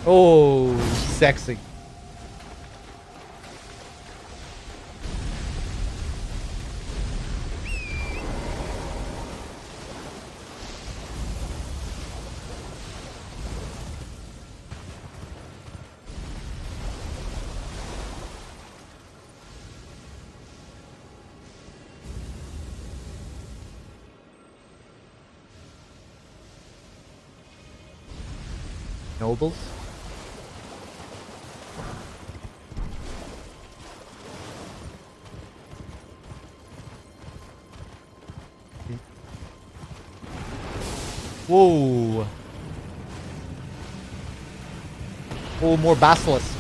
Oh, sexy. Nobles. Whoa. Oh, more basilisks.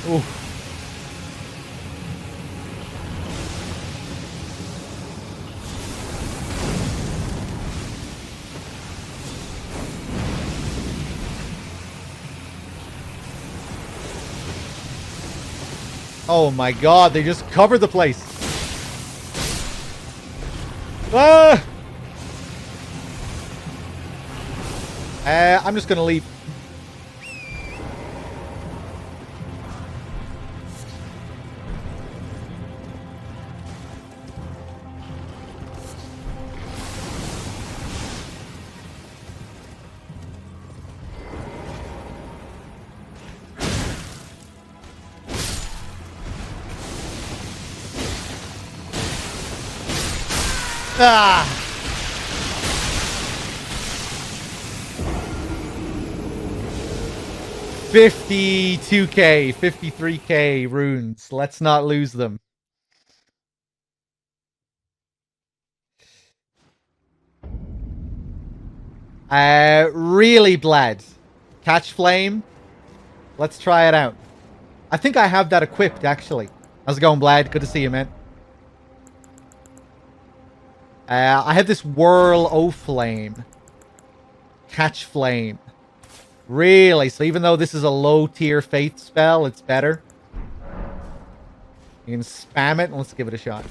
Ooh. Oh my god, they just covered the place. Ah! I'm just gonna leave. Ah! 52k, 53k runes. Let's not lose them. Really, Blad. Catch Flame. Let's try it out. I think I have that equipped, actually. How's it going, Blad? Good to see you, man. I have this Whirl O Flame. Catch Flame. Really? So even though this is a low-tier Faith spell, it's better? You can spam it, and let's give it a shot.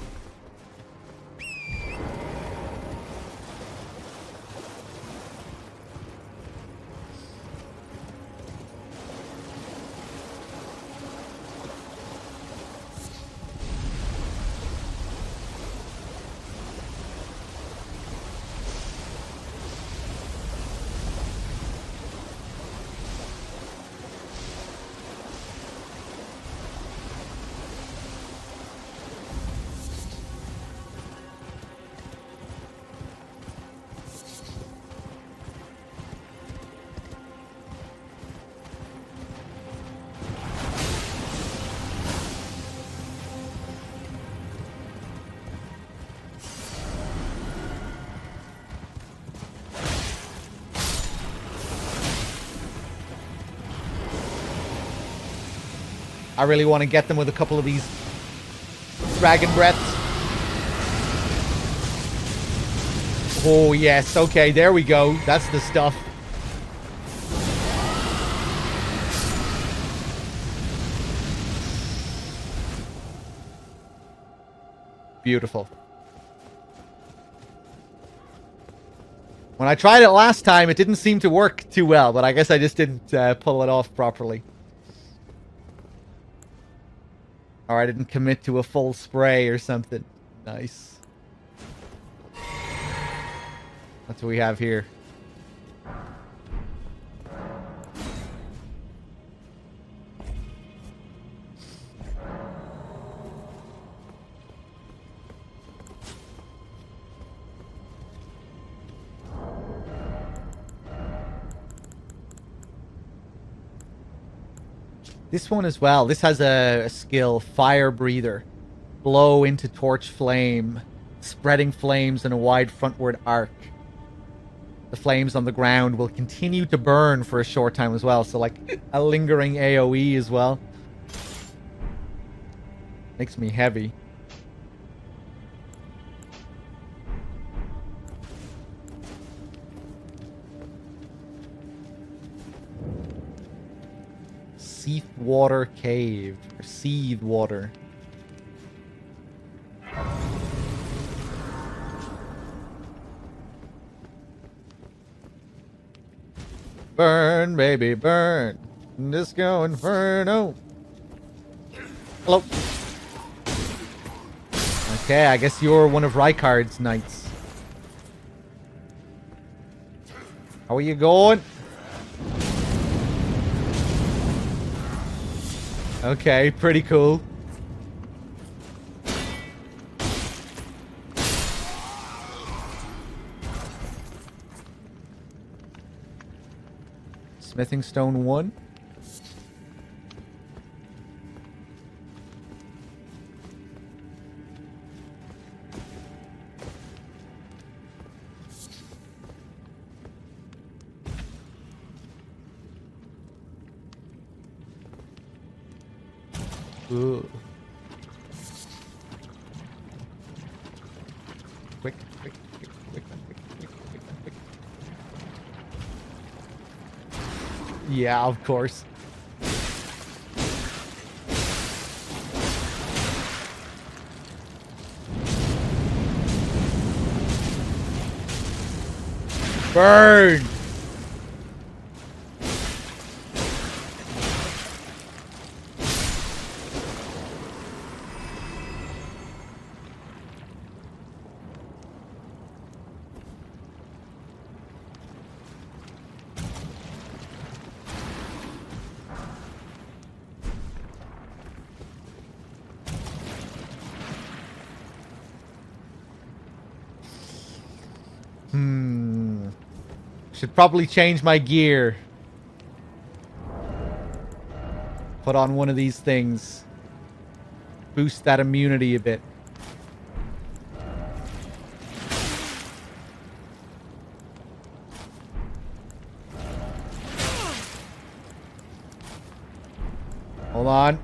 I really want to get them with a couple of these dragon breaths. Oh, yes. Okay, there we go. That's the stuff. Beautiful. When I tried it last time, it didn't seem to work too well, but I guess I just didn't pull it off properly. Or I didn't commit to a full spray or something. Nice. That's what we have here. This one as well. This has a skill, Fire Breather. Blow into torch flame, spreading flames in a wide frontward arc. The flames on the ground will continue to burn for a short time as well. So like a lingering AoE as well. Makes me heavy. Seath Water Cave. Or Seethe Water. Burn, baby, burn. Disco Inferno. Hello. Okay, I guess you're one of Rykard's knights. How are you going? Okay, pretty cool. Smithing Stone 1. Ooh. Quick, quick, quick, quick, quick, quick, quick, quick. Yeah, of course. Burn! Should probably change my gear. Put on one of these things. Boost that immunity a bit. Hold on.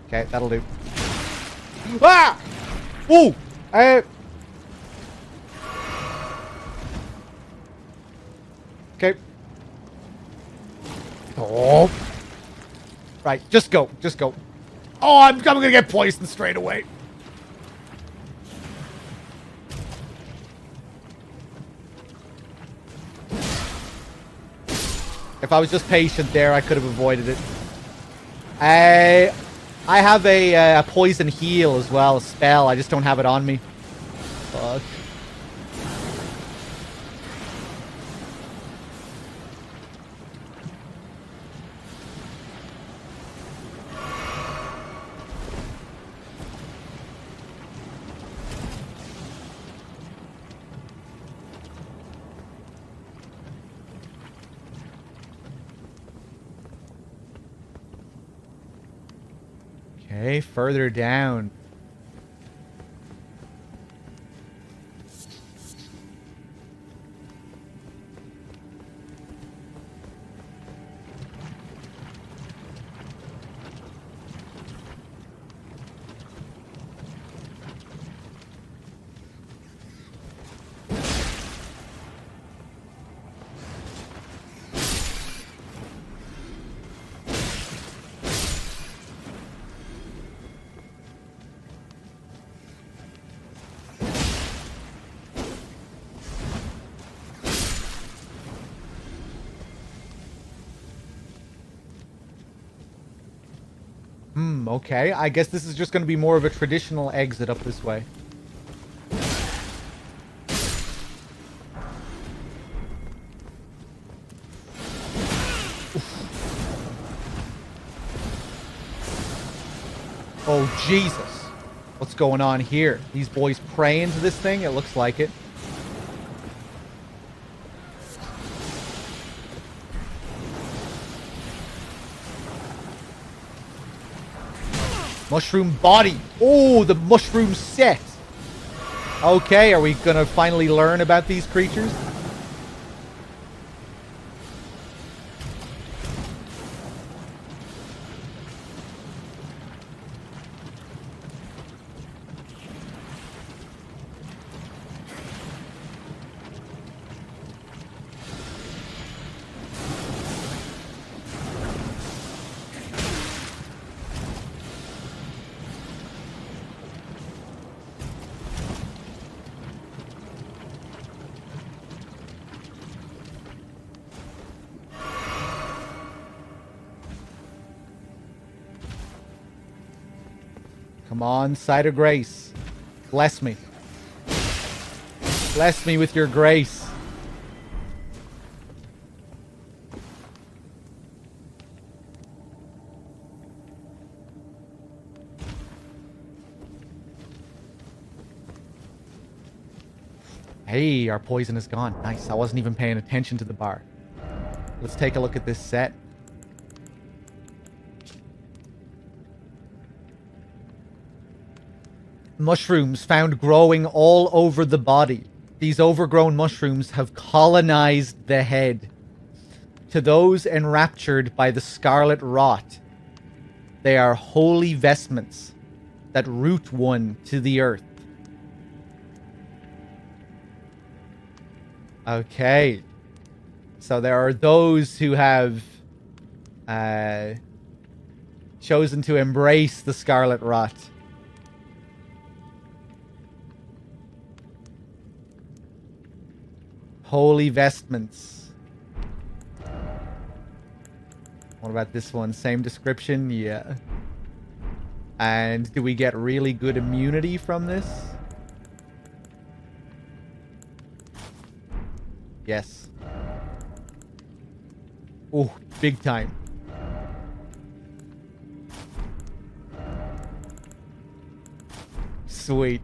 Okay, that'll do. Ah! Ooh! Okay. Oh. Right, just go. Just go. Oh, I'm gonna get poisoned straight away. If I was just patient there, I could have avoided it. I have a poison heal as well, a spell. I just don't have it on me. Fuck. Okay, further down. Okay. I guess this is just going to be more of a traditional exit up this way. Oh, Jesus. What's going on here? These boys pray into this thing? It looks like it. Mushroom body. Oh, the mushroom set. Okay, are we gonna finally learn about these creatures? Come on, side of grace. Bless me. Bless me with your grace. Hey, our poison is gone. Nice. I wasn't even paying attention to the bar. Let's take a look at this set. Mushrooms found growing all over the body. These overgrown mushrooms have colonized the head. To those enraptured by the scarlet rot, they are holy vestments that root one to the earth. Okay. So there are those who have chosen to embrace the scarlet rot. Holy vestments. What about this one? Same description? Yeah. And do we get really good immunity from this? Yes. Oh, big time. Sweet.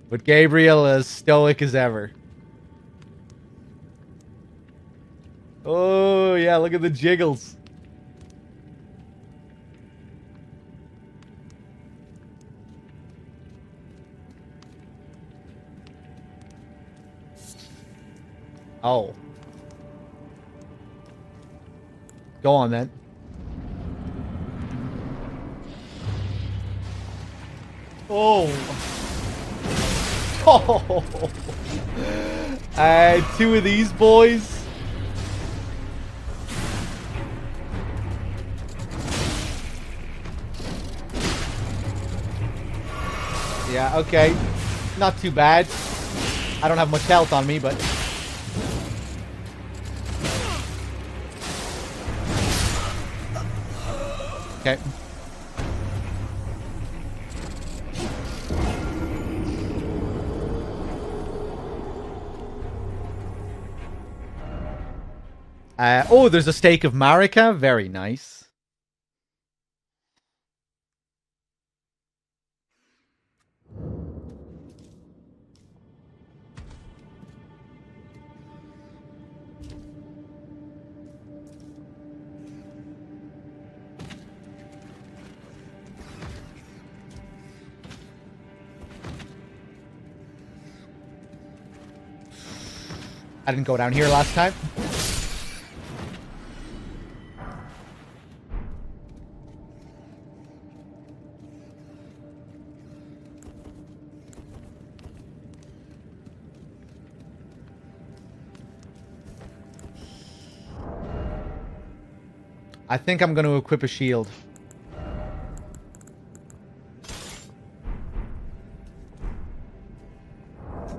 But Gabriel is stoic as ever. Oh, yeah, look at the jiggles. Oh. Go on, then. Oh. Oh. Two of these boys. Yeah, okay. Not too bad. I don't have much health on me, but... Okay. Oh, there's a stake of Marika. Very nice. I didn't go down here last time. I think I'm going to equip a shield.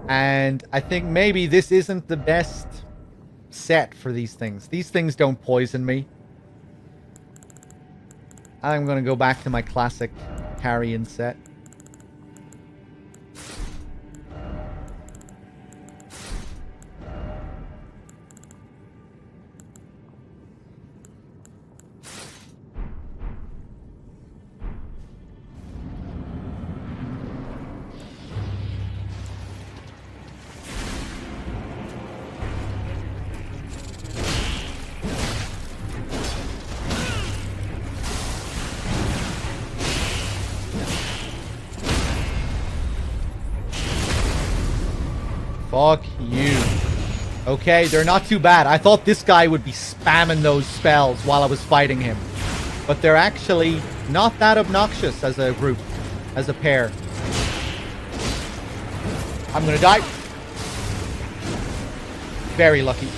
And I think maybe this isn't the best set for these things. These things don't poison me. I'm going to go back to my classic carrion set. Fuck you. Okay, they're not too bad. I thought this guy would be spamming those spells while I was fighting him. But they're actually not that obnoxious as a group, as a pair. I'm gonna die. Very lucky.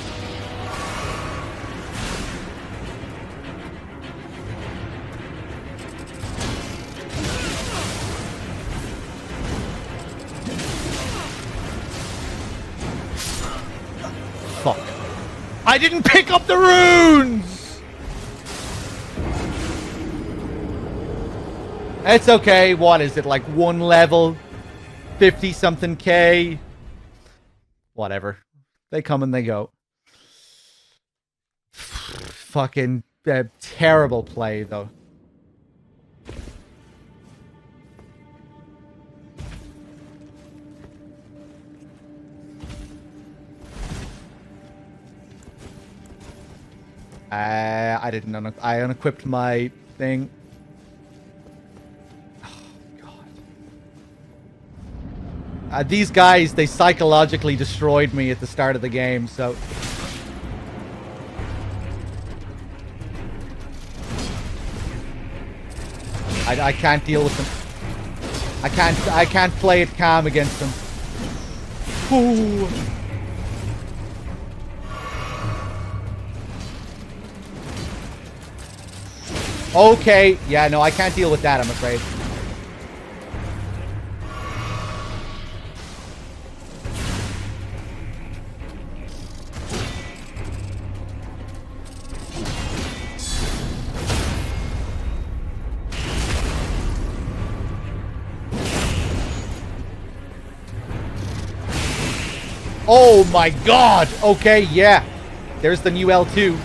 Fuck. I didn't pick up the runes! It's okay. What is it? Like 1 level? 50-something K? Whatever. They come and they go. Fucking terrible play, though. I didn't I unequipped my thing. Oh, God. These guys, they psychologically destroyed me at the start of the game, so... I can't deal with them. I can't play it calm against them. Ooh. Okay, yeah, no, I can't deal with that, I'm afraid. Oh my god! Okay, yeah. There's the new L2.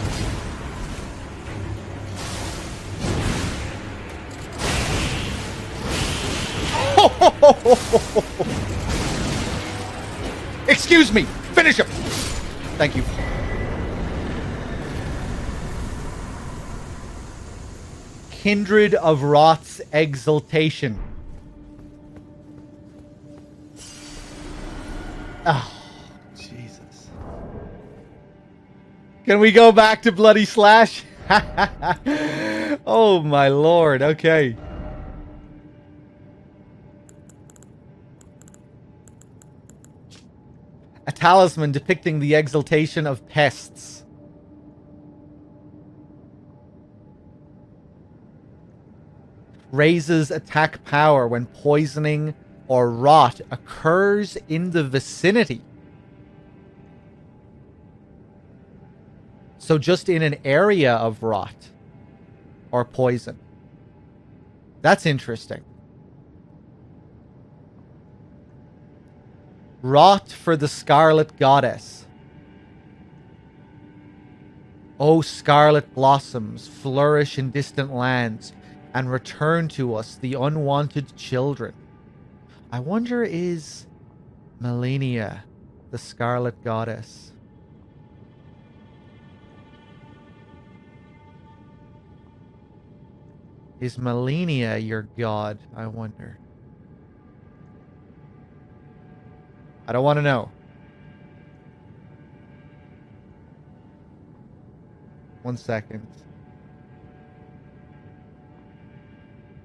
Excuse me! Finish him! Thank you. Kindred of Rot's Exaltation. Oh, Jesus. Can we go back to Bloody Slash? Oh, my lord. Okay. A talisman depicting the exaltation of pests. Raises attack power when poisoning or rot occurs in the vicinity. So just in an area of rot or poison. That's interesting. Rot for the Scarlet Goddess. O scarlet blossoms, flourish in distant lands, and return to us the unwanted children. I wonder, is Melania the Scarlet Goddess? Is Melania your god? I wonder. I don't want to know. One second.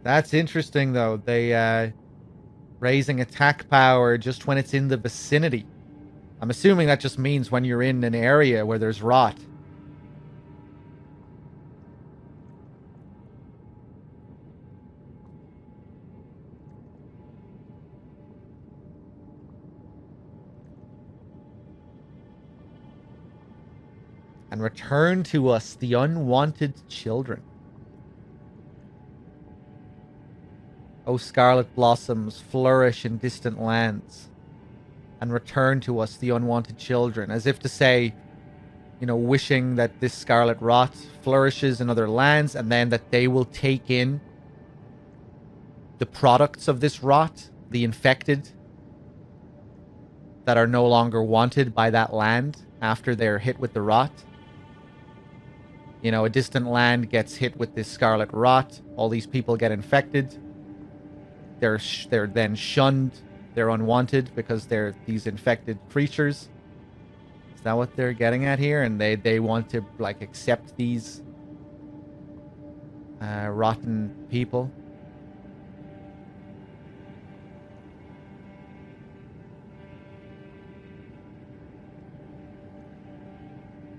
That's interesting, though. They, raising attack power just when it's in the vicinity. I'm assuming that just means when you're in an area where there's rot. And return to us the unwanted children. O scarlet blossoms, flourish in distant lands, and return to us the unwanted children. As if to say, you know, wishing that this scarlet rot flourishes in other lands, and then that they will take in the products of this rot, the infected, that are no longer wanted by that land after they're hit with the rot. You know, a distant land gets hit with this scarlet rot. All these people get infected. They're then shunned. They're unwanted because they're these infected creatures. Is that what they're getting at here? And they want to, like, accept these rotten people.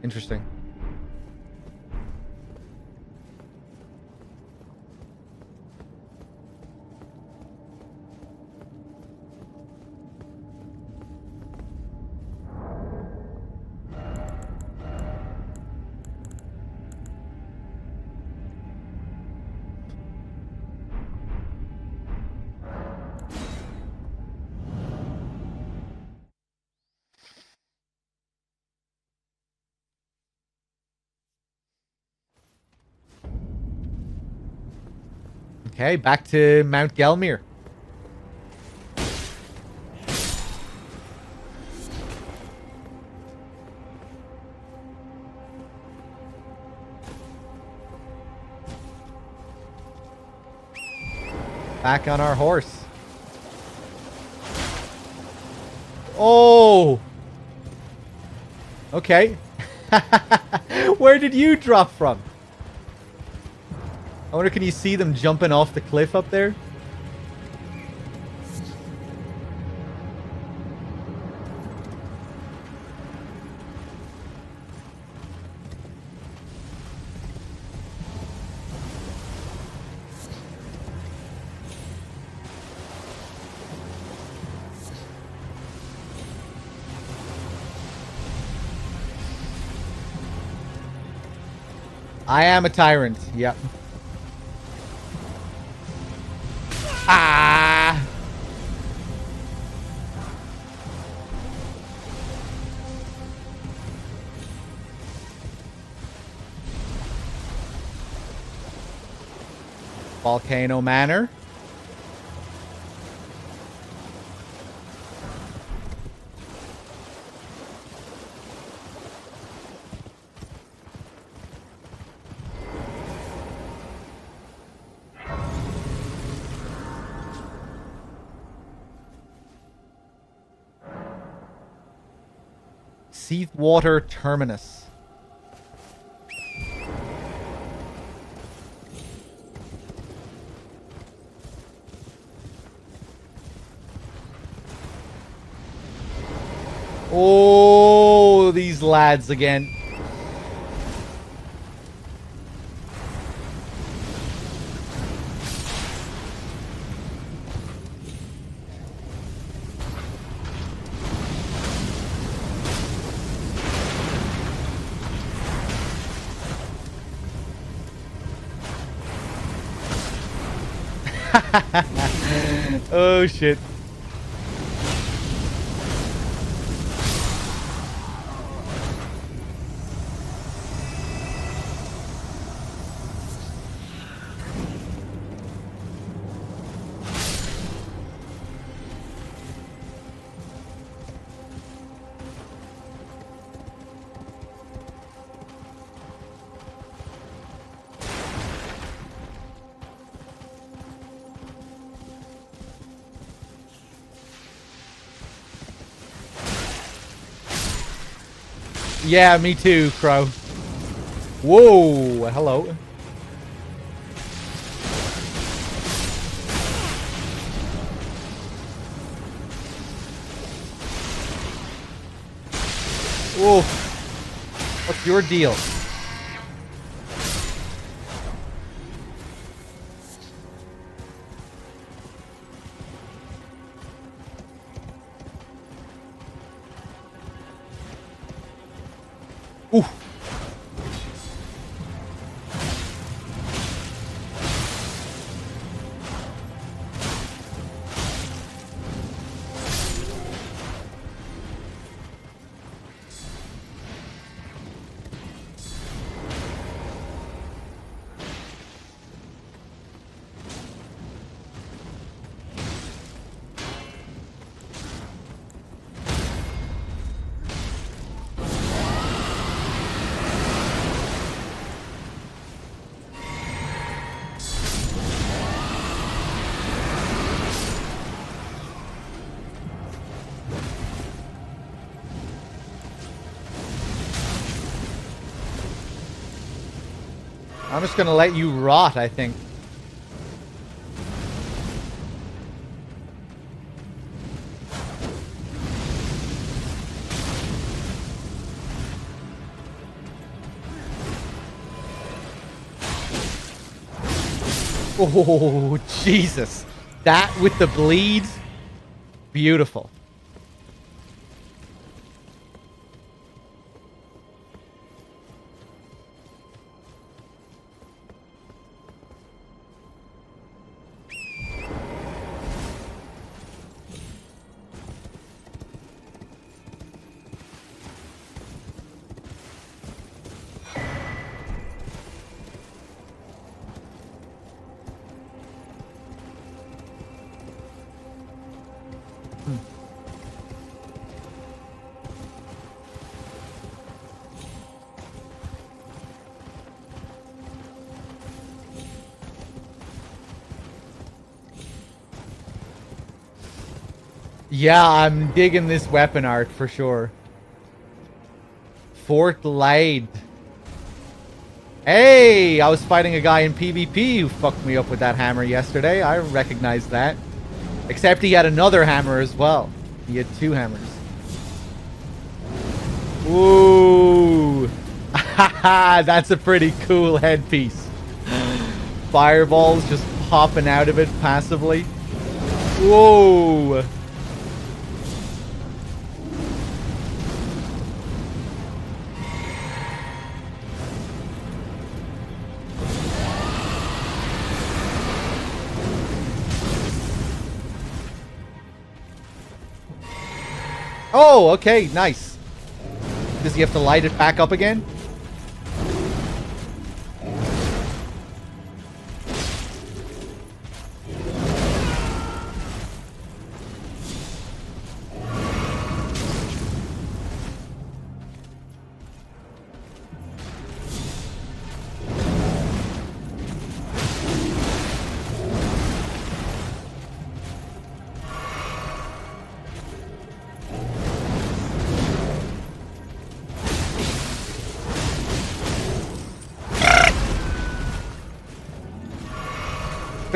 Interesting. Okay, back to Mount Gelmir. Back on our horse. Oh! Okay. Where did you drop from? I wonder, can you see them jumping off the cliff up there? I am a tyrant. Yep. Ah! Volcano Manor. Seawater Terminus. Oh, these lads again. Oh shit. Yeah, me too, Crow. Whoa, hello. Whoa. What's your deal? Ooh. I'm just gonna let you rot, I think. Oh, Jesus. That with the bleed. Beautiful. Yeah, I'm digging this weapon art for sure. Fort Lade. Hey, I was fighting a guy in PvP who fucked me up with that hammer yesterday. I recognize that. Except he had another hammer as well. He had two hammers. Ooh. That's a pretty cool headpiece. Fireballs just popping out of it passively. Whoa. Oh, okay, nice. Does he have to light it back up again?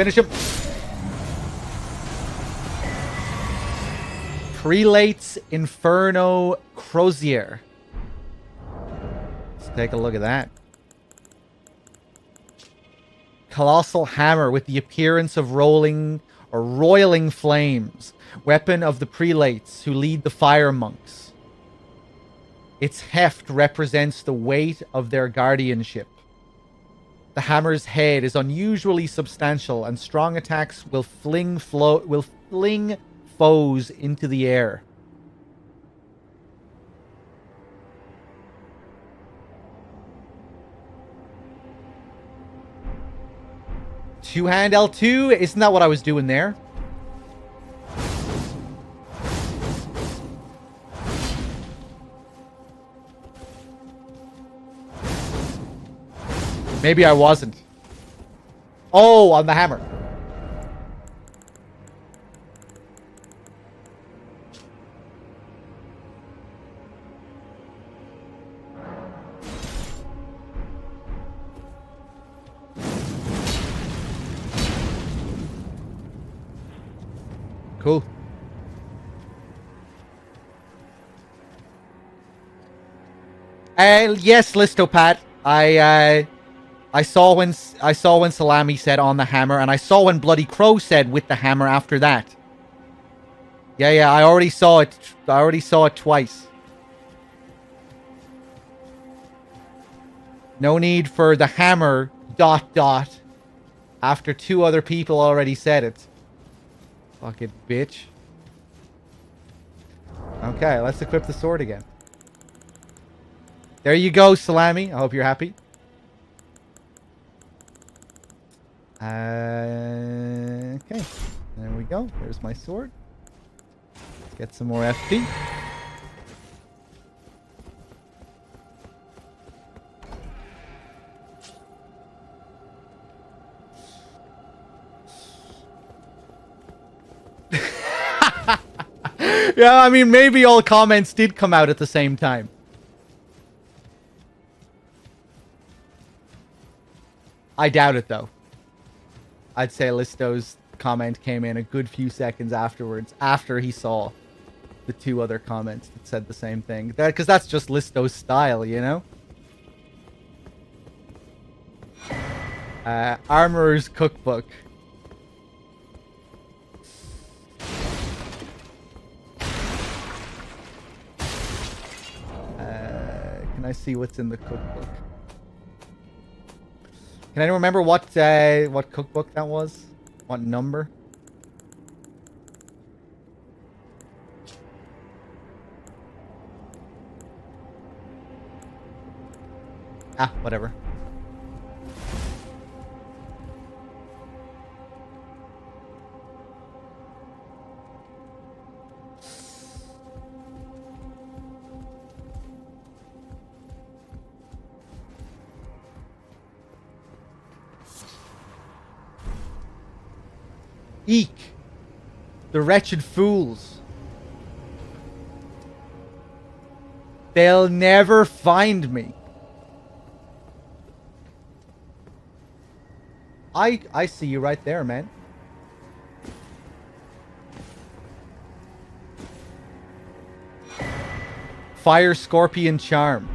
Finish him. Prelate's Inferno Crozier. Let's take a look at that. Colossal hammer with the appearance of rolling or roiling flames. Weapon of the prelates who lead the fire monks. Its heft represents the weight of their guardianship. The hammer's head is unusually substantial, and strong attacks will fling foes into the air. Two-hand L2? Isn't that what I was doing there? Maybe I wasn't. Oh, on the hammer. Cool. Yes, Listopat. I saw when Salami said on the hammer, and I saw when Bloody Crow said with the hammer after that. Yeah, I already saw it. I already saw it twice. No need for the hammer ... after two other people already said it. Fucking bitch. Okay, let's equip the sword again. There you go, Salami. I hope you're happy. Okay. There we go. There's my sword. Let's get some more FP. Yeah, I mean, maybe all comments did come out at the same time. I doubt it, though. I'd say Listo's comment came in a good few seconds afterwards, after he saw the two other comments that said the same thing. Because that's just Listo's style, you know? Armorer's Cookbook. Can I see what's in the cookbook? Can anyone remember what cookbook that was? What number? Ah, whatever. Eek! The wretched fools. They'll never find me. I see you right there, man. Fire Scorpion Charm.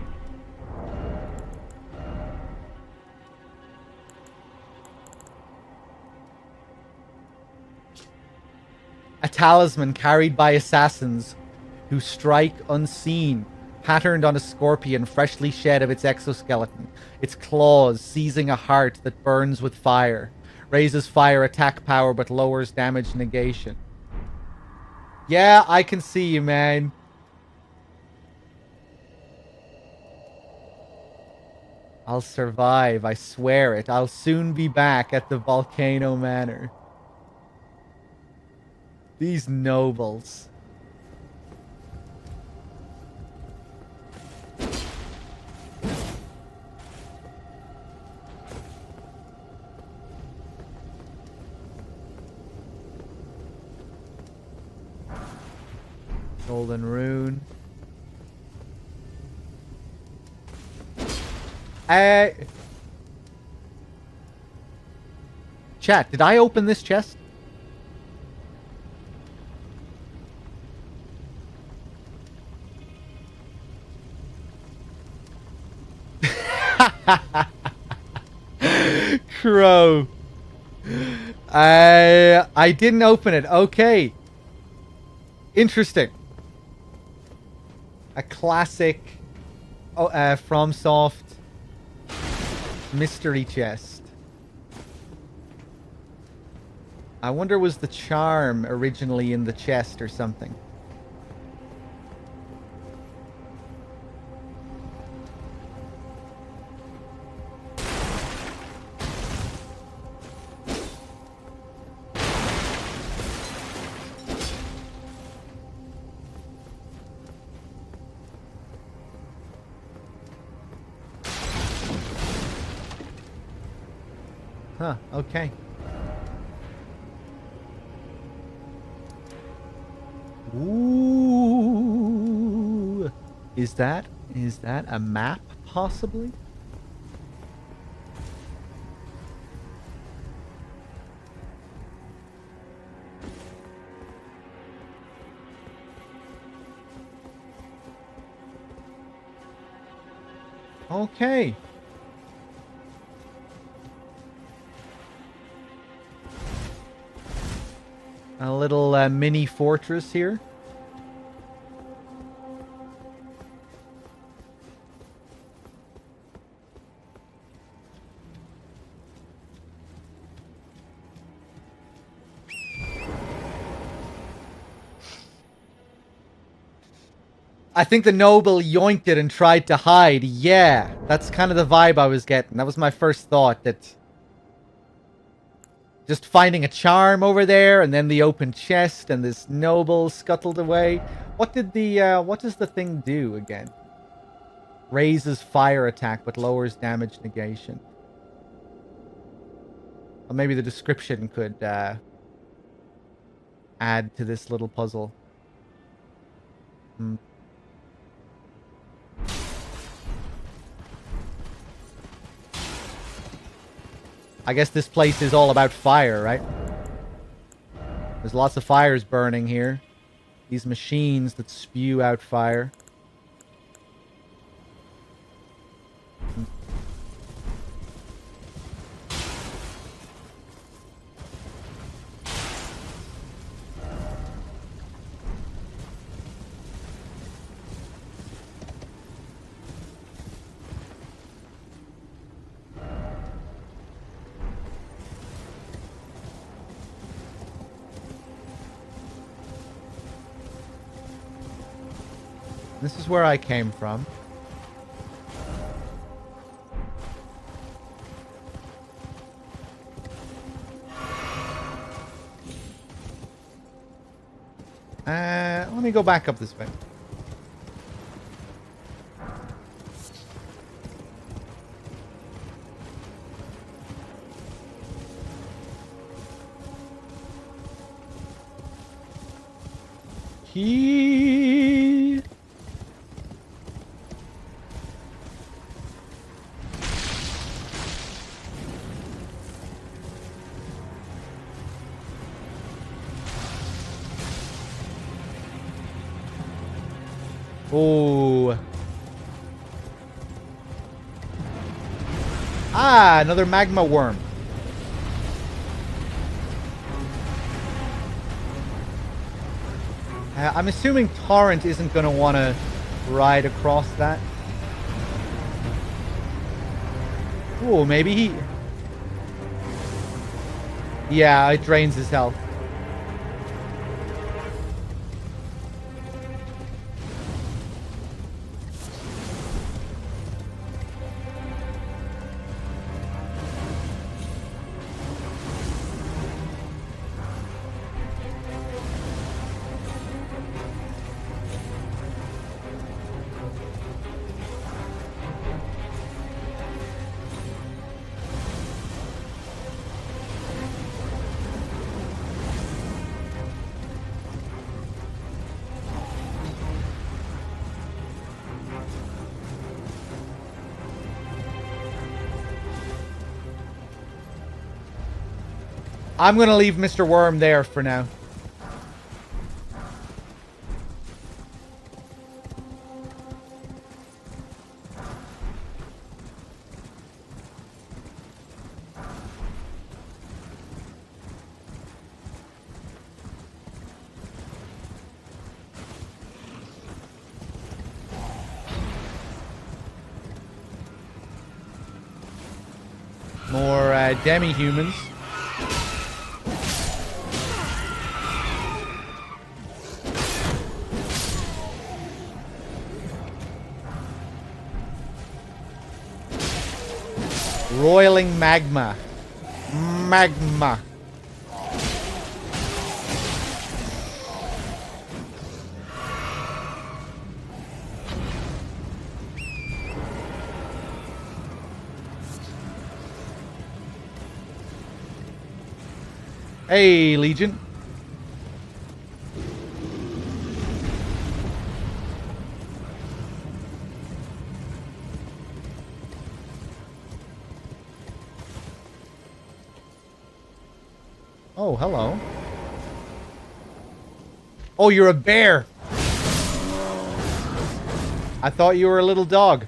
A talisman carried by assassins who strike unseen, patterned on a scorpion freshly shed of its exoskeleton, its claws seizing a heart that burns with fire, raises fire attack power but lowers damage negation. Yeah, I can see you, man. I'll survive, I swear it. I'll soon be back at the Volcano Manor. These nobles. Golden rune. Chat, did I open this chest? Crow. I didn't open it. Okay. Interesting. A classic FromSoft mystery chest. I wonder, was the charm originally in the chest or something? Huh, okay. Ooh. Is that a map, possibly? Okay. A little mini fortress here. I think the noble yoinked it and tried to hide. Yeah, that's kind of the vibe I was getting. That was my first thought, that just finding a charm over there, and then the open chest, and this noble scuttled away. What did the, what does the thing do again? Raises fire attack, but lowers damage negation. Or maybe the description could, add to this little puzzle. I guess this place is all about fire, right? There's lots of fires burning here. These machines that spew out fire. This is where I came from. Let me go back up this way. Key. Oh. Ah, another magma worm. I'm assuming Torrent isn't going to want to ride across that. Oh, maybe he... Yeah, it drains his health. I'm going to leave Mr. Worm there for now. More demi-humans. Roiling magma. Magma. Hey, Legion. Oh, hello. Oh, you're a bear. I thought you were a little dog.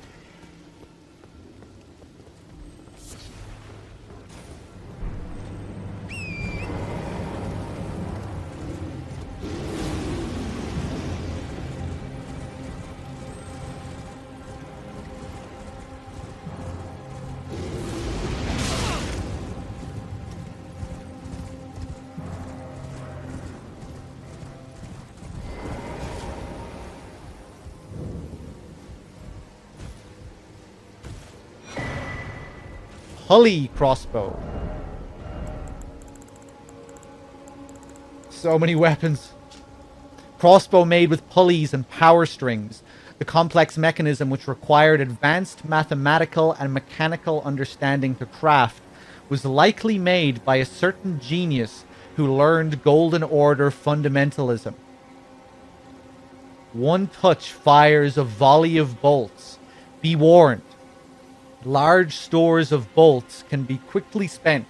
Hully crossbow. So many weapons. Crossbow made with pulleys and power strings. The complex mechanism which required advanced mathematical and mechanical understanding to craft was likely made by a certain genius who learned Golden Order fundamentalism. One touch fires a volley of bolts. Be warned. Large stores of bolts can be quickly spent,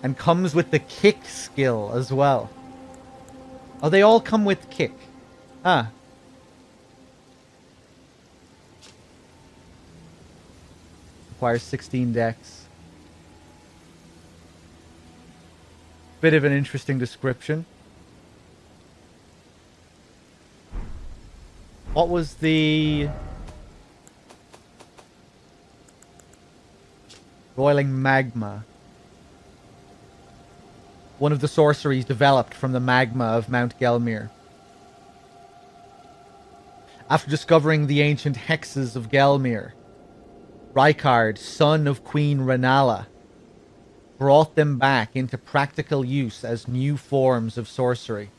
and comes with the kick skill as well. Oh, they all come with kick. Ah. Requires 16 dex. Bit of an interesting description. What was the... Boiling magma. One of the sorceries developed from the magma of Mount Gelmir. After discovering the ancient hexes of Gelmir, Rykard, son of Queen Renala, brought them back into practical use as new forms of sorcery.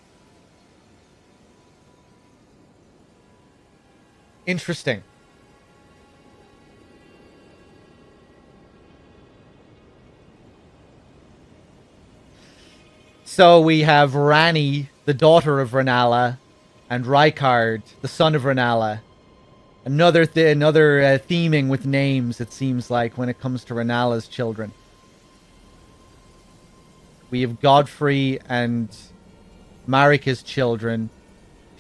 Interesting. So we have Ranni, the daughter of Renala, and Rykard, the son of Renala. Another theming with names, it seems like, when it comes to Renala's children. We have Godfrey and Marika's children,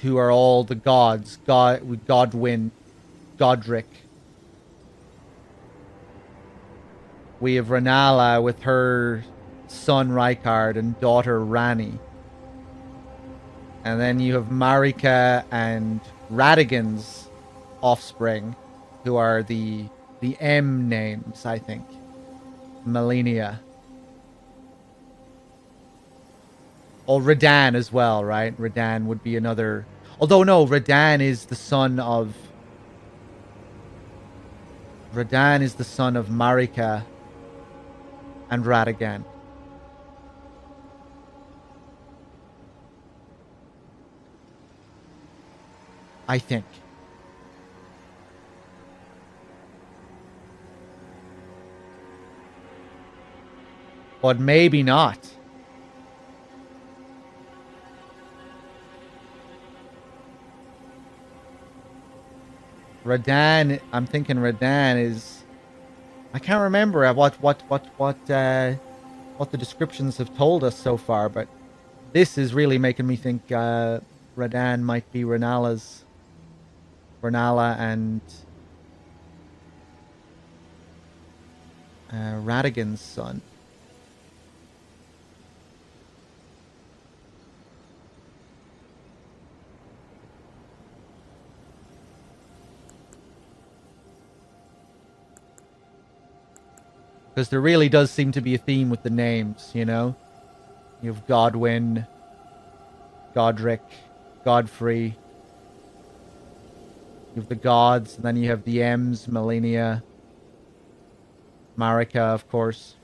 who are all the gods. Godwyn, Godric. We have Renala with her son Rykard and daughter Ranni. And then you have Marika and Radagon's offspring, who are the M names, I think. Malenia. Or Radahn as well, right? Radahn would be another... Although, no, Radahn is the son of... Radahn is the son of Marika and Radagon. I think. But maybe not. Radahn, I'm thinking Radahn is... I can't remember what what the descriptions have told us so far, but this is really making me think Radan might be Renala and Radigan's son. Because there really does seem to be a theme with the names, you know? You have Godwyn, Godric, Godfrey. You have the gods, and then you have the M's, Melania, Marika, of course.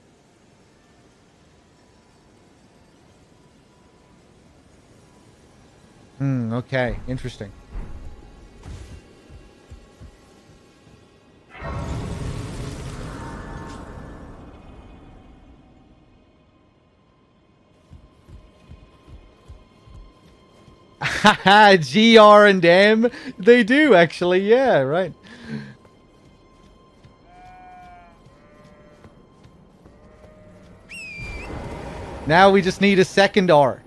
Okay, interesting. Haha, GR and M. They do, actually. Yeah, right. Now we just need a second R.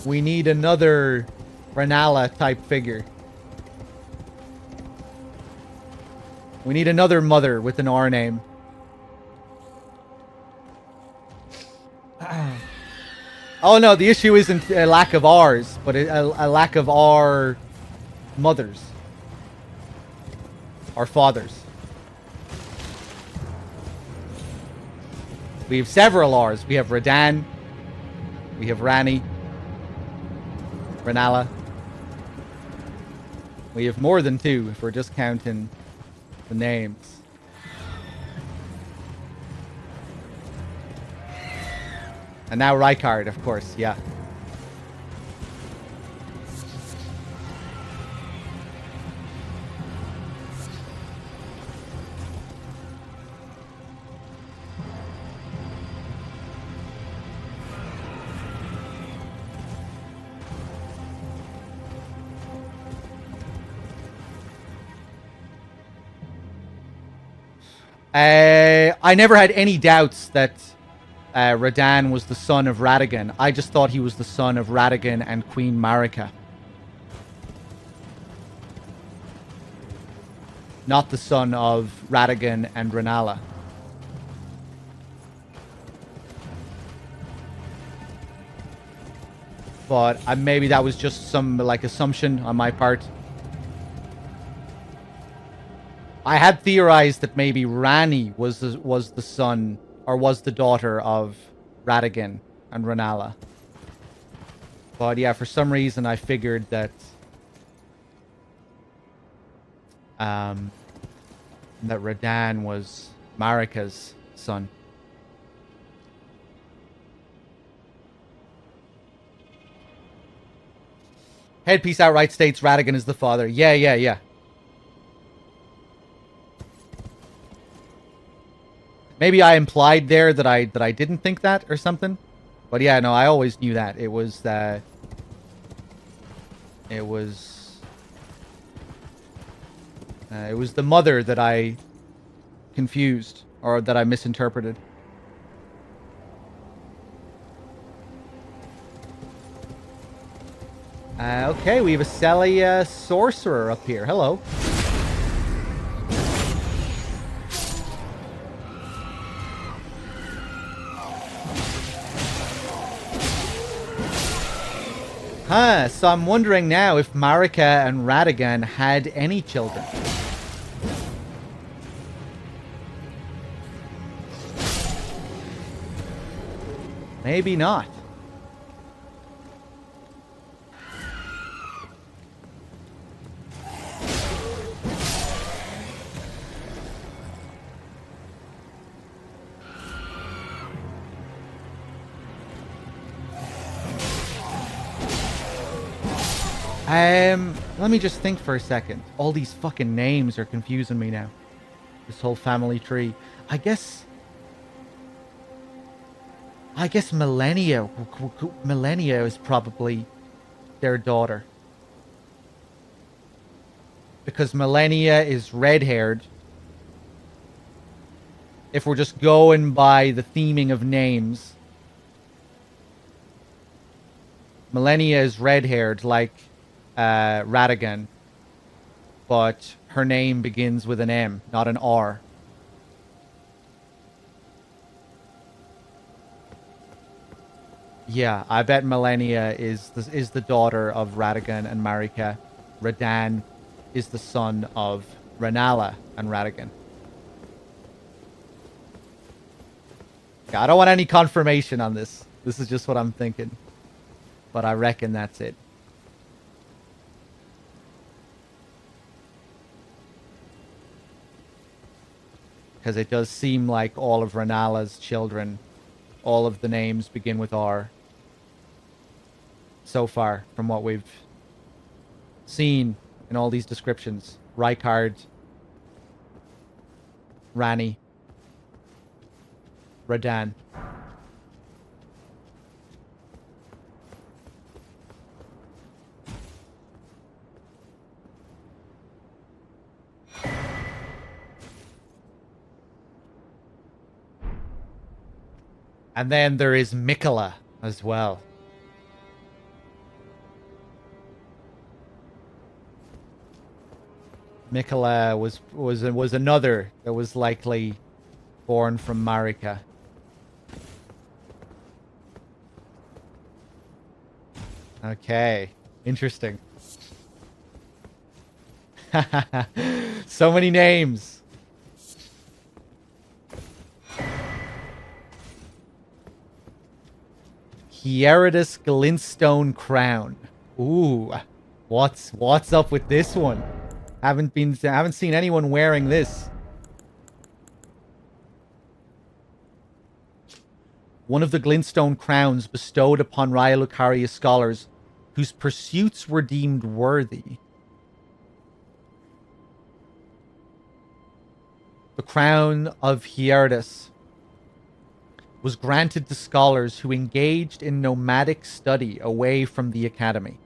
We need another Renala type figure. We need another mother with an R name. Oh no, the issue isn't a lack of R's, but a lack of R mothers. Our fathers. We have several R's. We have Radan. We have Rani. Renala. We have more than two if we're just counting the names. And now Rykard, of course, yeah. I never had any doubts that Radan was the son of Radagon. I just thought he was the son of Radagon and Queen Marika. Not the son of Radagon and Renala. But maybe that was just some like assumption on my part. I had theorized that maybe Rani was the son or was the daughter of Radagon and Renala. But yeah, for some reason I figured that that Radan was Marika's son. Headpiece outright states Radagon is the father. Yeah. Maybe I implied there that I didn't think that or something. But yeah, no, I always knew that. It was the mother that I confused or that I misinterpreted. Okay, we have a Selly sorcerer up here. Hello. So I'm wondering now if Marika and Radagon had any children. Maybe not. Let me just think for a second. All these fucking names are confusing me now. This whole family tree. I guess Melania is probably their daughter. because Millennia is red-haired. If we're just going by the theming of names, Millennia is red-haired like Radagon, but her name begins with an M, not an R. Yeah, I bet Millennia is the daughter of Radagon and Marika. Radan is the son of Renala and Radagon. Yeah, I don't want any confirmation on this. This is just what I'm thinking. But I reckon that's it. Because it does seem like all of Renala's children, all of the names begin with R. So far, from what we've seen in all these descriptions. Rykard, Rani, Radan. And then there is Mikola as well. Mikola was another that was likely born from Marika. Okay, interesting. So many names. Hieridus Glintstone Crown. Ooh, what's up with this one? Haven't seen anyone wearing this. One of the Glintstone crowns bestowed upon Raya Lucaria scholars whose pursuits were deemed worthy. The crown of Hieridus was granted to scholars who engaged in nomadic study away from the academy.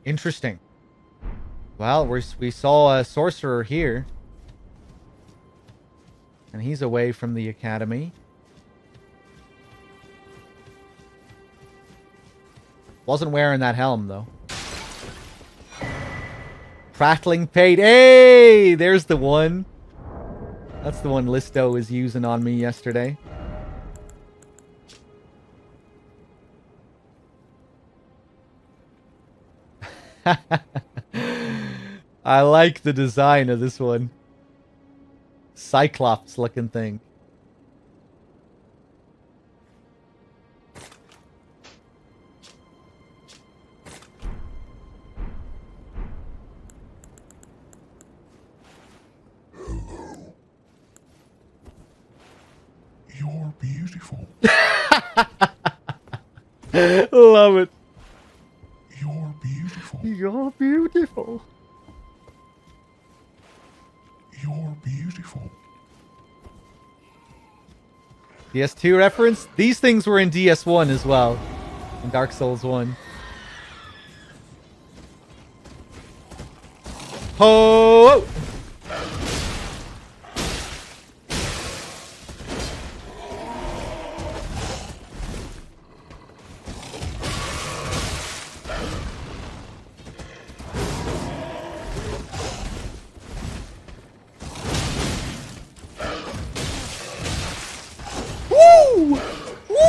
Interesting. Well, we saw a sorcerer here. And he's away from the academy. Wasn't wearing that helm, though. Prattling Pate. Hey! There's the one. That's the one Listo was using on me yesterday. I like the design of this one. Cyclops looking thing. Hello. You're beautiful. Love it. You're beautiful. You're beautiful. You're beautiful. DS2 reference? These things were in DS1 as well. In Dark Souls 1. Ho! Woo! Woo!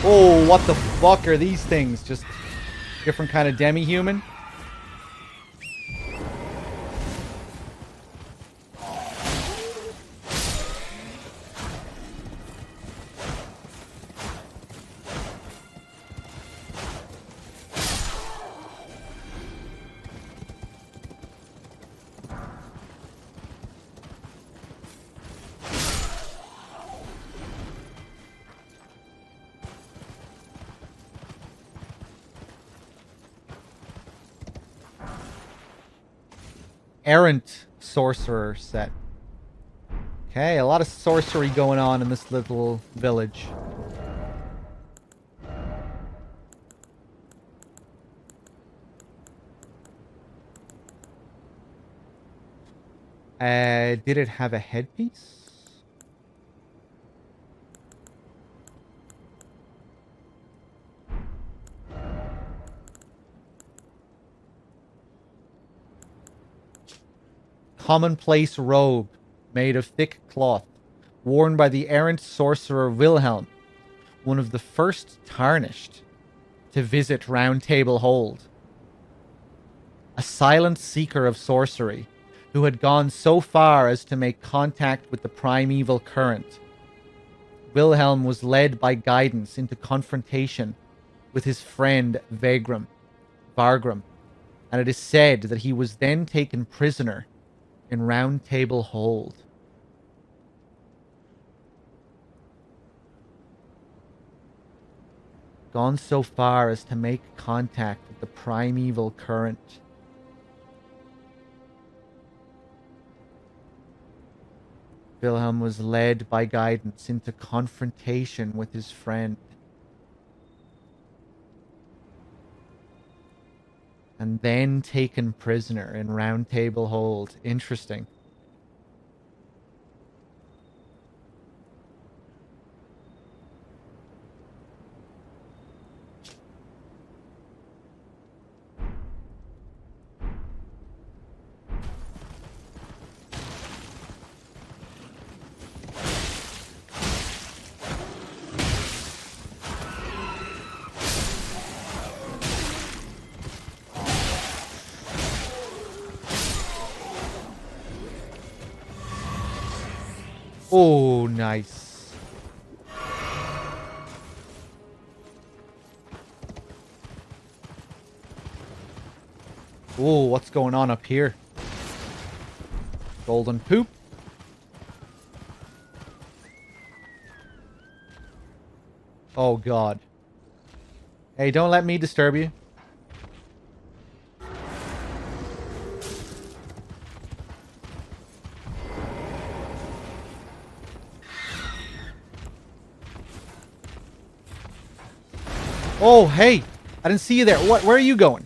Oh, what the fuck are these things? Just different kind of demi-human? Errant sorcerer set. Okay, a lot of sorcery going on in this little village. Did it have a headpiece? Commonplace robe made of thick cloth, worn by the errant sorcerer Wilhelm, one of the first tarnished to visit Round Table Hold. A silent seeker of sorcery, who had gone so far as to make contact with the primeval current. Wilhelm was led by guidance into confrontation with his friend Vargrim, and it is said that he was then taken prisoner in Round Table Hold. Gone so far as to make contact with the primeval current. Wilhelm was led by guidance into confrontation with his friend. And then taken prisoner in Round Table Hold. Interesting. Oh, nice. Oh, what's going on up here? Golden poop. Oh, God. Hey, don't let me disturb you. Oh, hey! I didn't see you there. What? Where are you going?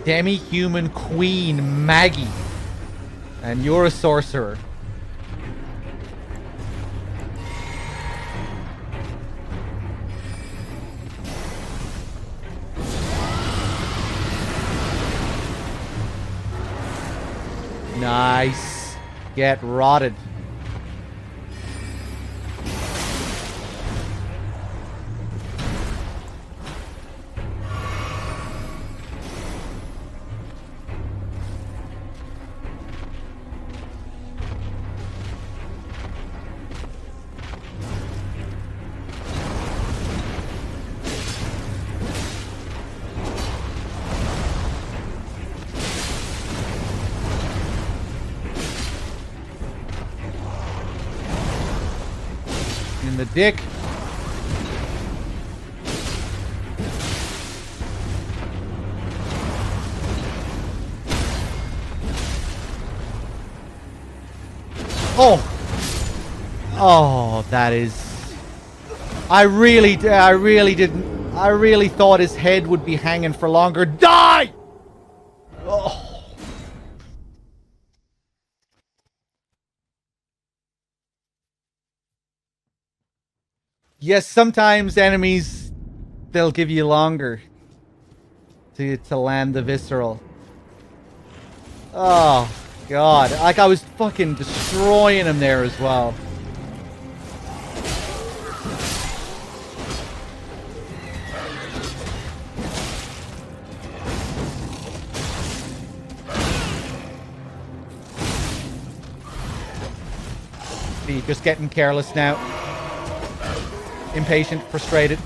Demi-human queen Maggie. And you're a sorcerer. Nice. Get rotted. In the dick. Oh. Oh, that is... I really thought his head would be hanging for longer. Die! Oh. Yes, sometimes enemies, they'll give you longer to land the visceral. Oh, God. Like, I was fucking destroying him there as well. See, just getting careless now. Impatient, frustrated.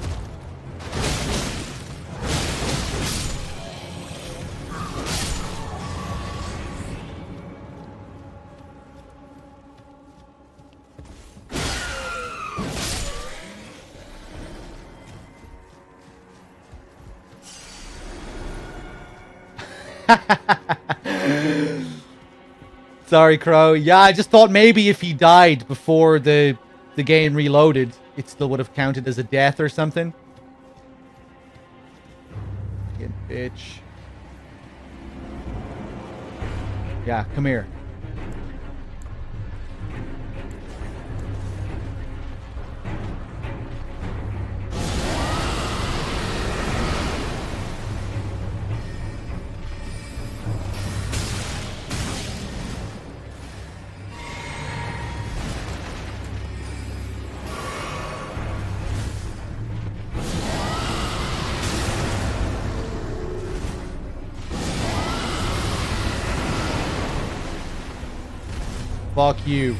Sorry, Crow. Yeah, I just thought maybe if he died before the game reloaded, it still would have counted as a death or something. Fucking bitch. Yeah, come here. Fuck you.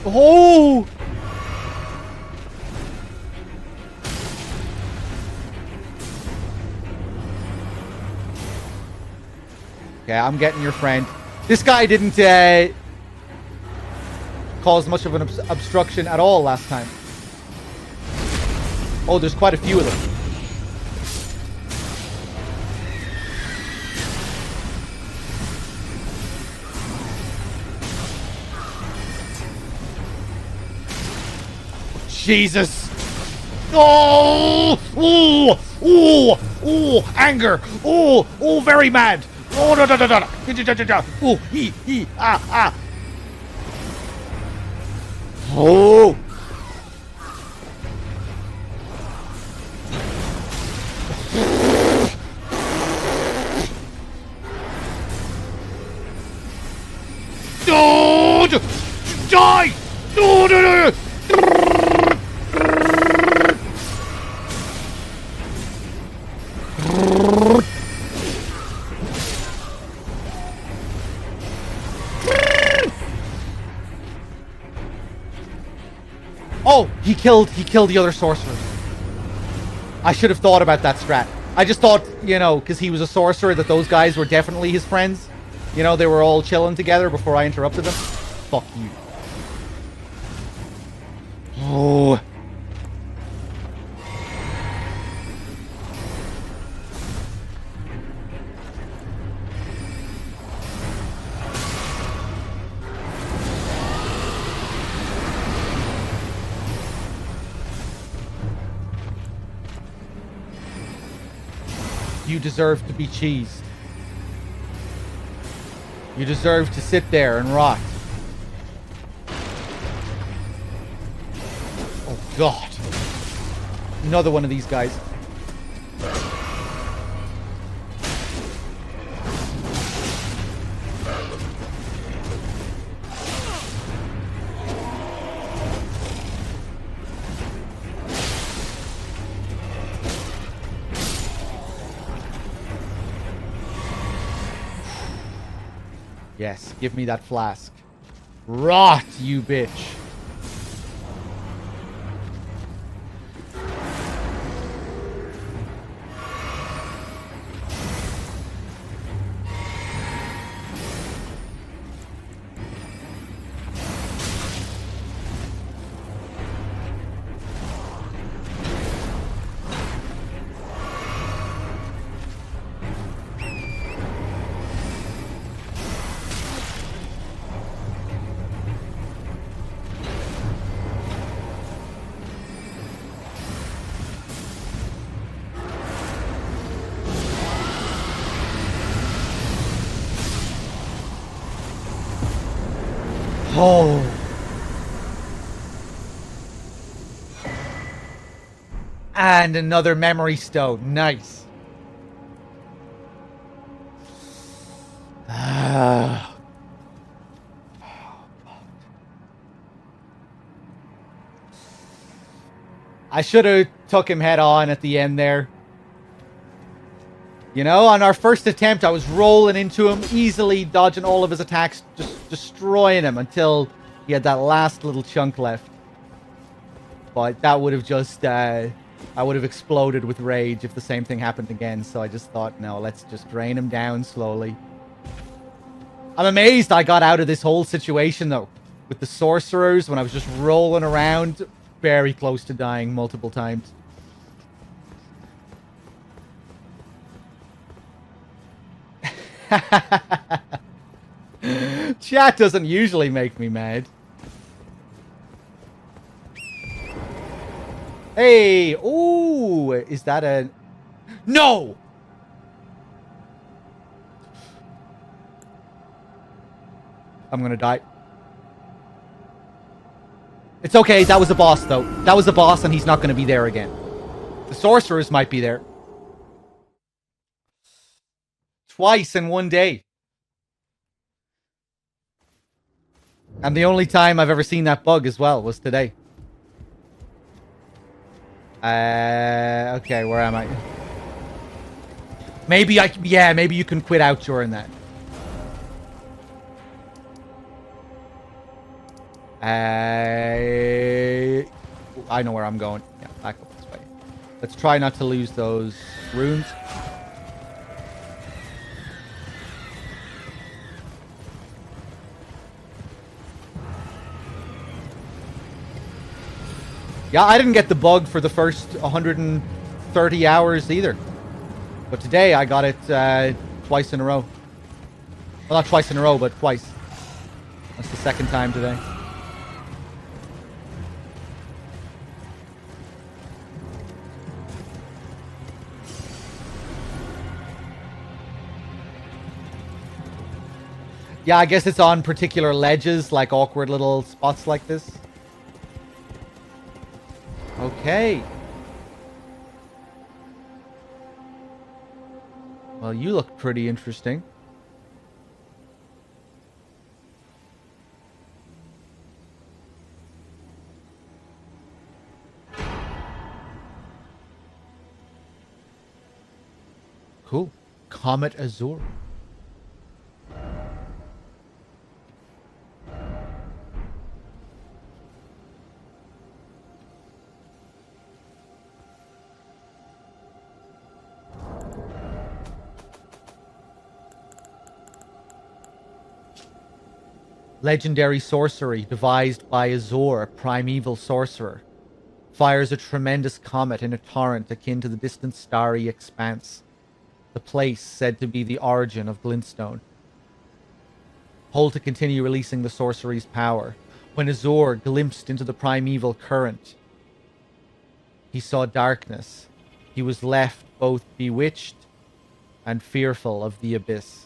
Oh! Okay, I'm getting your friend. This guy didn't cause much of an obstruction at all last time. Oh, there's quite a few of them. Jesus! Oh! Oh! Oh! Oh! Anger! Oh! Oh! Very mad! Oh! Da da da da! Oh! He! Ah! Ah! Oh! Oh! Die! No! No! No! Oh, he killed the other sorcerers. I should have thought about that strat. I just thought, you know, because he was a sorcerer, that those guys were definitely his friends. You know, they were all chilling together before I interrupted them. Fuck you. Oh. You deserve to be cheesed. You deserve to sit there and rot. Oh, God. Another one of these guys. Yes, give me that flask. Rot, you bitch. Oh. And another memory stone. Nice. Ah. I should have took him head on at the end there. You know, on our first attempt, I was rolling into him, easily dodging all of his attacks, just destroying him until he had that last little chunk left. But that would have just I would have exploded with rage if the same thing happened again. So I just thought, no, let's just drain him down slowly. I'm amazed I got out of this whole situation, though, with the sorcerers when I was just rolling around, very close to dying multiple times. Chat doesn't usually make me mad. Hey! Ooh! Is that a... No! I'm gonna die. It's okay, that was a boss, though. That was a boss, and he's not gonna be there again. The sorcerers might be there. Twice in one day. And the only time I've ever seen that bug as well was today. Okay, where am I? Maybe maybe you can quit out during that. I know where I'm going. Yeah, back up this way. Let's try not to lose those runes. Yeah, I didn't get the bug for the first 130 hours either. But today I got it twice in a row. Well, not twice in a row, but twice. That's the second time today. Yeah, I guess it's on particular ledges, like awkward little spots like this. Okay. Well, you look pretty interesting. Cool. Comet Azure. Legendary sorcery devised by Azure, a primeval sorcerer. Fires a tremendous comet in a torrent akin to the distant starry expanse. The place said to be the origin of Glintstone. Hold to continue releasing the sorcery's power. When Azure glimpsed into the primeval current, he saw darkness. He was left both bewitched and fearful of the abyss.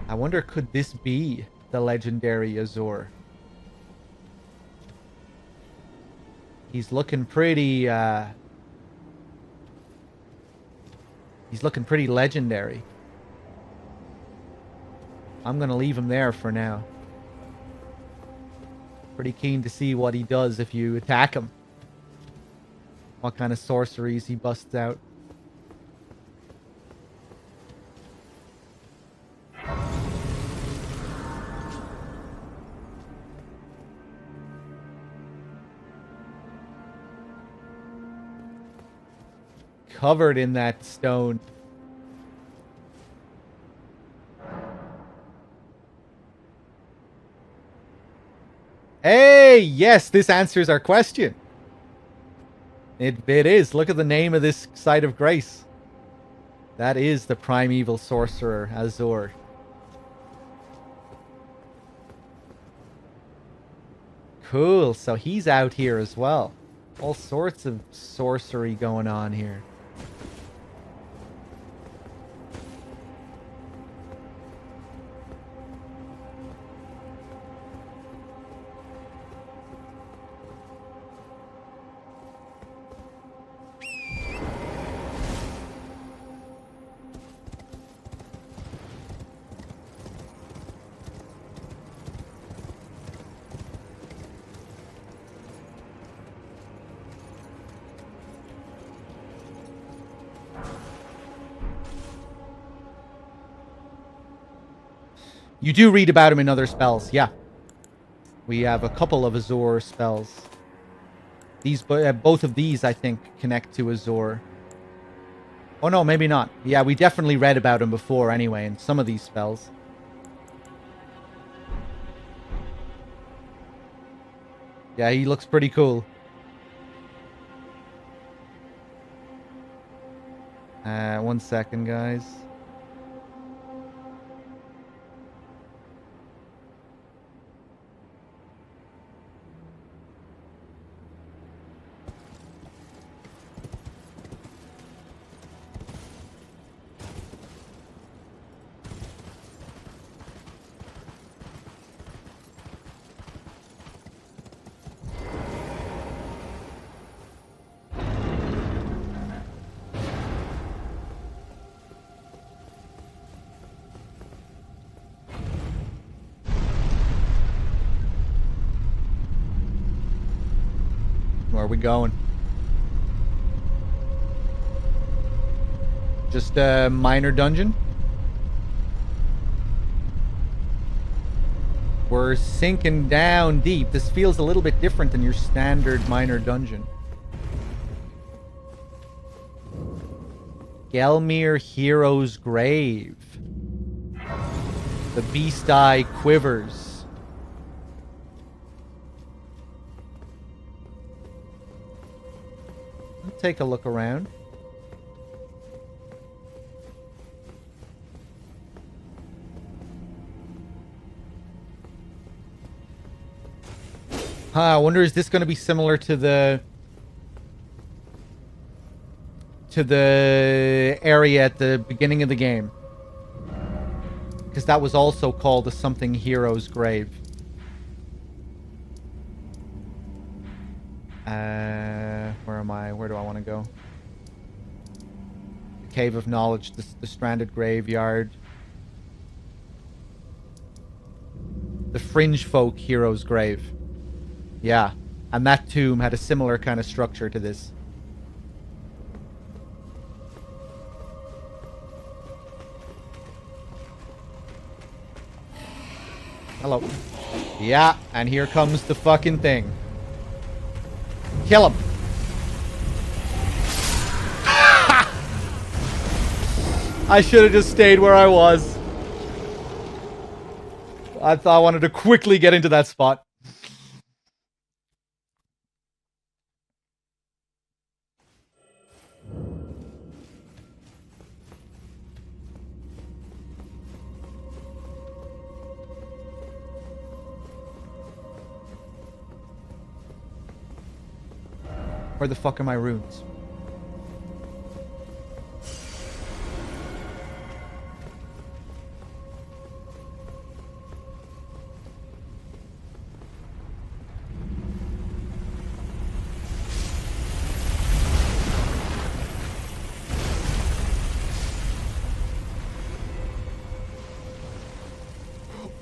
I wonder, could this be the legendary Azure? He's looking pretty, he's looking pretty legendary. I'm gonna leave him there for now. Pretty keen to see what he does if you attack him. What kind of sorceries he busts out. Covered in that stone. Hey, yes, this answers our question. It is. Look at the name of this site of grace. That is the primeval sorcerer, Azure. Cool, so he's out here as well. All sorts of sorcery going on here. You do read about him in other spells, yeah. We have a couple of Azor spells. These, both of these, I think, connect to Azor. Oh no, maybe not. Yeah, we definitely read about him before anyway in some of these spells. Yeah, he looks pretty cool. One second, guys. Where are we going? Just a minor dungeon? We're sinking down deep. This feels a little bit different than your standard minor dungeon. Gelmir Hero's Grave. The beast eye quivers. Take a look around. I wonder, is this going to be similar to the area at the beginning of the game? Because that was also called the something hero's grave. Where am I? Where do I want to go? The Cave of Knowledge, the Stranded Graveyard. The Fringe Folk Hero's Grave. Yeah, and that tomb had a similar kind of structure to this. Hello. Yeah, and here comes the fucking thing. Kill him. I should have just stayed where I was. I thought I wanted to quickly get into that spot. Where the fuck are my runes?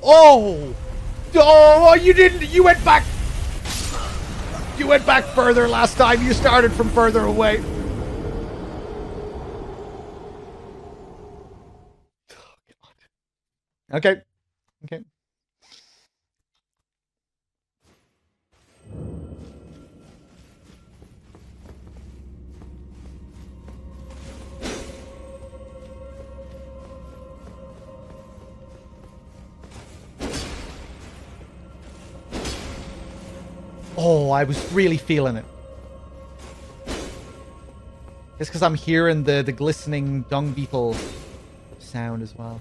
Oh! Oh, you didn't! You went back! You went back further last time. You started from further away. Oh, God. Okay. Okay. Oh, I was really feeling it. It's because I'm hearing the glistening dung beetle sound as well.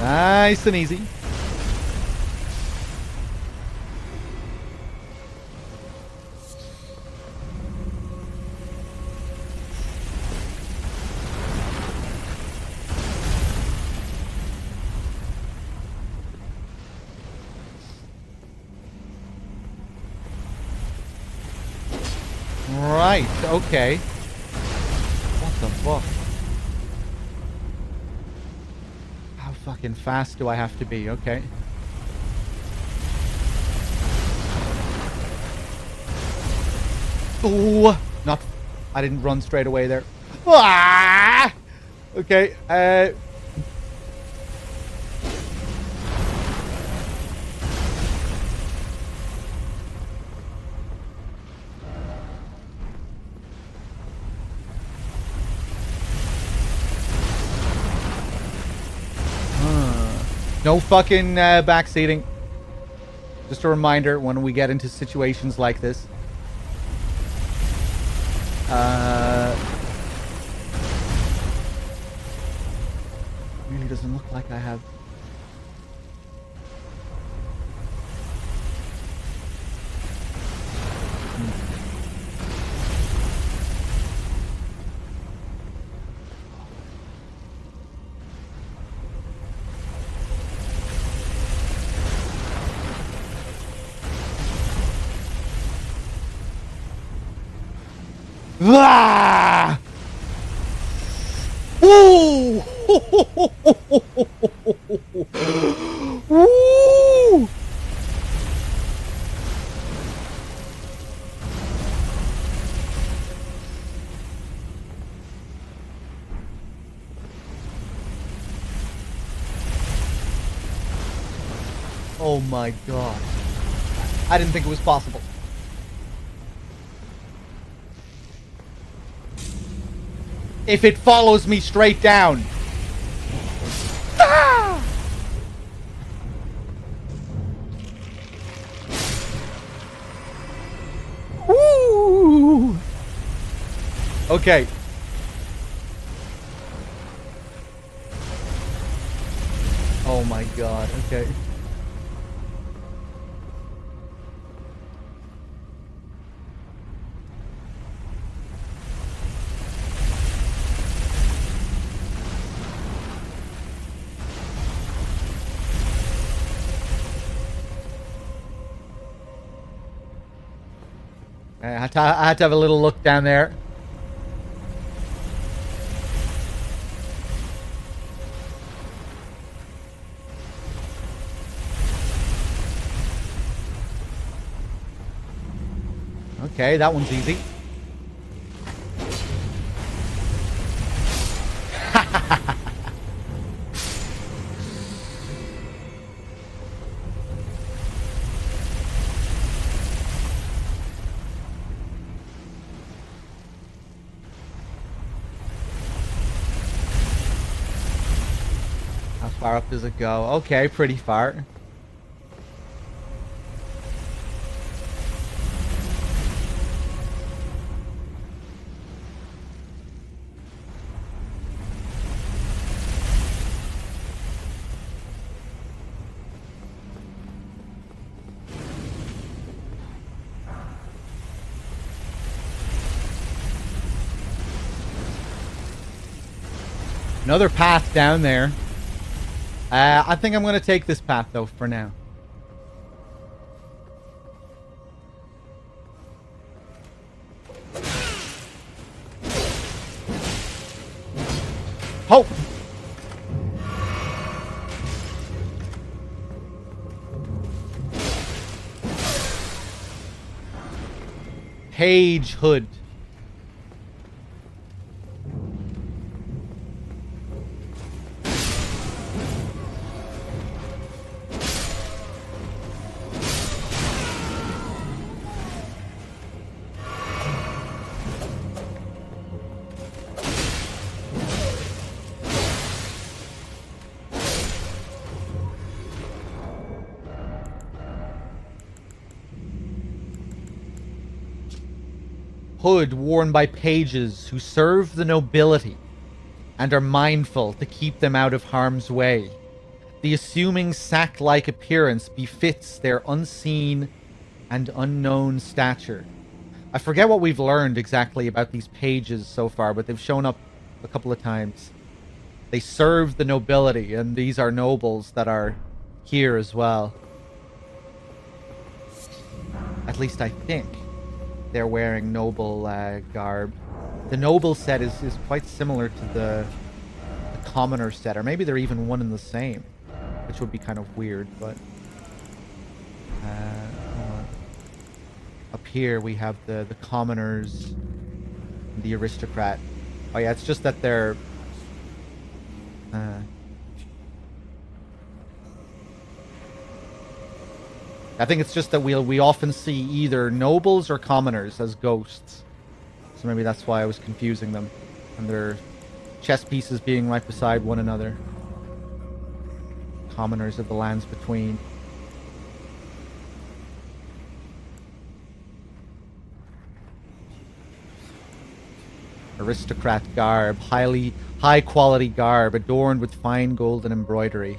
Nice and easy. right. Okay. What the fuck? How fucking fast do I have to be? Okay. Oh, not. I didn't run straight away there. Ah! Okay. No fucking backseating. Just a reminder when we get into situations like this. Really doesn't look like I have. Ah! Ooh! Ooh! Oh my god. I didn't think it was possible. If it follows me straight down. Ah! Woo! Okay. Oh my god, okay. I had to have a little look down there. Okay, that one's easy. How far up does it go? Okay, pretty far. Another path down there. I think I'm going to take this path, though, for now. Oh! Page Hood. Hood worn by pages who serve the nobility and are mindful to keep them out of harm's way. The assuming sack-like appearance befits their unseen and unknown stature. I forget what we've learned exactly about these pages so far, but they've shown up a couple of times. They serve the nobility, and these are nobles that are here as well. At least I think. they're wearing noble garb. The noble set is quite similar to the commoner set, or maybe they're even one and the same, which would be kind of weird, but hold on. Up here we have the commoners and the aristocrat. Oh yeah, it's just that they're I think it's just that we often see either nobles or commoners as ghosts. So maybe that's why I was confusing them. And their chess pieces being right beside one another. Commoners of the lands between. Aristocrat garb, high quality garb, adorned with fine golden embroidery.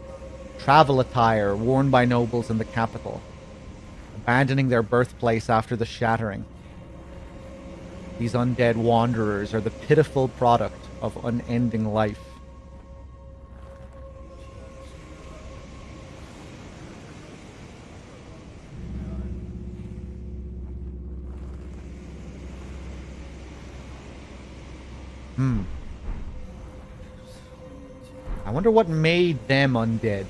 Travel attire, worn by nobles in the capital, abandoning their birthplace after the shattering. These undead wanderers are the pitiful product of unending life. I wonder what made them undead.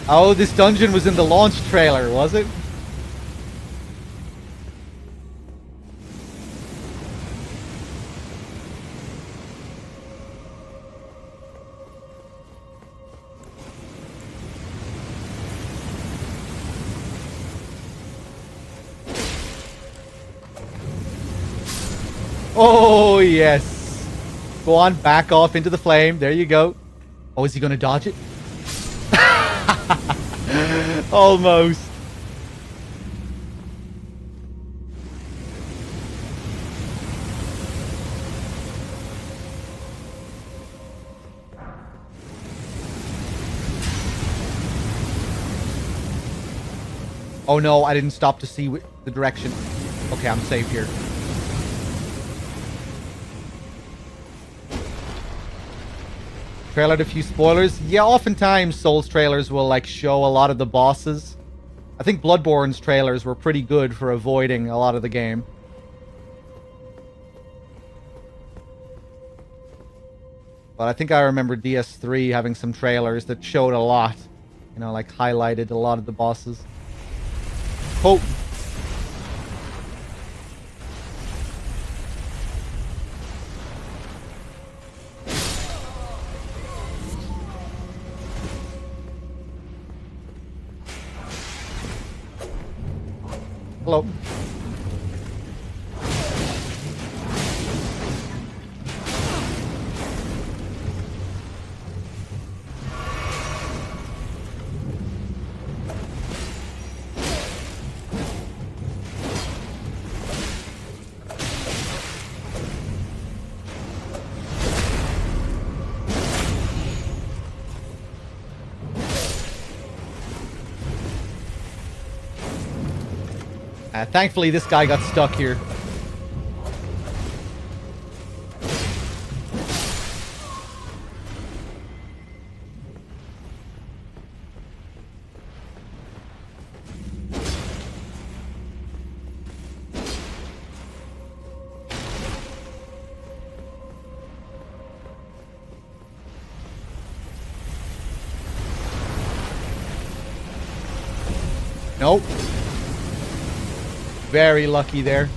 Oh, this dungeon was in the launch trailer, was it? Oh, yes. Go on, back off into the flame. There you go. Oh, is he going to dodge it? Almost. Oh no, I didn't stop to see the direction. Okay, I'm safe here. Trailered a few spoilers. Yeah, oftentimes Souls trailers will like show a lot of the bosses. I think Bloodborne's trailers were pretty good for avoiding a lot of the game. But I think I remember DS3 having some trailers that showed a lot. You know, like highlighted a lot of the bosses. Oh! Hello. Thankfully, this guy got stuck here. Nope. Very lucky there.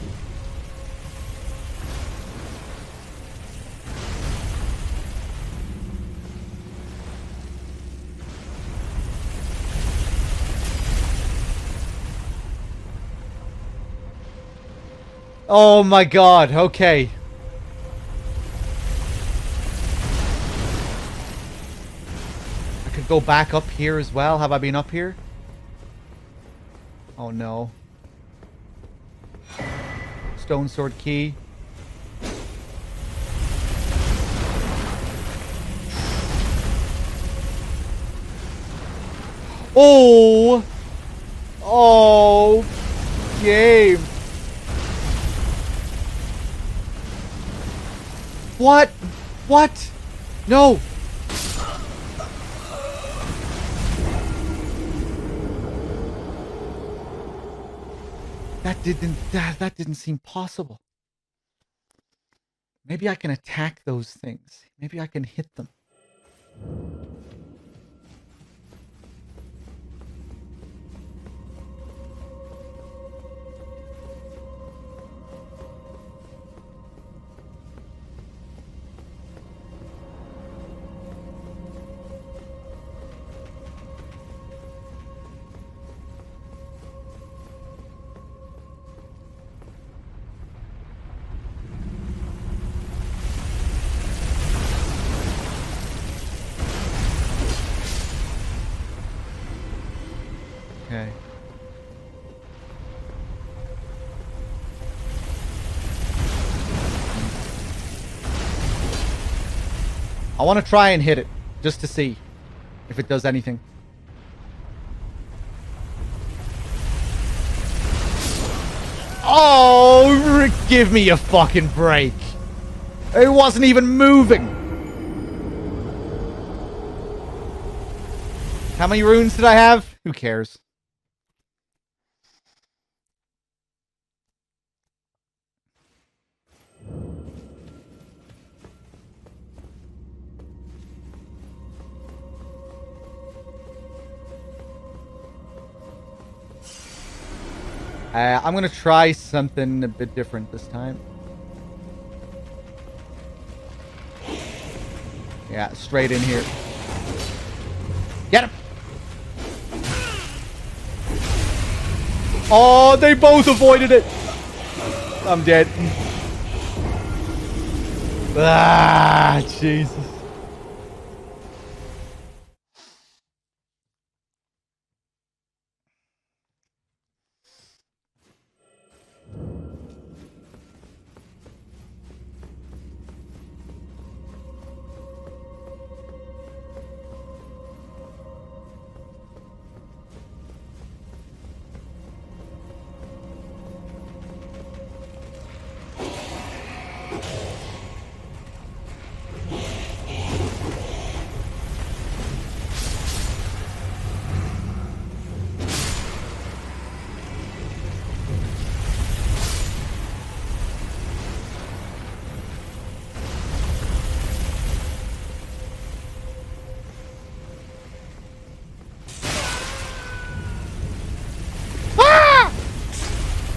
Oh my god, okay. I could go back up here as well. Have I been up here? Oh no. Stone sword key. Oh! Oh! Game. What? What? No! That didn't seem possible. Maybe I can attack those things. Maybe I can hit them. Okay. I want to try and hit it, just to see if it does anything. Oh, give me a fucking break. It wasn't even moving. How many runes did I have? Who cares? I'm gonna try something a bit different this time. Yeah, straight in here. Get him! Oh, they both avoided it! I'm dead. Ah, Jesus.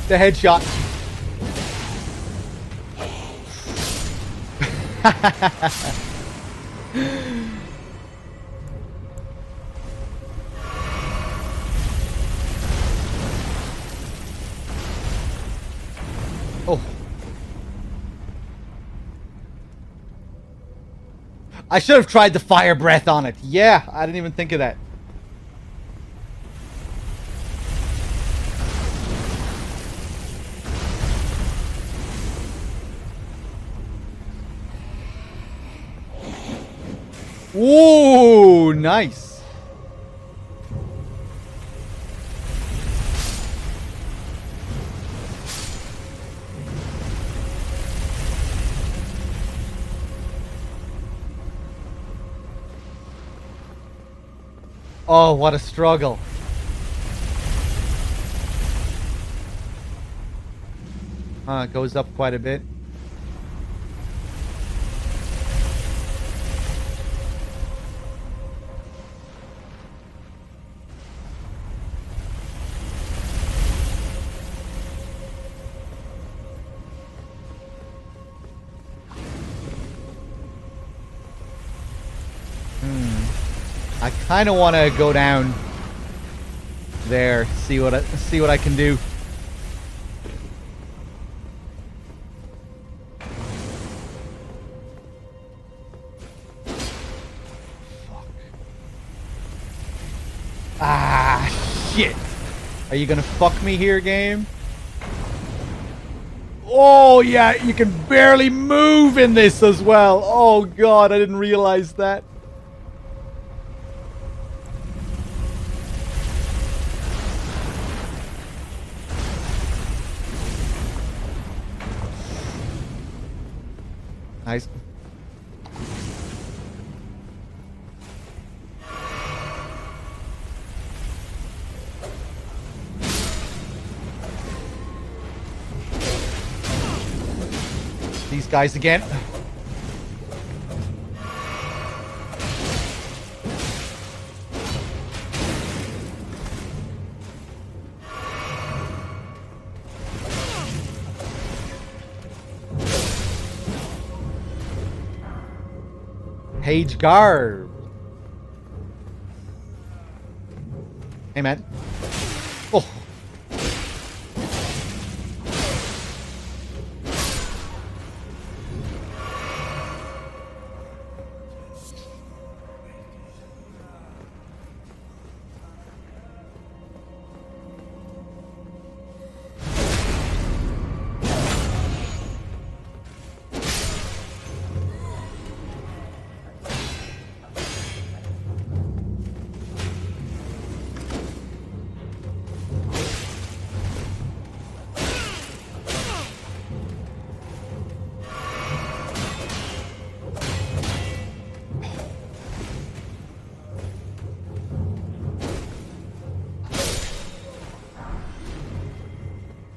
The headshot. Oh. I should have tried the fire breath on it. Yeah, I didn't even think of that. Ooh, nice. Oh, what a struggle. It goes up quite a bit. I kind of want to go down there, see what I can do. Fuck. Ah, shit. Are you gonna fuck me here, game? Oh, yeah, you can barely move in this as well. Oh, God, I didn't realize that. Nice. These guys again. Page Garb. Hey, man. Oh.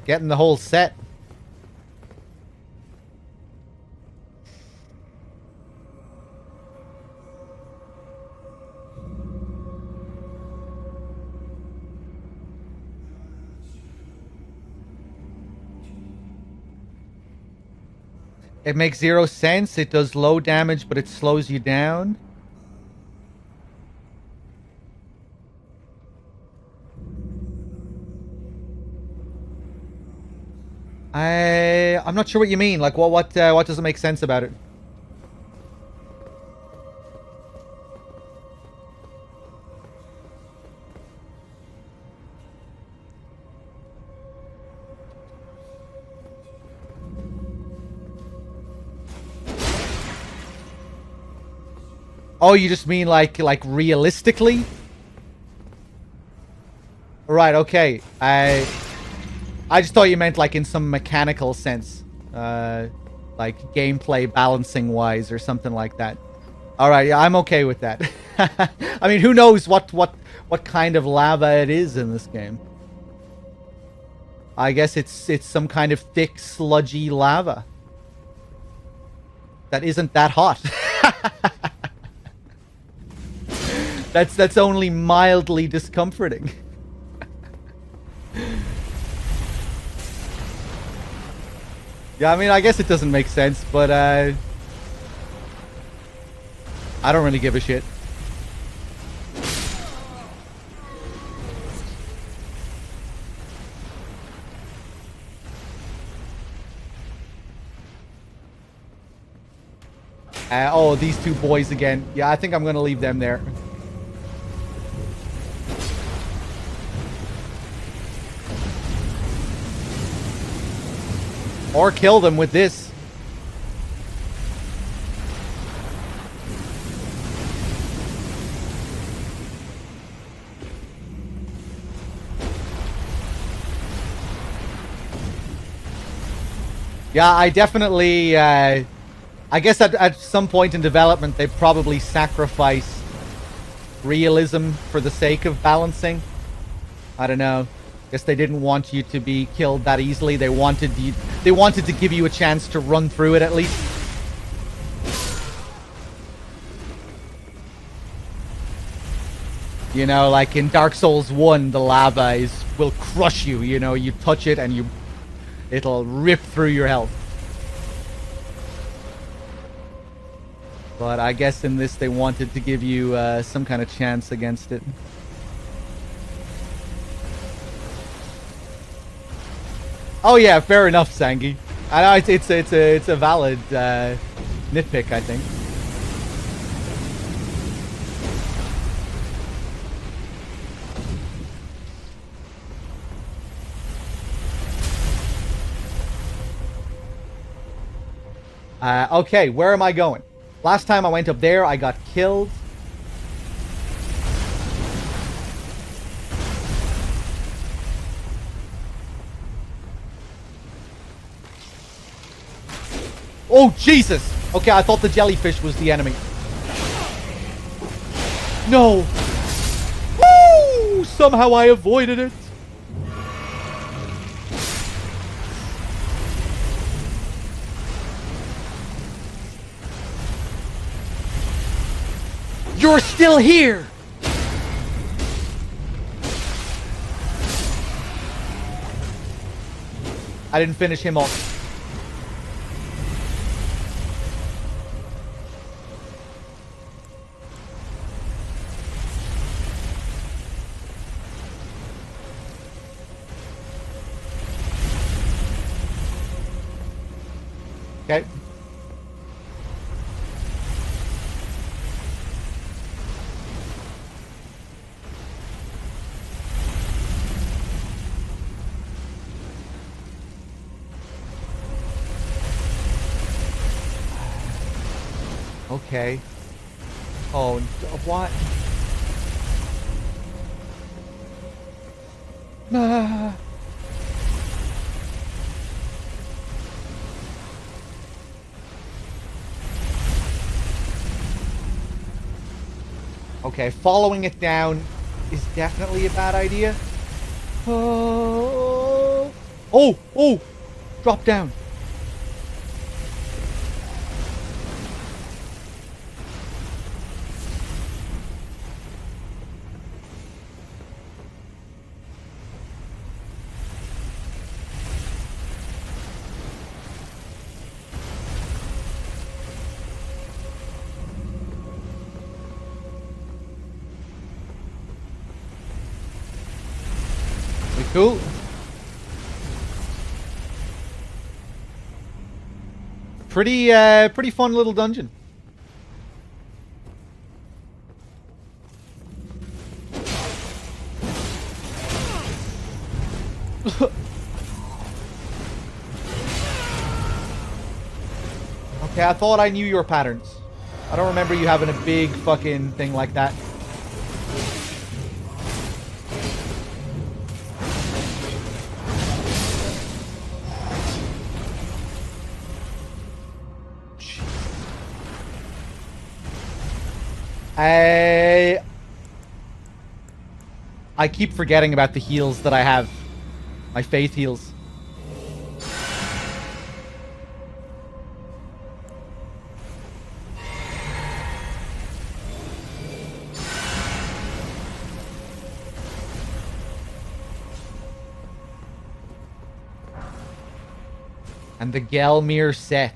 Getting the whole set. It makes 0 sense. It does low damage, but it slows you down. I'm not sure what you mean. Like, what doesn't make sense about it? Oh, you just mean like realistically? Right, okay. I just thought you meant like in some mechanical sense. Like gameplay balancing wise or something like that. Alright, yeah, I'm okay with that. I mean, who knows what kind of lava it is in this game. I guess it's some kind of thick, sludgy lava. That isn't that hot. That's only mildly discomforting. Yeah, I mean, I guess it doesn't make sense, but I don't really give a shit. Oh, these two boys again. Yeah, I think I'm gonna leave them there. Or kill them with this. Yeah, I definitely... I guess at some point in development, they probably sacrificed realism for the sake of balancing. I don't know. Guess they didn't want you to be killed that easily. They wanted to give you a chance to run through it at least. You know, like in Dark Souls 1, the lava will crush you, you know, you touch it and it'll rip through your health. But I guess in this they wanted to give you some kind of chance against it. Oh yeah, fair enough, Sangi. I know it's a valid nitpick, I think. Okay, where am I going? Last time I went up there, I got killed. Oh, Jesus! Okay, I thought the jellyfish was the enemy. No! Woo! Somehow I avoided it. You're still here! I didn't finish him off. Okay. Okay. Oh, what? Ah. Okay, following it down is definitely a bad idea. Oh, oh, oh! Drop down. Cool. Pretty fun little dungeon. Okay, I thought I knew your patterns. I don't remember you having a big fucking thing like that. I keep forgetting about the heals that I have. My faith heals. And the Gelmir set.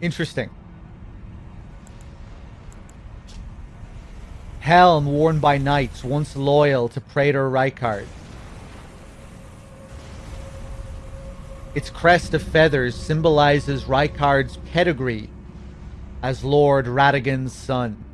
Interesting. Helm worn by knights once loyal to Praetor Rykard. Its crest of feathers symbolizes Rykard's pedigree as Lord Radagon's son.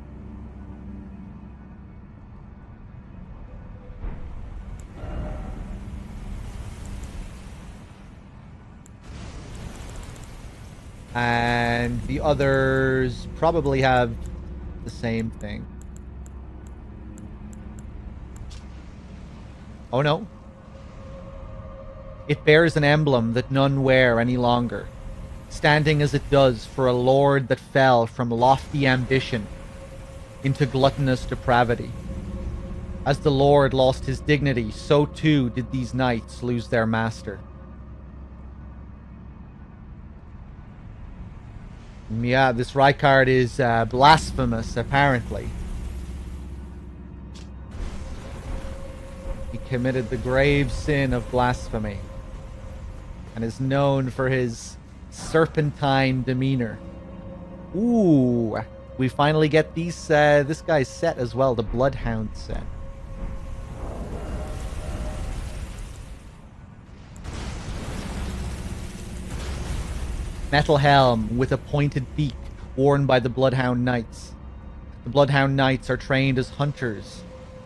And the others probably have the same thing. Oh no. It bears an emblem that none wear any longer, standing as it does for a lord that fell from lofty ambition into gluttonous depravity. As the lord lost his dignity, so too did these knights lose their master. Yeah, this Rykard is blasphemous, apparently. He committed the grave sin of blasphemy and is known for his serpentine demeanor. Ooh, we finally get these this guy's set as well, the Bloodhound set. Metal helm with a pointed beak worn by the Bloodhound Knights. The Bloodhound Knights are trained as hunters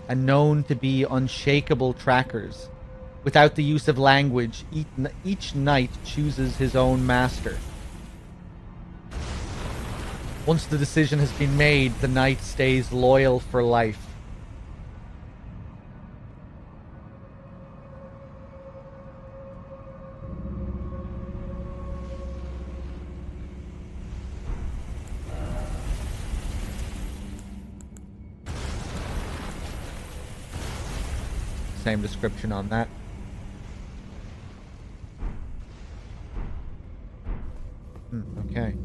and known to be unshakable trackers. Without the use of language, each knight chooses his own master. Once the decision has been made, the knight stays loyal for life. Same description on that. Okay.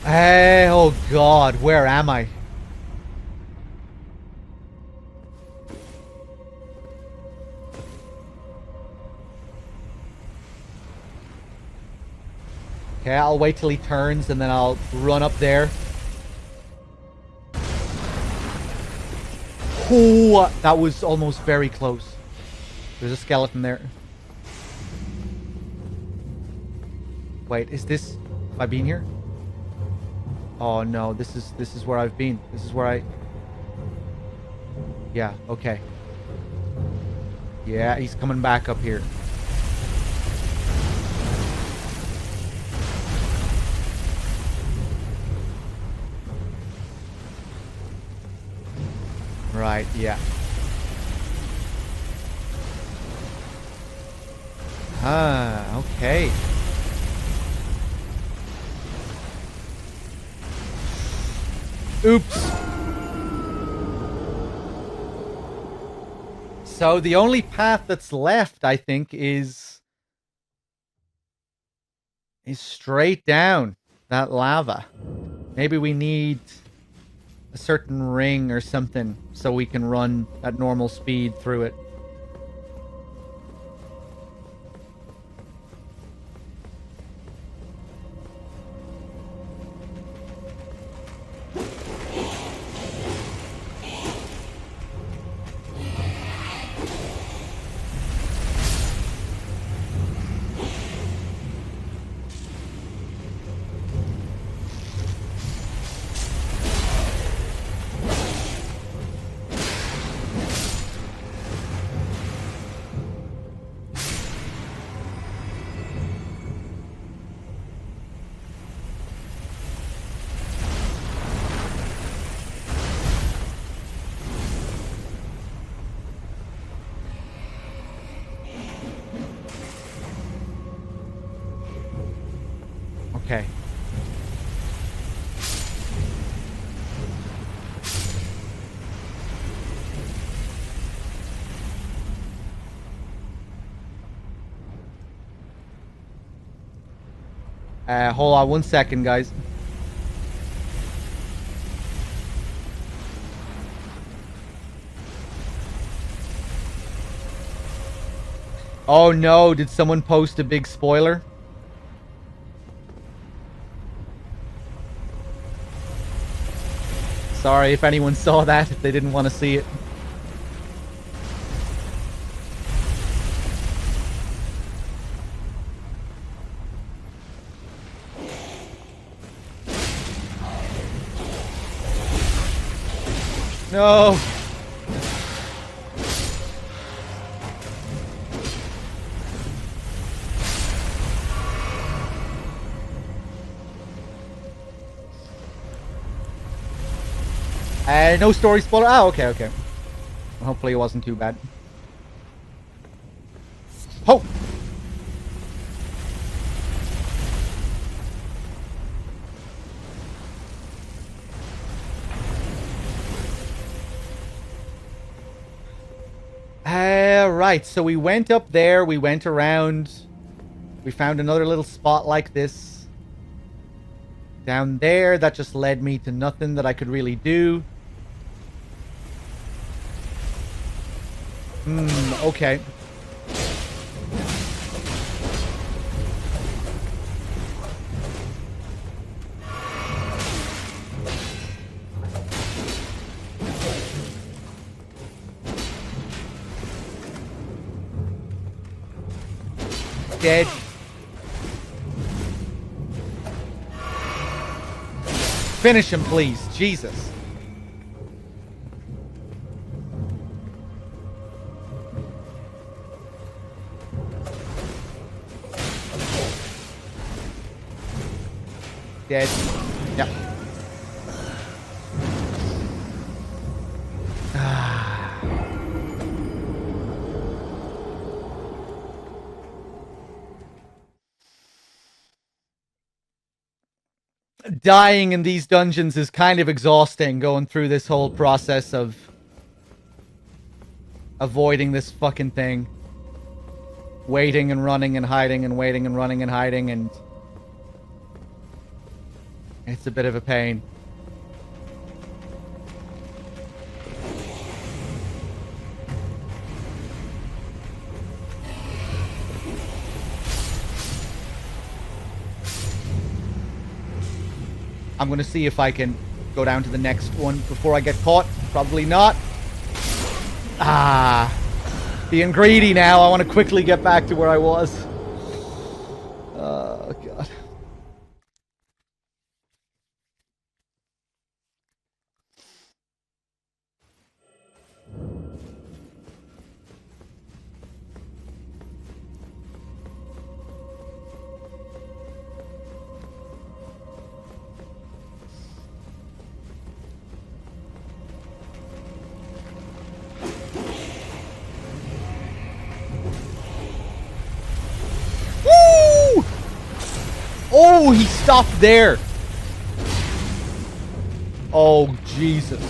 Hey, oh god, where am I? Okay, I'll wait till he turns and then I'll run up there. Oh, that was almost very close. There's a skeleton there. Wait, is this... Have I been here? Oh no, this is where I've been. This is where I... Yeah, okay. Yeah, he's coming back up here. Right, yeah. Ah, okay. Oops. So the only path that's left, I think, is straight down that lava. Maybe we need a certain ring or something so we can run at normal speed through it. Okay. Hold on 1 second, guys. Oh no, did someone post a big spoiler? Sorry if anyone saw that, if they didn't want to see it. No! No story spoiler. Oh, okay, okay. Hopefully it wasn't too bad. Oh! Right, so we went up there, we went around, we found another little spot like this. down there. That just led me to nothing that I could really do. Okay. Dead. Finish him, please. Jesus. Dead. Yep. Dying in these dungeons is kind of exhausting, going through this whole process of avoiding this fucking thing. Waiting and running and hiding and waiting and running and hiding, and it's a bit of a pain. I'm going to see if I can go down to the next one before I get caught. Probably not. Ah. Being greedy now. I want to quickly get back to where I was. Oh, God. Oh, he stopped there. Oh, Jesus.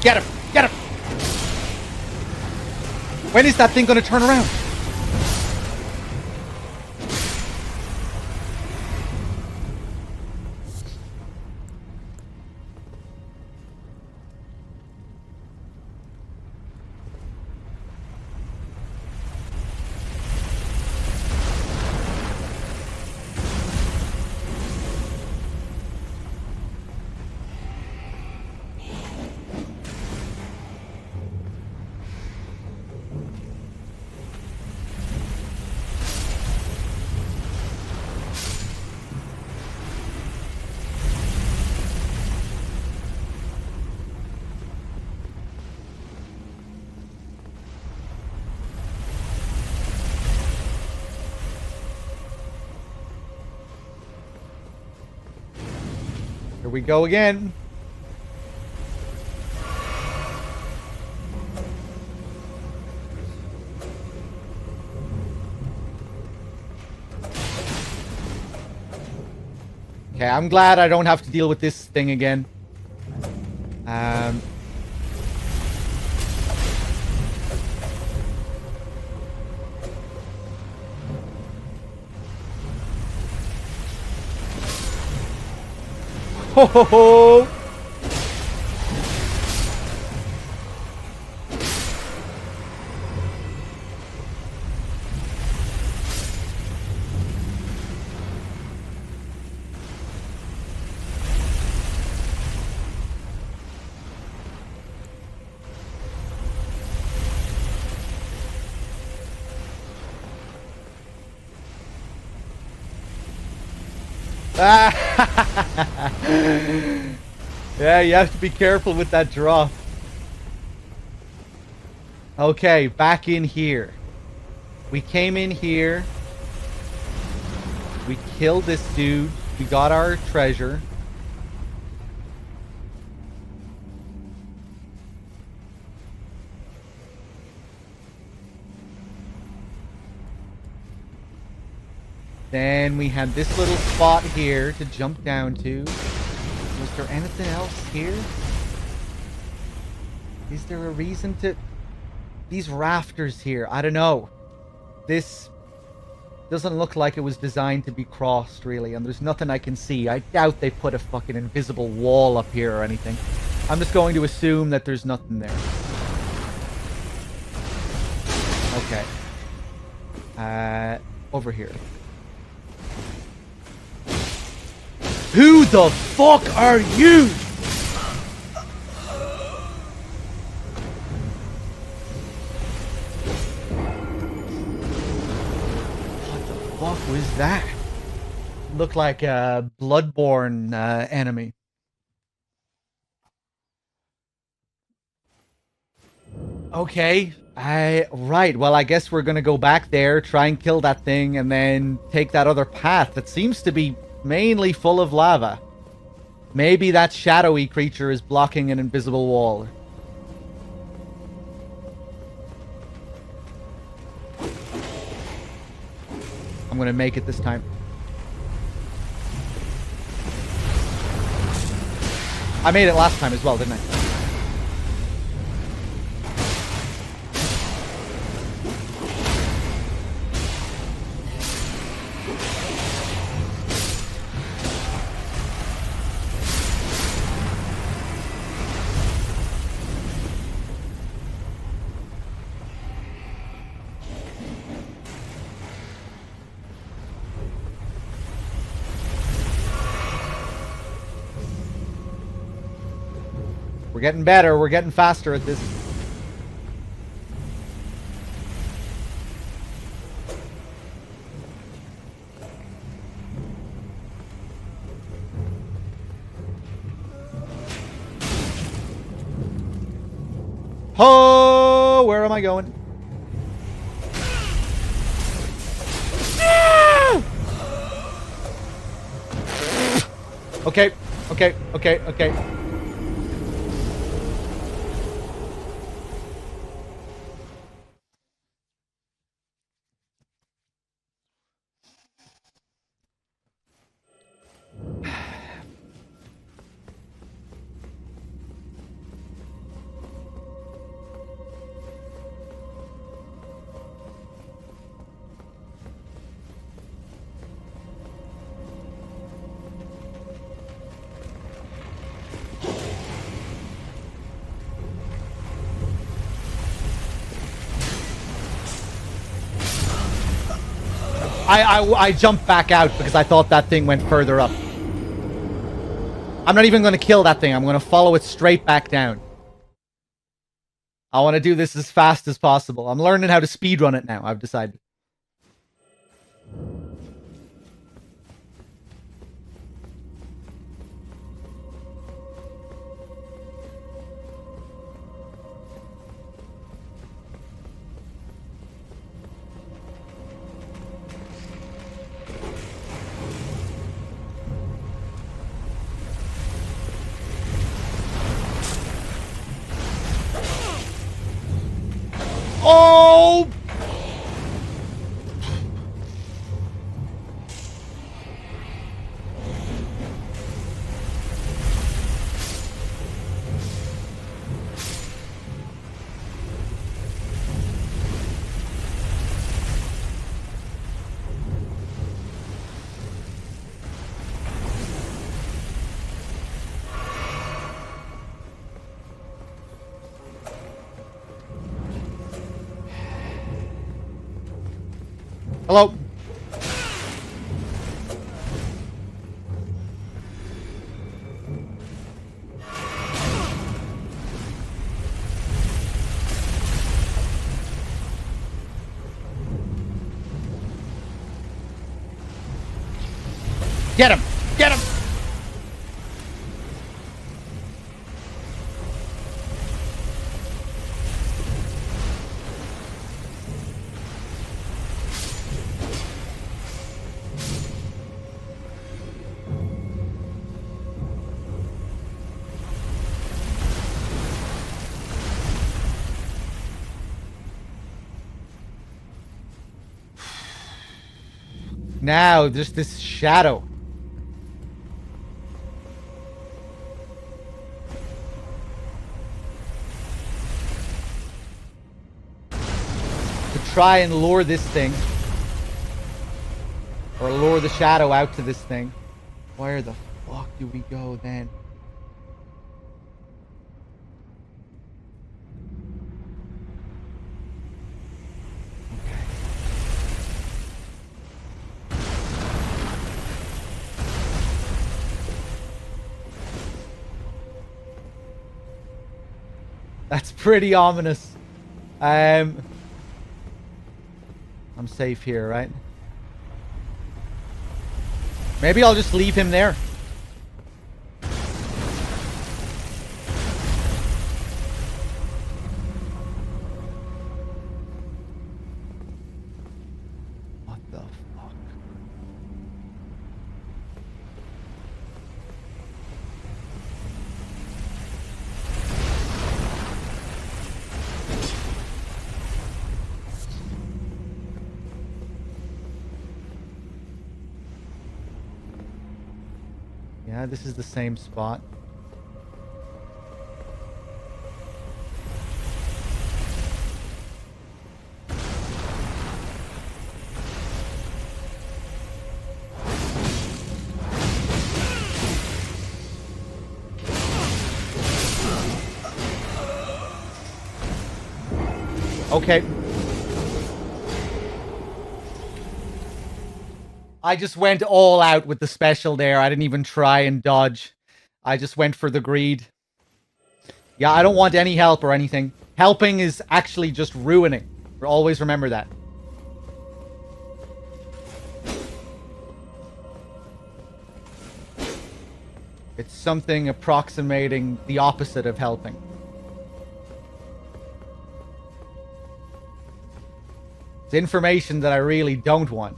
Get him! Get him! When is that thing going to turn around? Here we go again. Okay, I'm glad I don't have to deal with this thing again. Ho ho ho! Yeah, you have to be careful with that drop. Okay, back in here. We came in here. We killed this dude. We got our treasure. Then we had this little spot here to jump down to. Was there anything else here? Is there a reason to... These rafters here, I don't know. This Doesn't look like it was designed to be crossed, really, and there's nothing I can see. I doubt they put a fucking invisible wall up here or anything. I'm just going to assume that there's nothing there. Okay. Over here. Who the fuck are you? What was that? Looked like a Bloodborne enemy. Okay. Right. Well, I guess we're gonna go back there, try and kill that thing, and then take that other path that seems to be mainly full of lava. Maybe that shadowy creature is blocking an invisible wall. I'm gonna make it this time. I made it last time as well, didn't I? We're getting better. We're getting faster at this. Oh, where am I going? Okay, okay, okay, okay. I jumped back out because I thought that thing went further up. I'm not even going to kill that thing. I'm going to follow it straight back down. I want to do this as fast as possible. I'm learning how to speedrun it now, I've decided. Oh! Hello? Get him! Get him! Now, just this shadow. To try and lure this thing. Or lure the shadow out to this thing. Where the fuck do we go then? That's pretty ominous. I'm safe here, right? Maybe I'll just leave him there. What the fuck? Yeah, this is the same spot. Okay. I just went all out with the special there. I didn't even try and dodge. I just went for the greed. Yeah, I don't want any help or anything. Helping is actually just ruining. Always remember that. It's something approximating the opposite of helping. It's information that I really don't want,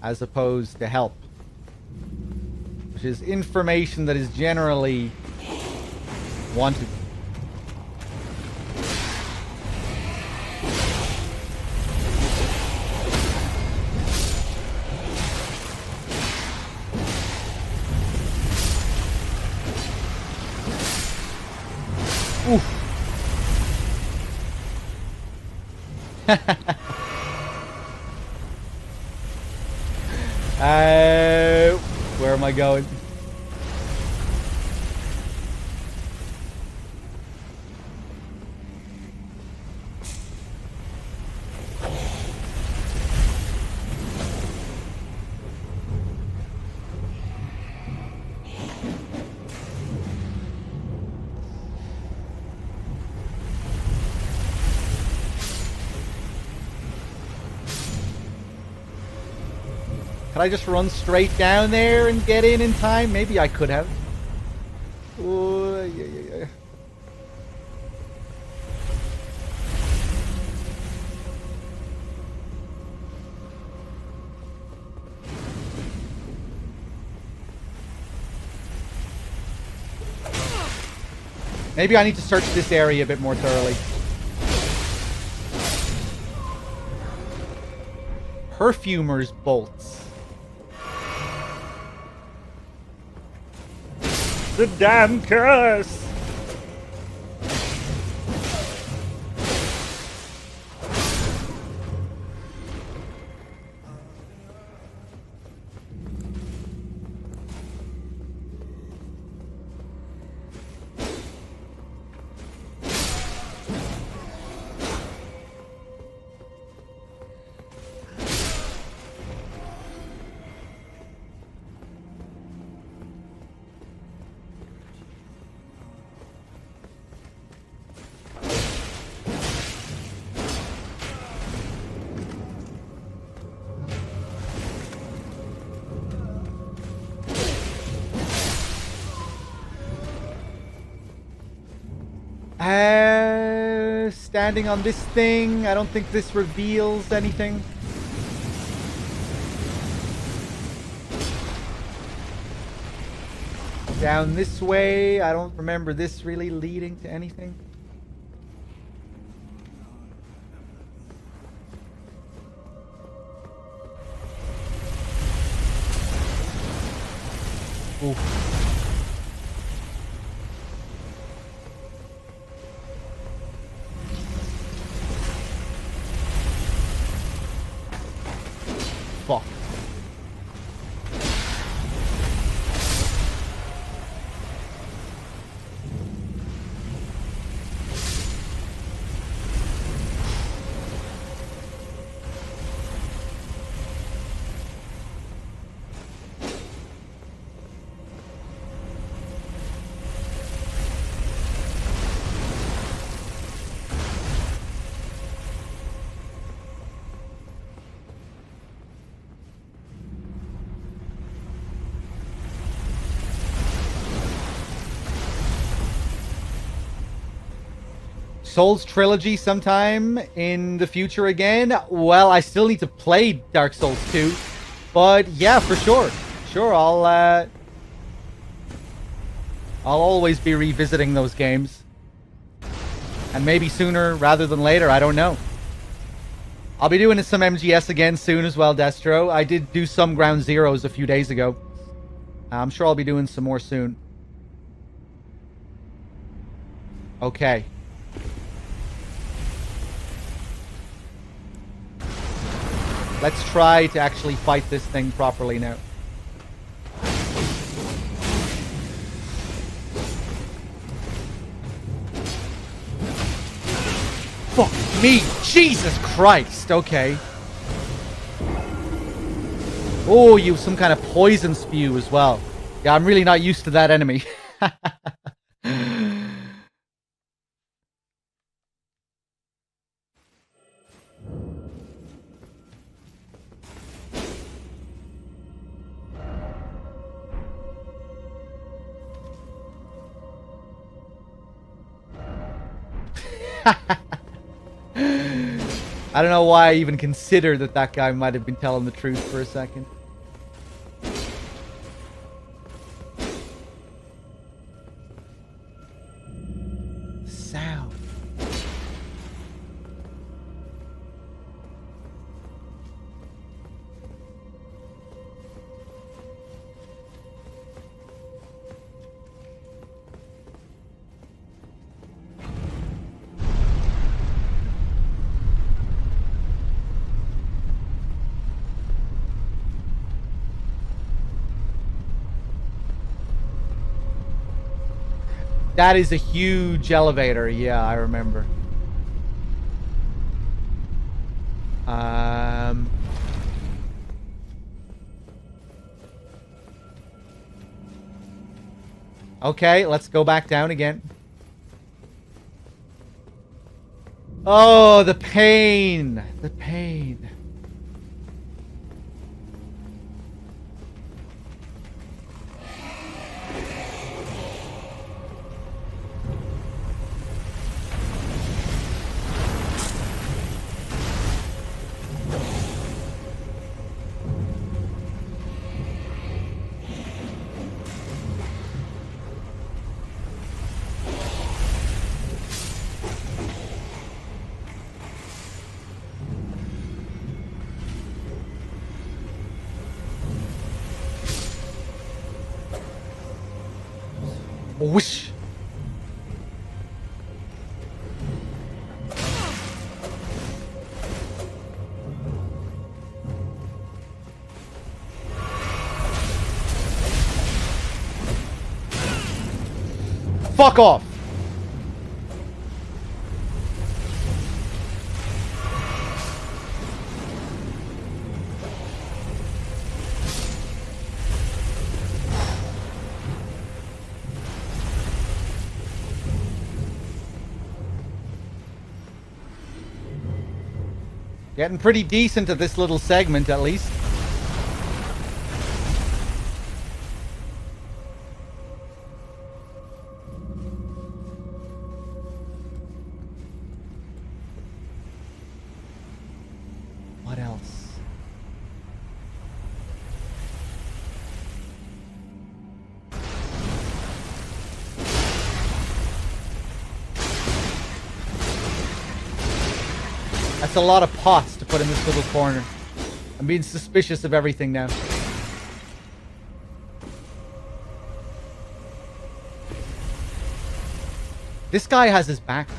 as opposed to help. Which is information that is generally wanted. Oof. Where am I going? Could I just run straight down there and get in time? Maybe I could have. Oh, yeah. Maybe I need to search this area a bit more thoroughly. Perfumer's bolts. The damn curse! Standing on this thing, I don't think this reveals anything. Down this way, I don't remember this really leading to anything. Ooh. Fuck. Souls trilogy sometime in the future again? Well, I still need to play Dark Souls 2. But yeah, for sure. Sure, I'll always be revisiting those games. And maybe sooner rather than later, I don't know. I'll be doing some MGS again soon as well, Destro. I did do some Ground Zeroes a few days ago. I'm sure I'll be doing some more soon. Okay. Let's try to actually fight this thing properly now. Fuck me! Jesus Christ! Okay. Oh, you have some kind of poison spew as well. Yeah, I'm really not used to that enemy. I don't know why I even considered that that guy might have been telling the truth for a second. Sound. That is a huge elevator. Yeah, I remember. Okay, let's go back down again. Oh, the pain. The pain. Whoosh. Fuck off. Getting pretty decent at this little segment, at least. What else? That's a lot of pots to put in this little corner. I'm being suspicious of everything now. This guy has his back.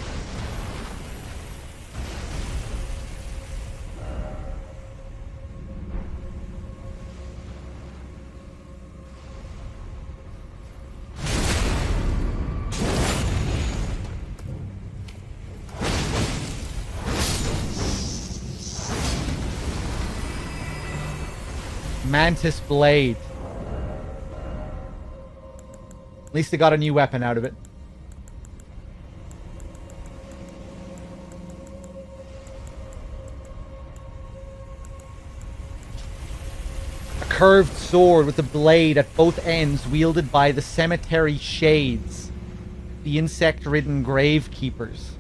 Mantis Blade. At least they got a new weapon out of it. A curved sword with a blade at both ends wielded by the cemetery shades. The insect-ridden grave keepers.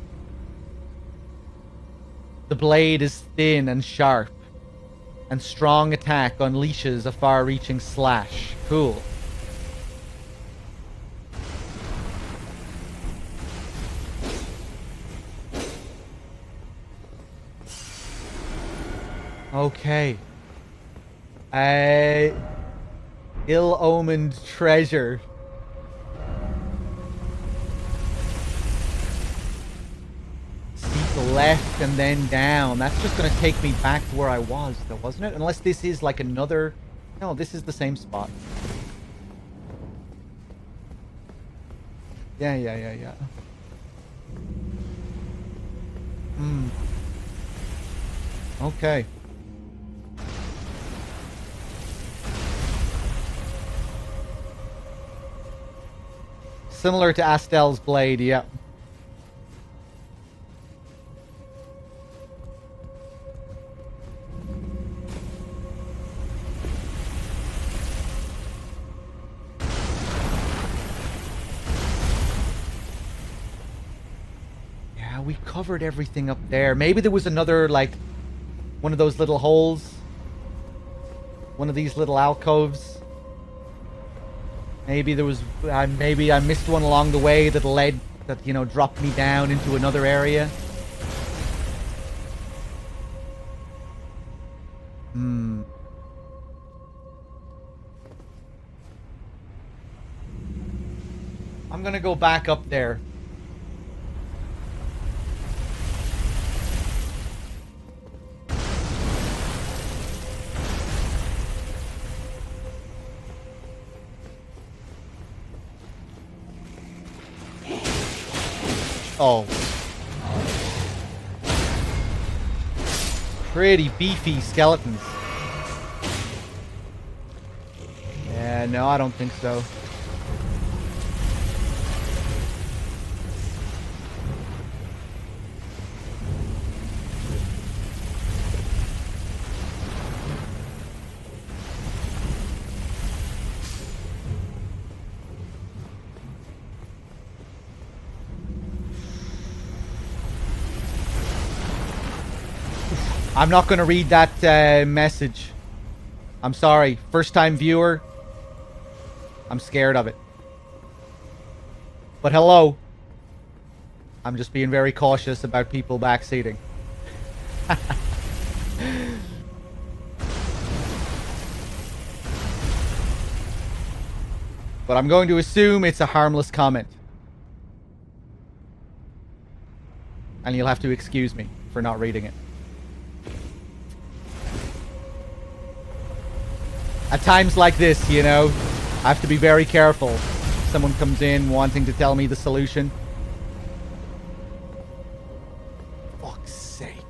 The blade is thin and sharp, and strong attack unleashes a far-reaching slash. Cool. Okay. Ill-omened treasure. Seek left and then down. That's just gonna take me back to where I was, though, wasn't it? Unless this is like another... No, this is the same spot. Yeah. Okay. Similar to Astel's blade, yeah. Yeah, we covered everything up there. Maybe there was another, like, one of those little holes. One of these little alcoves. Maybe there was, maybe I missed one along the way that led, that, you know, dropped me down into another area. I'm gonna go back up there. Oh. Pretty beefy skeletons. Yeah, no, I don't think so. I'm not going to read that message. I'm sorry. First time viewer. I'm scared of it. But hello. I'm just being very cautious about people backseating. But I'm going to assume it's a harmless comment. And you'll have to excuse me for not reading it. At times like this, you know, I have to be very careful. Someone comes in wanting to tell me the solution. Fuck's sake.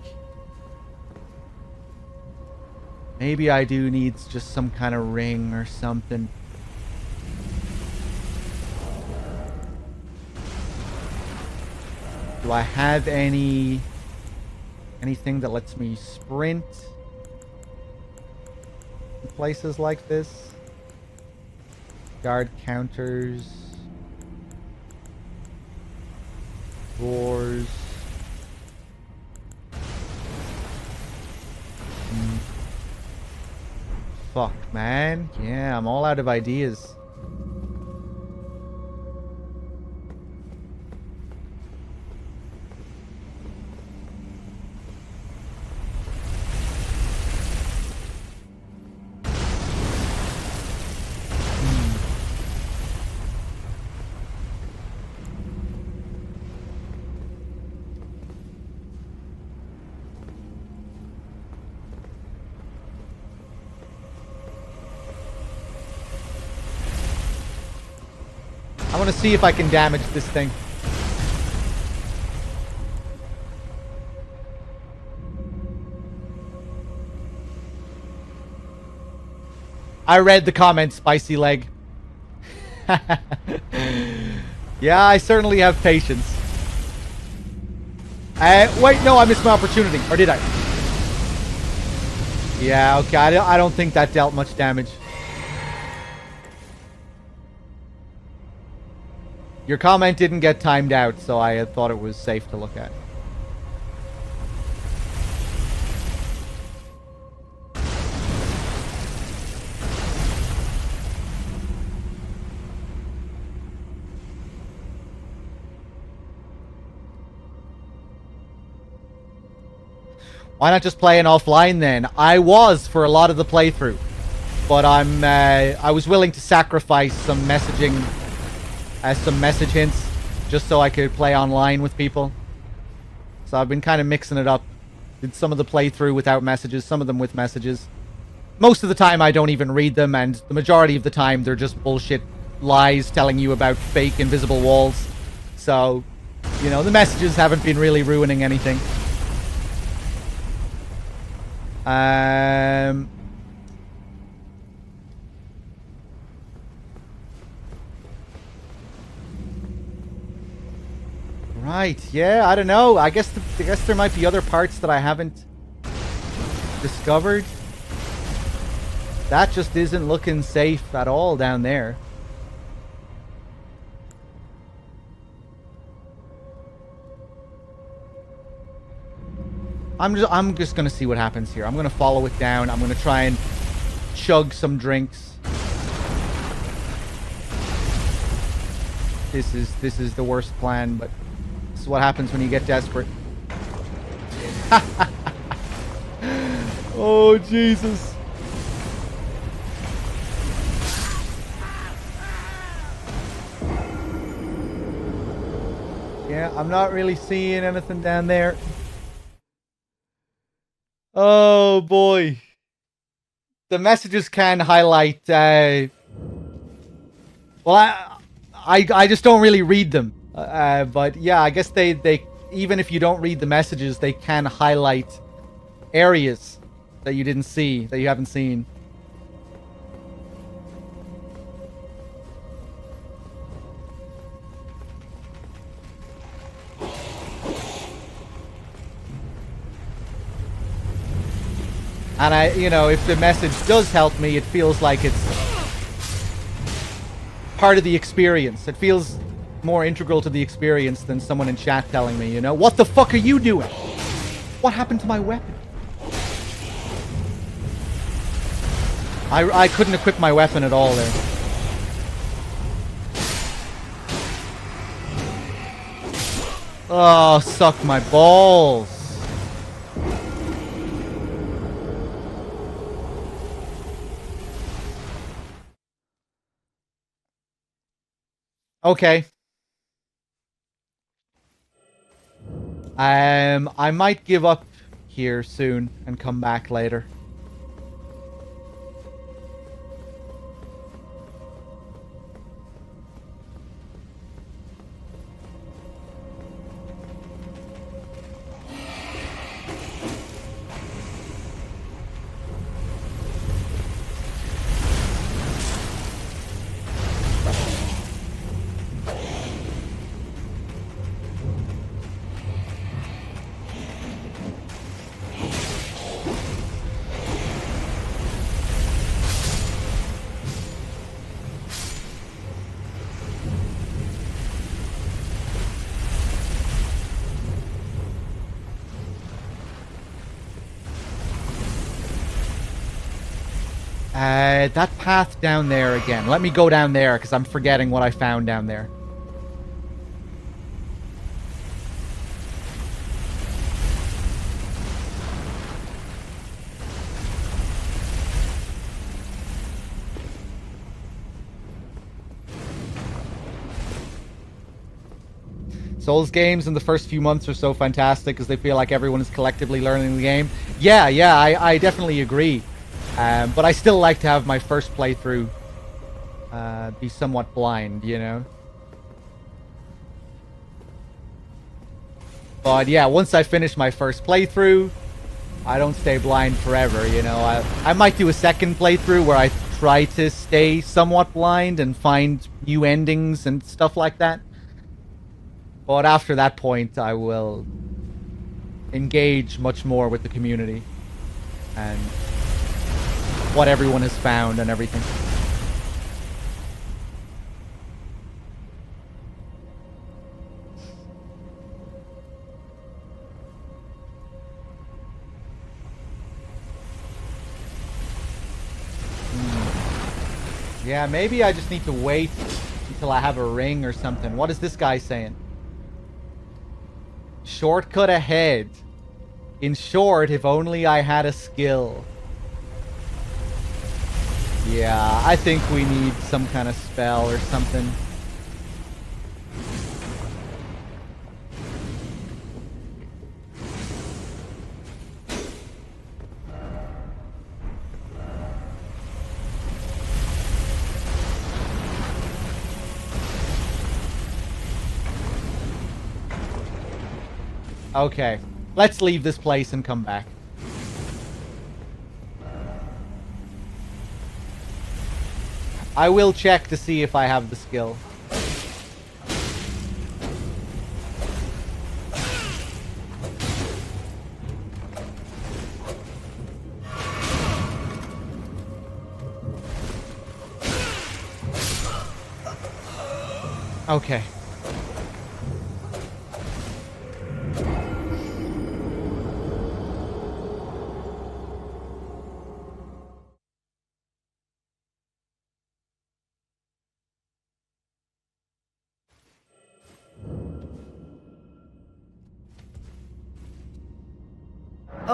Maybe I do need just some kind of ring or something. Do I have anything that lets me sprint? Places like this. Guard counters. Doors. Fuck, man. Yeah, I'm all out of ideas. I want to see if I can damage this thing. I read the comment, spicy leg. Yeah, I certainly have patience. Wait, no, I missed my opportunity. Or did I? Yeah, okay, I don't think that dealt much damage. Your comment didn't get timed out, so I thought it was safe to look at. Why not just play an offline then? I was for a lot of the playthrough. But I was willing to sacrifice some messaging, some message hints, just so I could play online with people. So I've been kind of mixing it up. Did some of the playthrough without messages, some of them with messages. Most of the time I don't even read them, and the majority of the time they're just bullshit lies telling you about fake invisible walls. So, you know, the messages haven't been really ruining anything. Right, yeah, I don't know. I guess there might be other parts that I haven't discovered. That just isn't looking safe at all down there. I'm just gonna see what happens here. I'm gonna follow it down. I'm gonna try and chug some drinks. This is the worst plan, but this is what happens when you get desperate. Oh Jesus. Yeah, I'm not really seeing anything down there. Oh boy. The messages can highlight well, I just don't really read them. But yeah, I guess they even if you don't read the messages, they can highlight areas that you didn't see, that you haven't seen. And you know, if the message does help me, it feels like it's part of the experience. It feels more integral to the experience than someone in chat telling me, you know, what the fuck are you doing? What happened to my weapon? I couldn't equip my weapon at all there. Oh, suck my balls. Okay. I might give up here soon and come back later. That path down there again. Let me go down there, because I'm forgetting what I found down there. Souls games in the first few months are so fantastic because they feel like everyone is collectively learning the game. Yeah, I definitely agree. But I still like to have my first playthrough be somewhat blind, you know? But yeah, once I finish my first playthrough, I don't stay blind forever, you know? I might do a second playthrough where I try to stay somewhat blind and find new endings and stuff like that. But after that point, I will engage much more with the community and what everyone has found and everything. Yeah, maybe I just need to wait until I have a ring or something. What is this guy saying? Shortcut ahead. In short, if only I had a skill. Yeah, I think we need some kind of spell or something. Okay, let's leave this place and come back. I will check to see if I have the skill. Okay.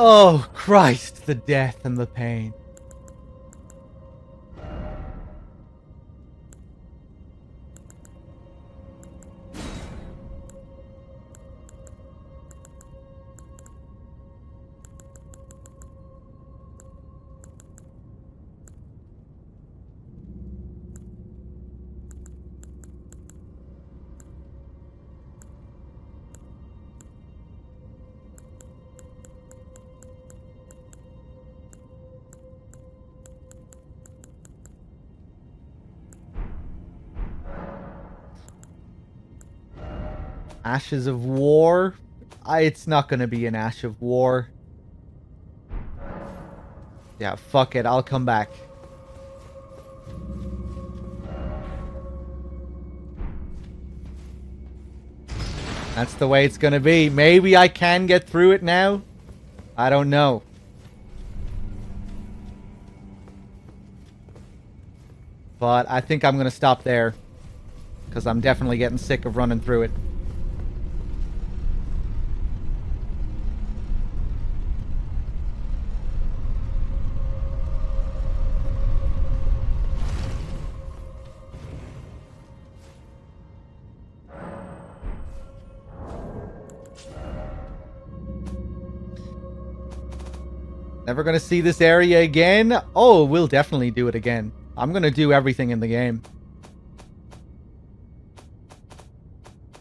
Oh, Christ, the death and the pain. Ashes of War? It's not gonna be an Ash of War. Yeah, fuck it, I'll come back. That's the way it's gonna be. Maybe I can get through it now? I don't know. But I think I'm gonna stop there. Because I'm definitely getting sick of running through it. Never gonna see this area again? Oh, we'll definitely do it again. I'm gonna do everything in the game.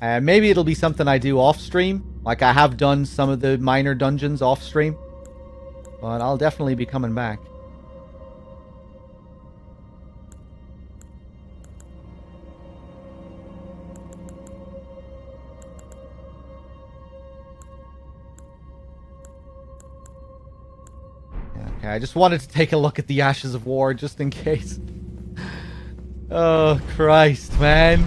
Maybe it'll be something I do off stream. Like I have done some of the minor dungeons off stream. But I'll definitely be coming back. Okay, I just wanted to take a look at the Ashes of War just in case. Oh, Christ, man.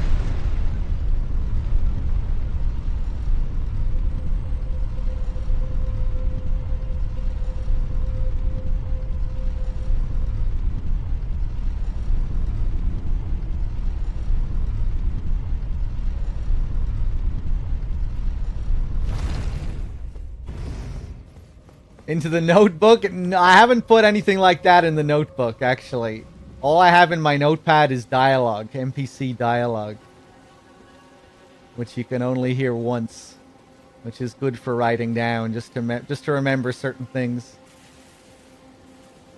Into the notebook? No, I haven't put anything like that in the notebook, actually. All I have in my notepad is dialogue, NPC dialogue. Which you can only hear once. Which is good for writing down, just to remember certain things.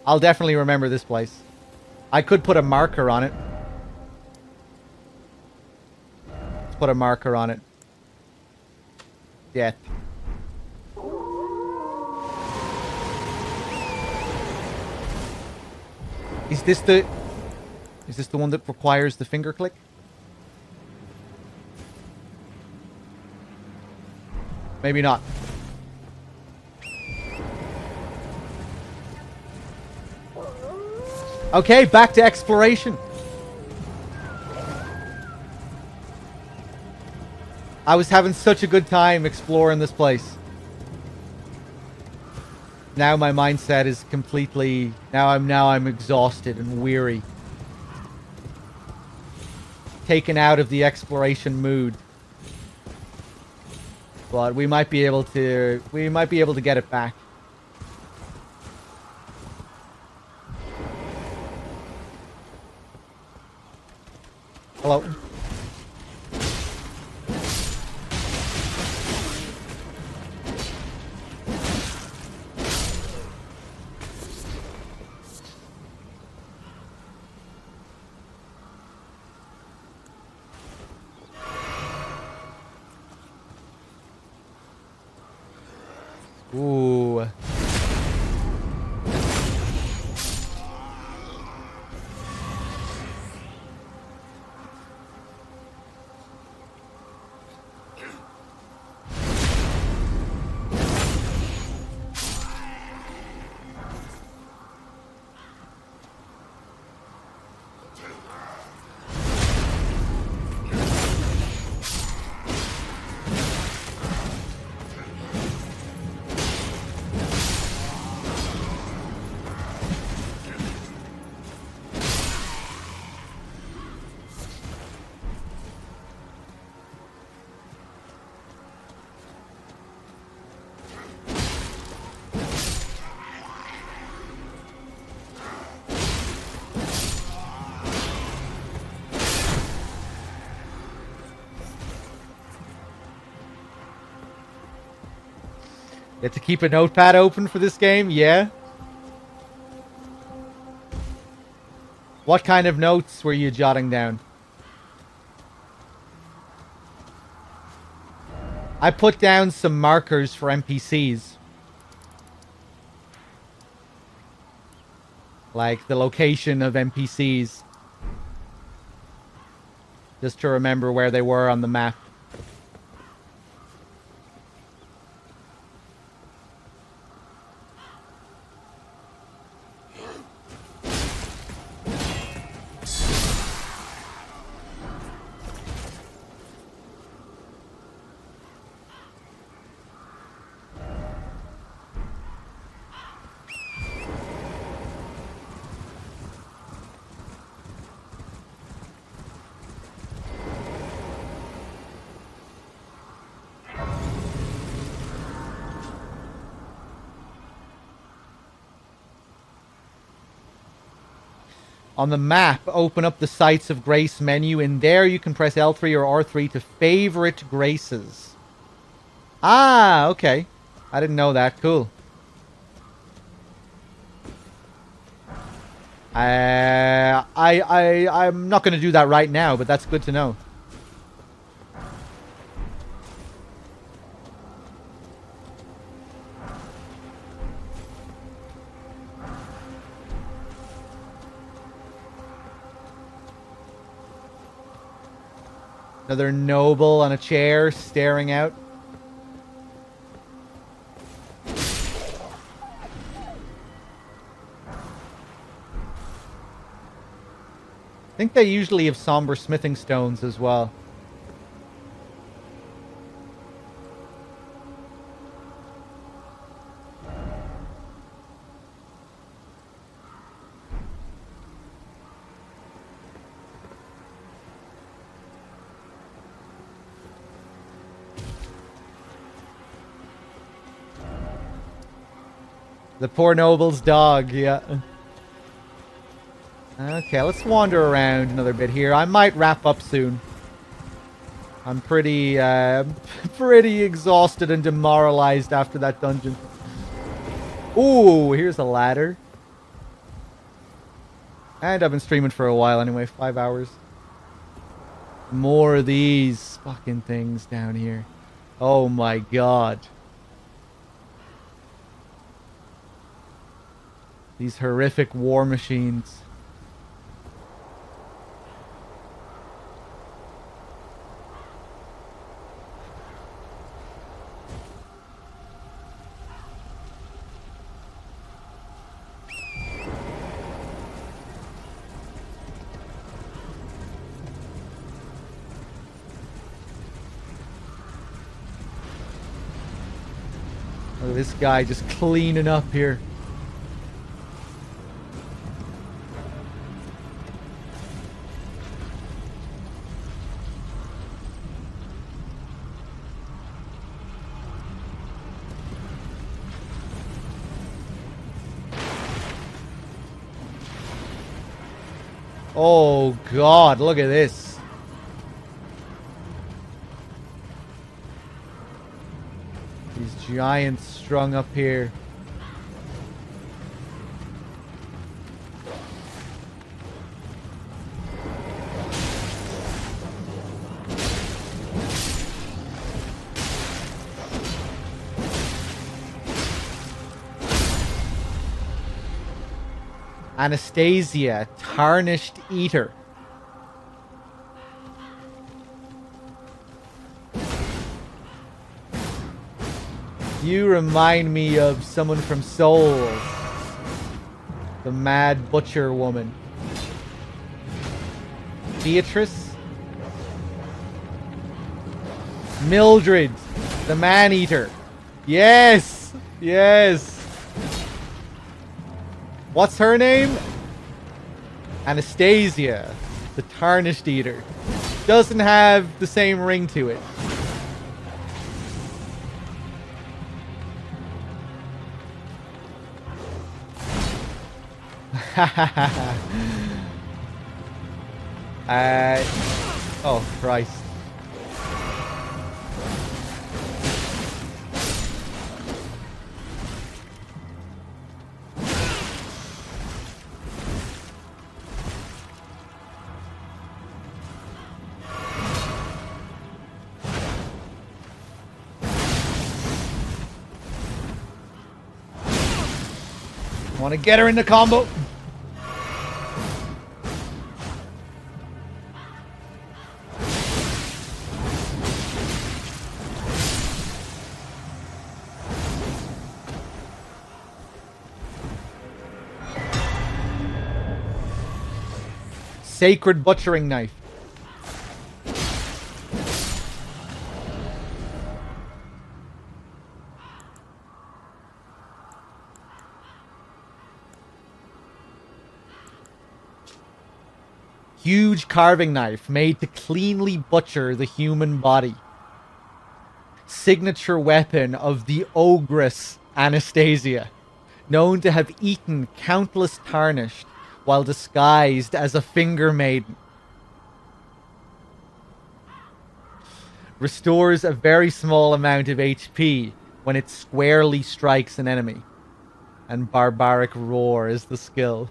I'll definitely remember this place. I could put a marker on it. Let's put a marker on it. Death. Is this the one that requires the finger click? Maybe not. Okay, back to exploration. I was having such a good time exploring this place. Now my mindset is completely... Now I'm exhausted and weary. Taken out of the exploration mood. But we might be able to get it back. Hello. Ooh. You have to keep a notepad open for this game? Yeah. What kind of notes were you jotting down? I put down some markers for NPCs. Like the location of NPCs. Just to remember where they were on the map. On the map, open up the Sites of Grace menu. In there, you can press L3 or R3 to favorite graces. Ah, okay. I didn't know that. Cool. I'm not going to do that right now, but that's good to know. Another noble on a chair staring out. I think they usually have somber smithing stones as well. The poor noble's dog, yeah. Okay, let's wander around another bit here. I might wrap up soon. I'm pretty exhausted and demoralized after that dungeon. Ooh, here's a ladder. And I've been streaming for a while anyway, 5 hours. More of these fucking things down here. Oh my god. These horrific war machines. Look at this guy just cleaning up here. Oh god, look at this. These giants strung up here. Anastasia, Tarnished Eater. You remind me of someone from Souls. The Mad Butcher Woman. Beatrice? Mildred, the Man-Eater. Yes! Yes! What's her name? Anastasia, the Tarnished Eater. Doesn't have the same ring to it. Oh Christ. Want to get her in the combo. Sacred butchering knife. Huge carving knife made to cleanly butcher the human body. Signature weapon of the ogress Anastasia, known to have eaten countless Tarnished while disguised as a finger maiden. Restores a very small amount of HP when it squarely strikes an enemy. And Barbaric Roar is the skill.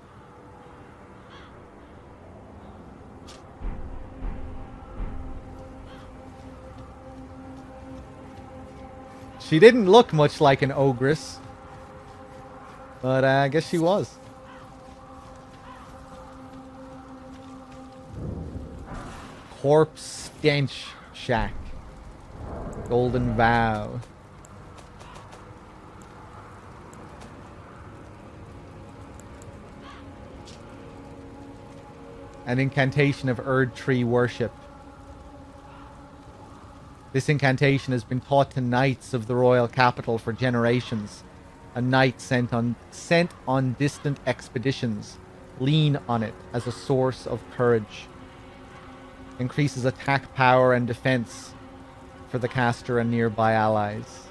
She didn't look much like an ogress. But I guess she was. Corpse Stench Shack. Golden Vow. An incantation of Erd Tree worship. This incantation has been taught to knights of the royal capital for generations. A knight sent on distant expeditions lean on it as a source of courage. Increases attack power and defense for the caster and nearby allies.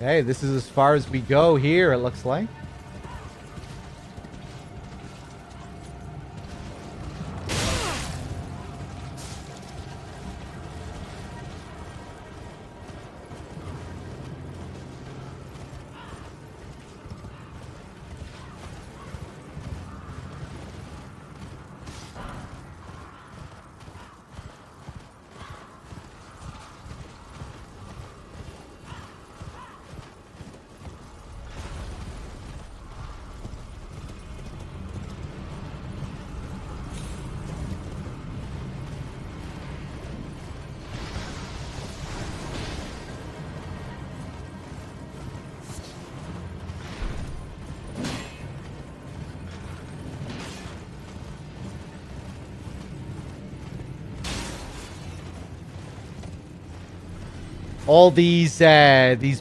Okay, this is as far as we go here, it looks like. All these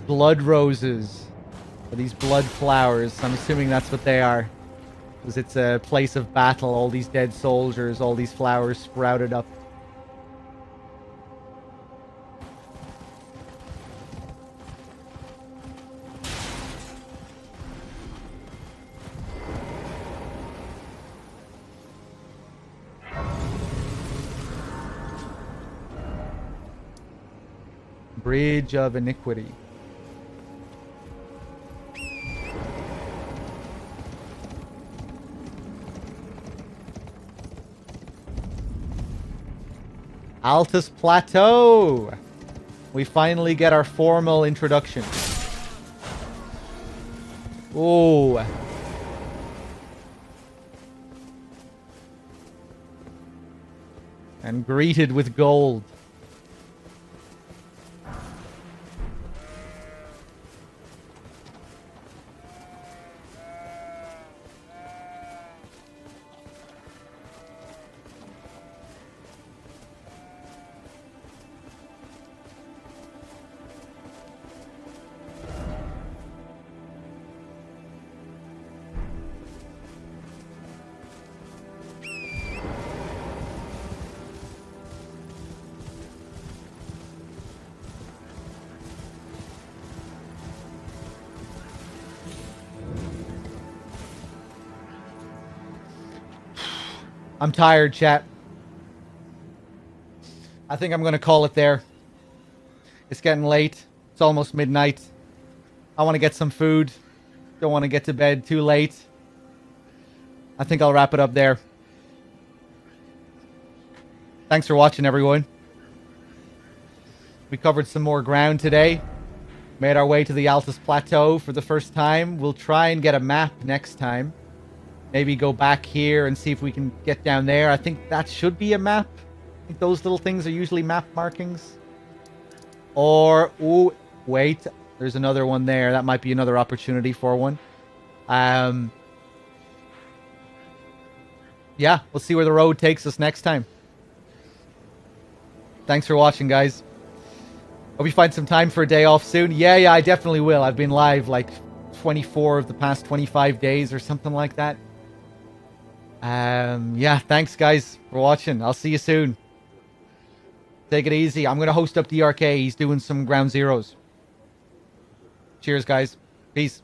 blood roses, or these blood flowers. I'm assuming that's what they are, because it's a place of battle. All these dead soldiers, all these flowers sprouted up. Bridge of Iniquity. Altus Plateau! We finally get our formal introduction. Oh. And greeted with gold. I'm tired, chat. I think I'm going to call it there. It's getting late. It's almost midnight. I want to get some food. Don't want to get to bed too late. I think I'll wrap it up there. Thanks for watching, everyone. We covered some more ground today. Made our way to the Altus Plateau for the first time. We'll try and get a map next time. Maybe go back here and see if we can get down there. I think that should be a map. I think those little things are usually map markings. Or, oh, wait. There's another one there. That might be another opportunity for one. Yeah, we'll see where the road takes us next time. Thanks for watching, guys. Hope you find some time for a day off soon. Yeah, I definitely will. I've been live like 24 of the past 25 days or something like that. Yeah, thanks guys for watching. I'll see you soon. Take it easy. I'm going to host up DRK. He's doing some ground zeros. Cheers, guys. Peace.